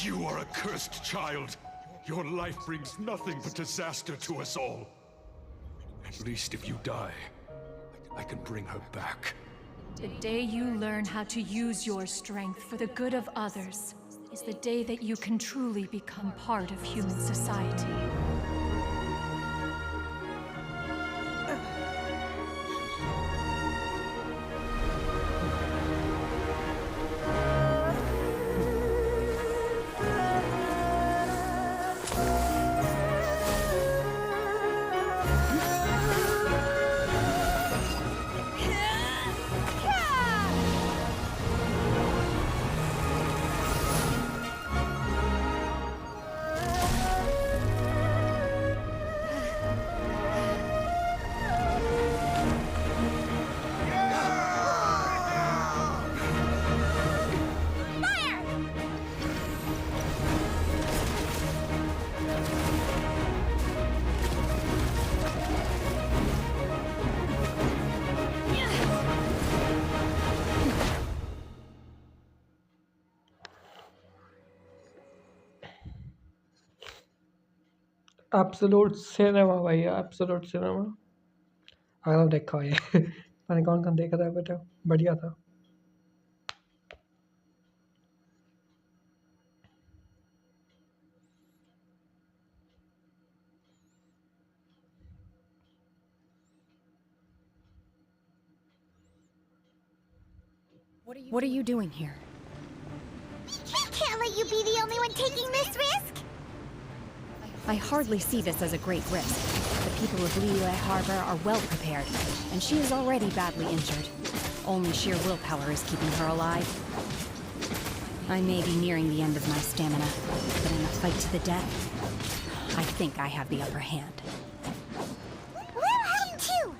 You are a cursed child. Your life brings nothing but disaster to us all. At least if you die, I can bring her back. The day you learn how to use your strength for the good of others is the day that you can truly become part of human society. Absolute cinema भैया, absolute cinema. अगर देखा हो ये मैंने कौन कौन देखा था बेटा, बढ़िया था। What are you doing here? Can't let you be the only one taking this risk! I hardly see this as a great risk. The people of Liyue Harbor are well prepared, and she is already badly injured. Only sheer willpower is keeping her alive. I may be nearing the end of my stamina, but in a fight to the death, I think I have the upper hand. We're heading too!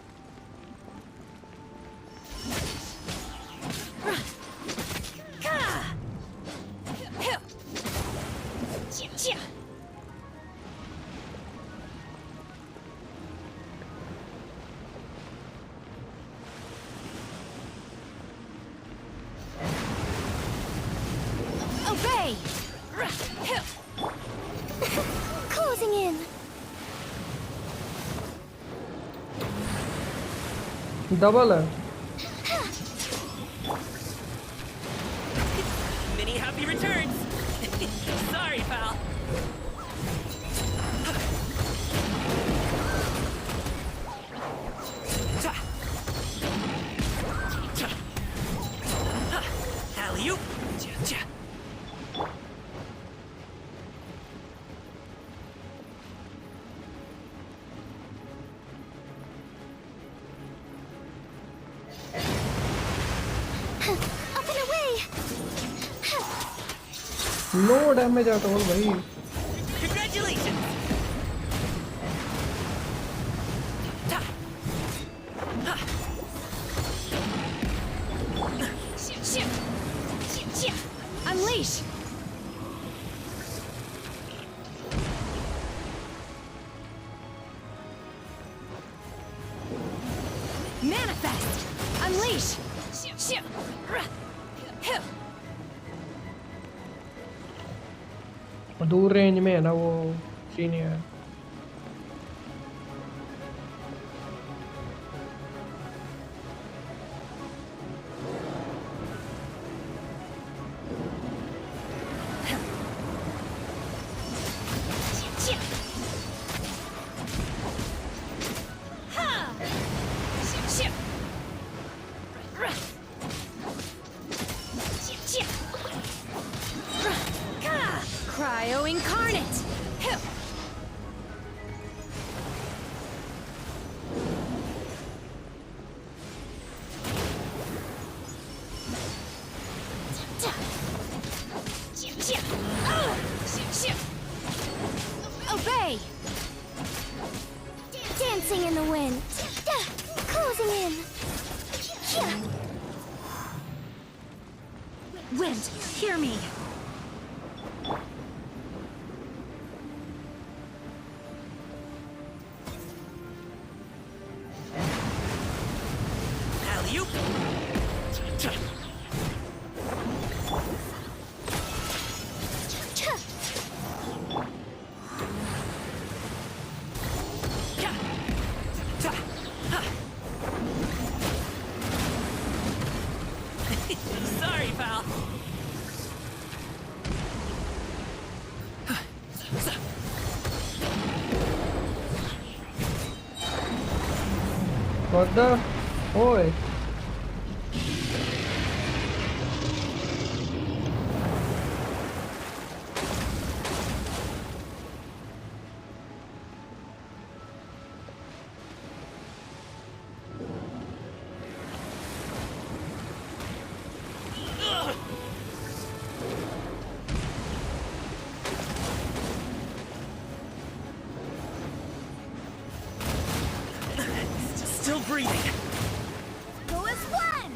Obey! Closing in. Double है। Many happy returns. Sorry, pal. Alley-oop. Up and away! No damage at all भाई। Congratulations. Unleash! Manifest! Unleash! दूर range में है ना वो scene है। Cryo incarnate! Obey! Dancing in the wind. Closing in. Wind, hear me! Alley-oop. What the? Oi. Still breathing. Go as one!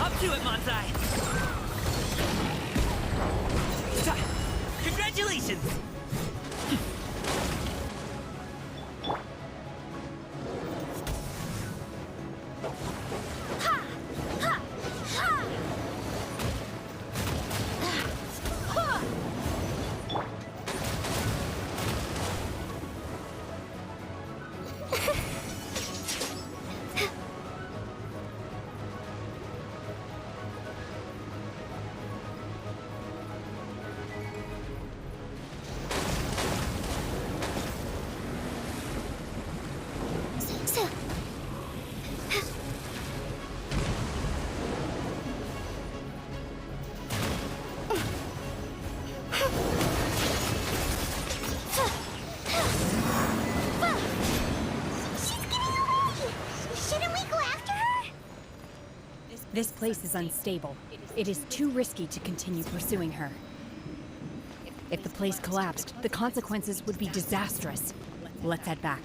Up to it, Manzai! Congratulations! This place is unstable. It is too risky to continue pursuing her. If the place collapsed, the consequences would be disastrous. Let's head back.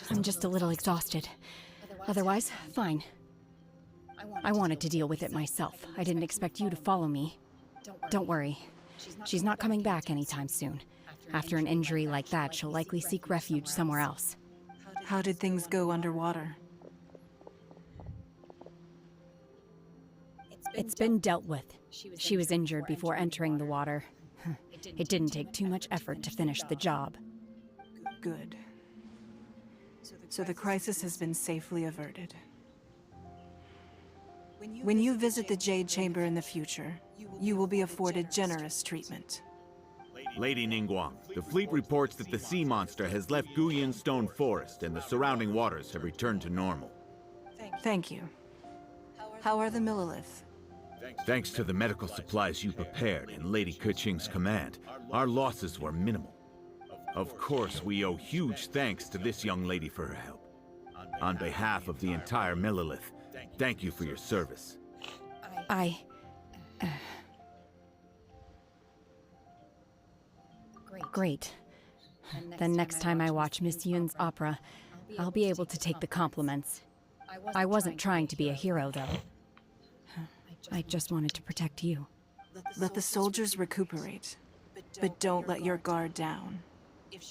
I'm just a little exhausted. Otherwise, fine. I wanted to deal with it myself. I didn't expect you to follow me. Don't worry. She's not coming back anytime soon. After an injury like that, she'll likely seek refuge somewhere else. How did things go underwater? It's been dealt with. She was injured before entering the water. It didn't take too much effort to finish the job. Good. So the crisis has been safely averted. When you visit the Jade Chamber in the future, you will be afforded generous treatment. Lady Ningguang, the fleet reports that the sea monster has left Guyan Stone Forest and the surrounding waters have returned to normal. Thank you. How are the Millilith? Thanks to the medical supplies you prepared and Lady Keqing's command, our losses were minimal. Of course, we owe huge thanks to this young lady for her help. On behalf of the entire Millilith, thank you for your service. Great. Then next time I watch Miss Yun's opera, I'll be able to take the compliments. I wasn't trying to be a hero, though. I just wanted to protect you. Let the soldiers recuperate, but don't let your guard down.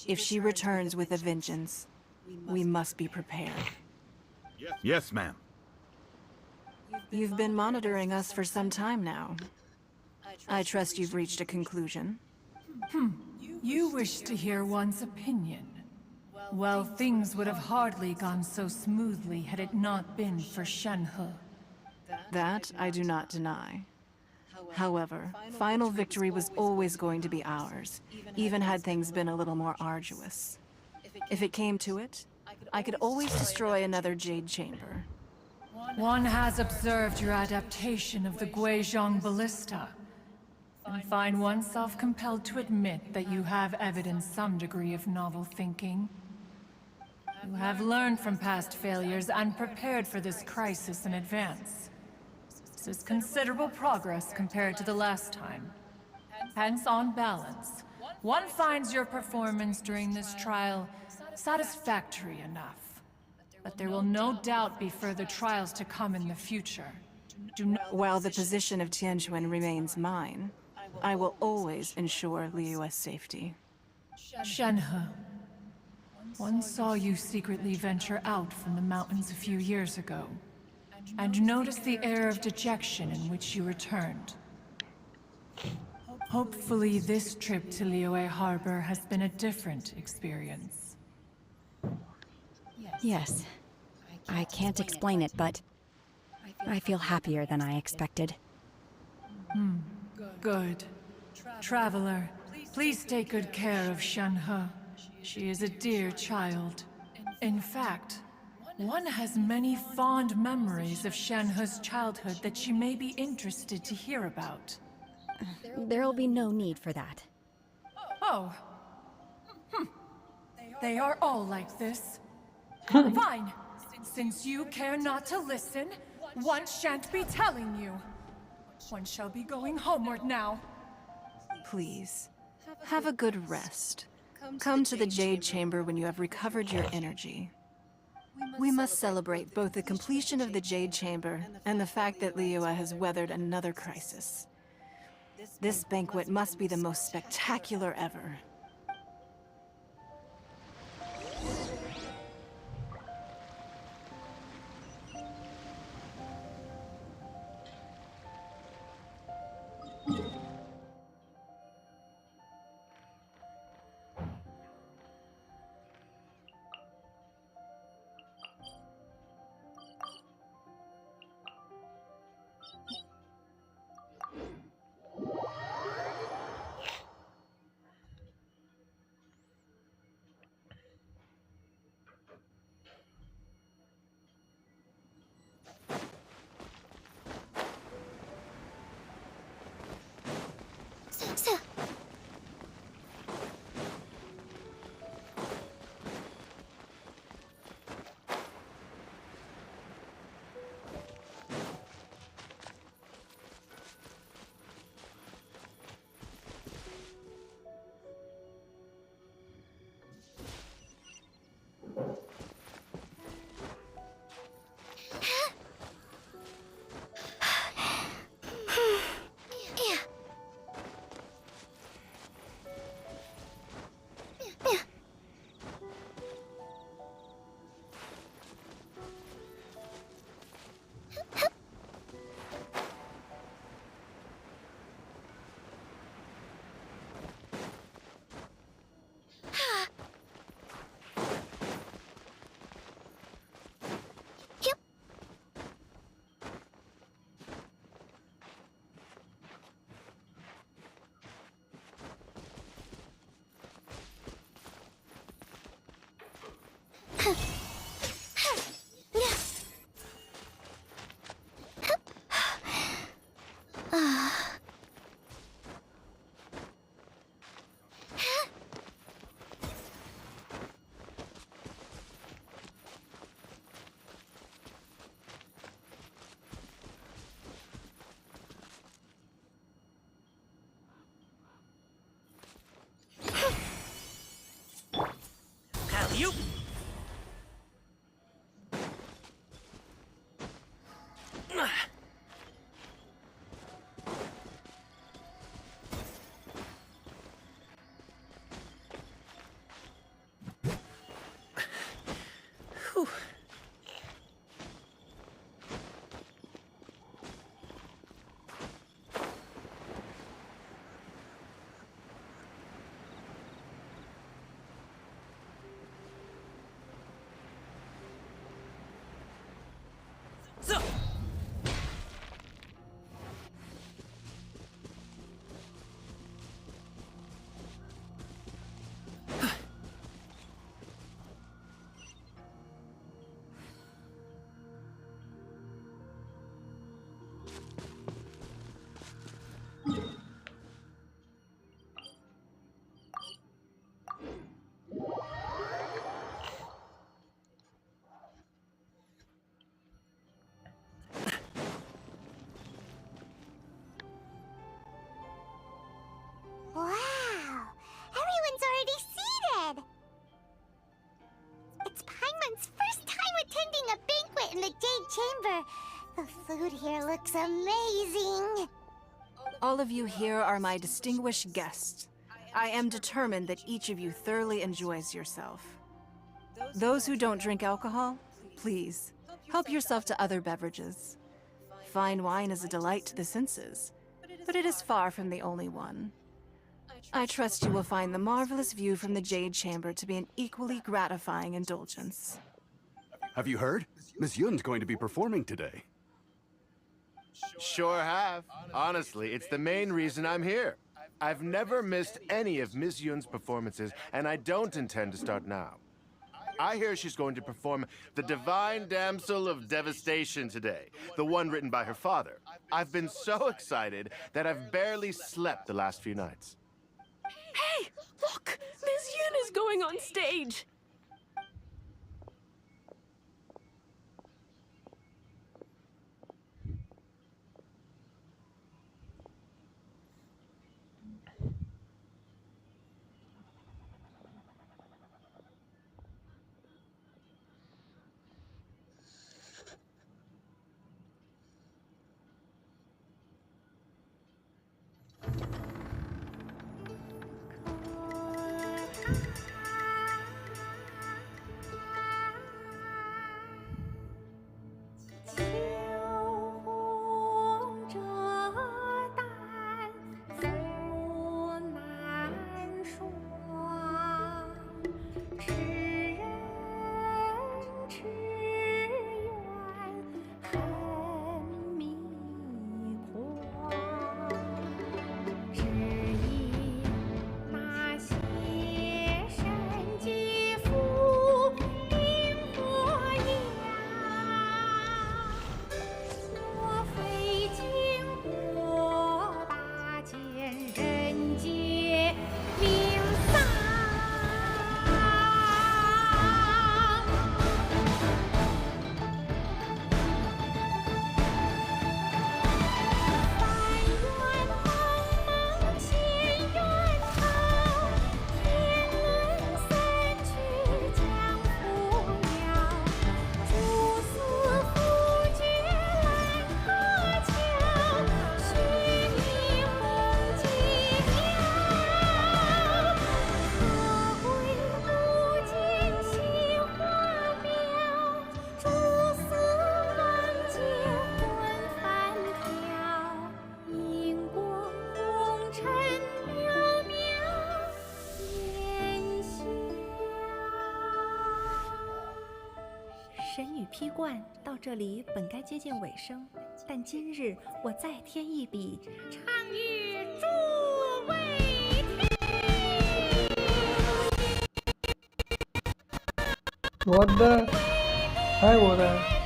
If she returns with a vengeance, we must be prepared. Yes, ma'am. You've been monitoring us for some time now. I trust you've reached a conclusion. You wish to hear one's opinion. Well, things would have hardly gone so smoothly had it not been for Shenhe. That I do not deny. However, final victory was always going to be ours, even had things been a little more arduous. If it came to it, I could always destroy another Jade Chamber. One has observed your adaptation of the Guizhong ballista, and find oneself compelled to admit that you have evidenced some degree of novel thinking. You have learned from past failures and prepared for this crisis in advance. This is considerable progress compared to the last time. Hence, on balance, one finds your performance during this trial satisfactory enough. But there will no doubt be further trials to come in the future. While the position of Tianjuan remains mine, I will always ensure Liyue's safety. Shenhe, one saw you secretly venture out from the mountains a few years ago, and noticed the air of dejection in which you returned. Hopefully this trip to Liyue Harbor has been a different experience. Yes. I can't explain it, but I feel happier than I expected. Good. Traveler, please take good care of Shenhe. She is a dear child. In fact, one has many fond memories of Shenhe's childhood that she may be interested to hear about. There'll be no need for that. Oh. They are all like this. Fine. Since you care not to listen, one shan't be telling you. One shall be going homeward now. Please, have a good rest. Come to the Jade Chamber when you have recovered your energy. We must celebrate both the completion of the Jade Chamber and the fact that Liyue has weathered another crisis. This banquet must be the most spectacular ever. food here looks amazing. All of you here are my distinguished guests. I am determined that each of you thoroughly enjoys yourself. Those who don't drink alcohol, please, help yourself to other beverages. Fine wine is a delight to the senses, but it is far from the only one. I trust you will find the marvelous view from the Jade Chamber to be an equally gratifying indulgence. Have you heard? Miss Yun's going to be performing today. Sure have. Honestly, it's the main reason I'm here. I've never missed any of Miss Yun's performances, and I don't intend to start now. I hear she's going to perform The Divine Damsel of Devastation today, the one written by her father. I've been so excited that I've barely slept the last few nights. Hey, look! Miss Yun is going on stage!神与劈冠到这里本该接近尾声，但今日我再添一笔，唱与诸位What the? Hi, what the?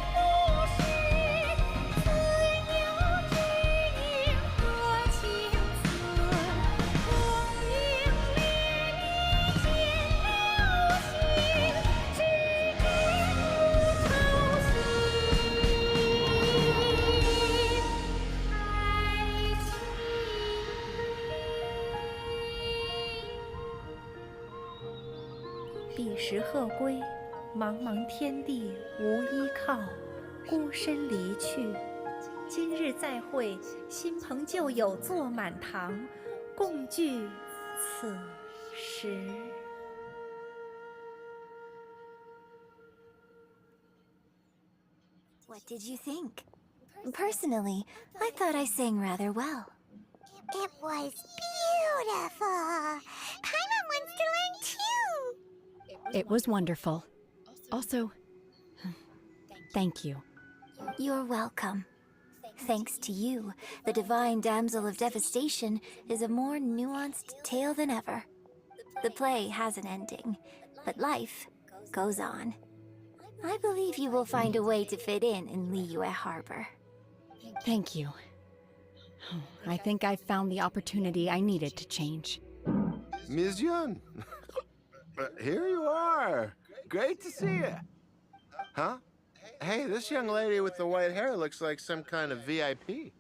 彼时鹤归，茫茫天地无依靠，孤身离去。今日再会，新朋旧友坐满堂，共聚此时。What did you think? Personally, I thought I sang rather well. It was beautiful. Paimon wants to learn too. It was wonderful. Also, thank you. You're welcome. Thanks to you, the Divine Damsel of Devastation is a more nuanced tale than ever. The play has an ending, but life goes on. I believe you will find a way to fit in Liyue Harbor. Thank you. I think I've found the opportunity I needed to change. Ms. Yun, here you are. Great to see you. Huh? Hey, this young lady with the white hair looks like some kind of VIP.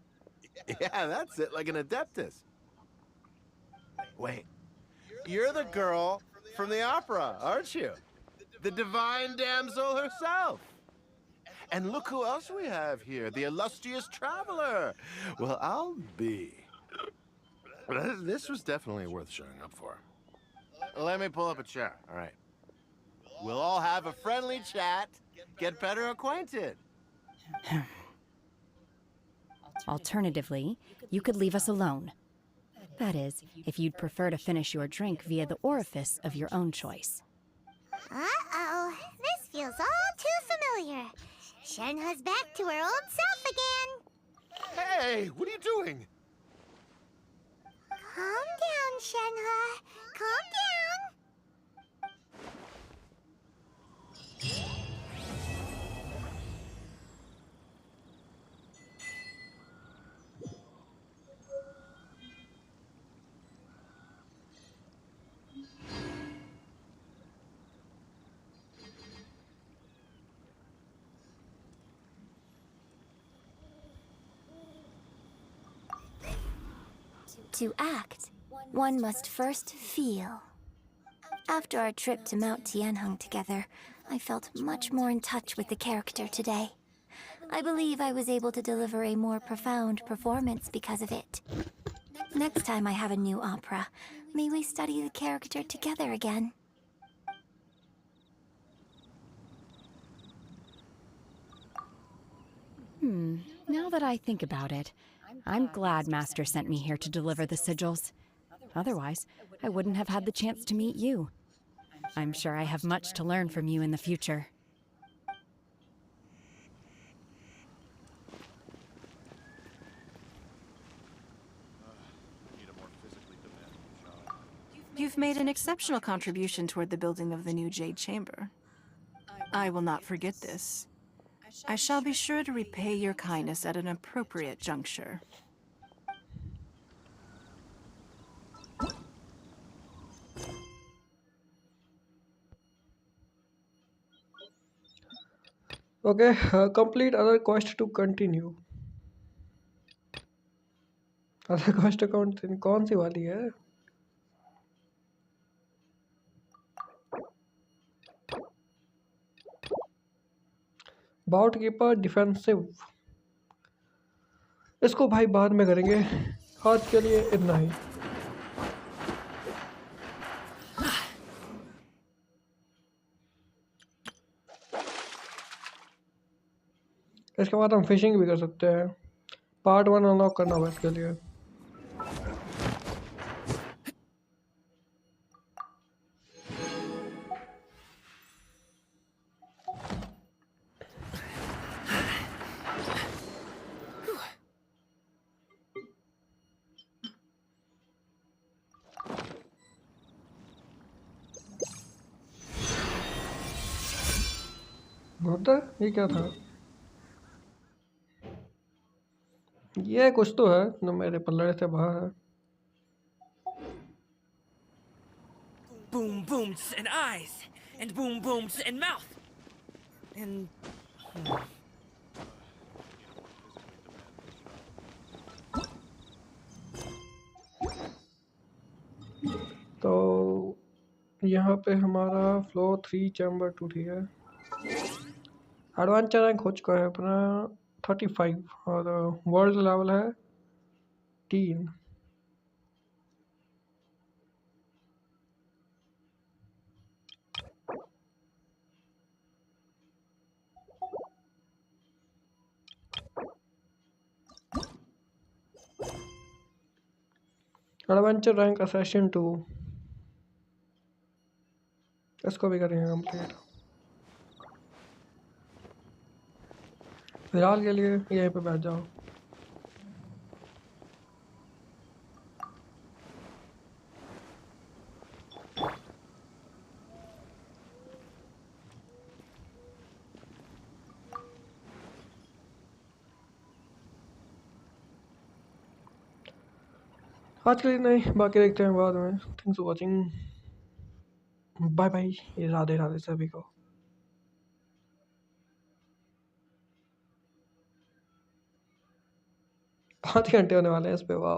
Yeah, that's it, like an Adeptus. Wait, you're the girl from the opera, aren't you? The Divine Damsel herself. And look who else we have here, the illustrious traveler. Well, I'll be. This was definitely worth showing up for. Let me pull up a chair, all right. We'll all have a friendly chat, get better acquainted. Alternatively, you could leave us alone. That is, if you'd prefer to finish your drink via the orifice of your own choice. Uh-oh, this feels all too familiar. Shenhe's back to her old self again. Hey, what are you doing? Calm down, Shenhe. Calm down. To act, one must first feel. After our trip to Mount Tianheng together, I felt much more in touch with the character today. I believe I was able to deliver a more profound performance because of it. Next time I have a new opera, may we study the character together again. Now that I think about it, I'm glad Master sent me here to deliver the sigils. Otherwise, I wouldn't have had the chance to meet you. I'm sure I have much to learn from you in the future. You've made an exceptional contribution toward the building of the new Jade Chamber. I will not forget this. I shall be sure to repay your kindness at an appropriate juncture. Okay, complete other quest to continue. Other quest कौन सी वाली है? Bought keeper defensive, इसको भाई बाद में करेंगे, आज के लिए इतना ही। इसके बाद हम फिशिंग भी कर सकते हैं। पार्ट 1 अनलॉक करना होगा इसके लिए। होता ये क्या था? ये कुछ तो है जो मेरे पल्ले से बाहर है। Boom booms and eyes, and boom booms and mouth, and. तो यहाँ पे हमारा फ्लो 3 चैम्बर 2 ठीक है। एडवेंचर रैंक हो चुका है अपना 35 और वर्ल्ड लेवल है 3। एडवेंचर रैंक असैसिन 2, इसको भी करेंगे कंप्लीट। फिलहाल के लिए यहीं पे बैठ जाओ। आज के लिए नहीं, बाकी देखते हैं बाद में। Thanks for watching, bye bye, Radhe Radhe सभी को। 5 घंटे होने वाले हैं इस पे, वाह।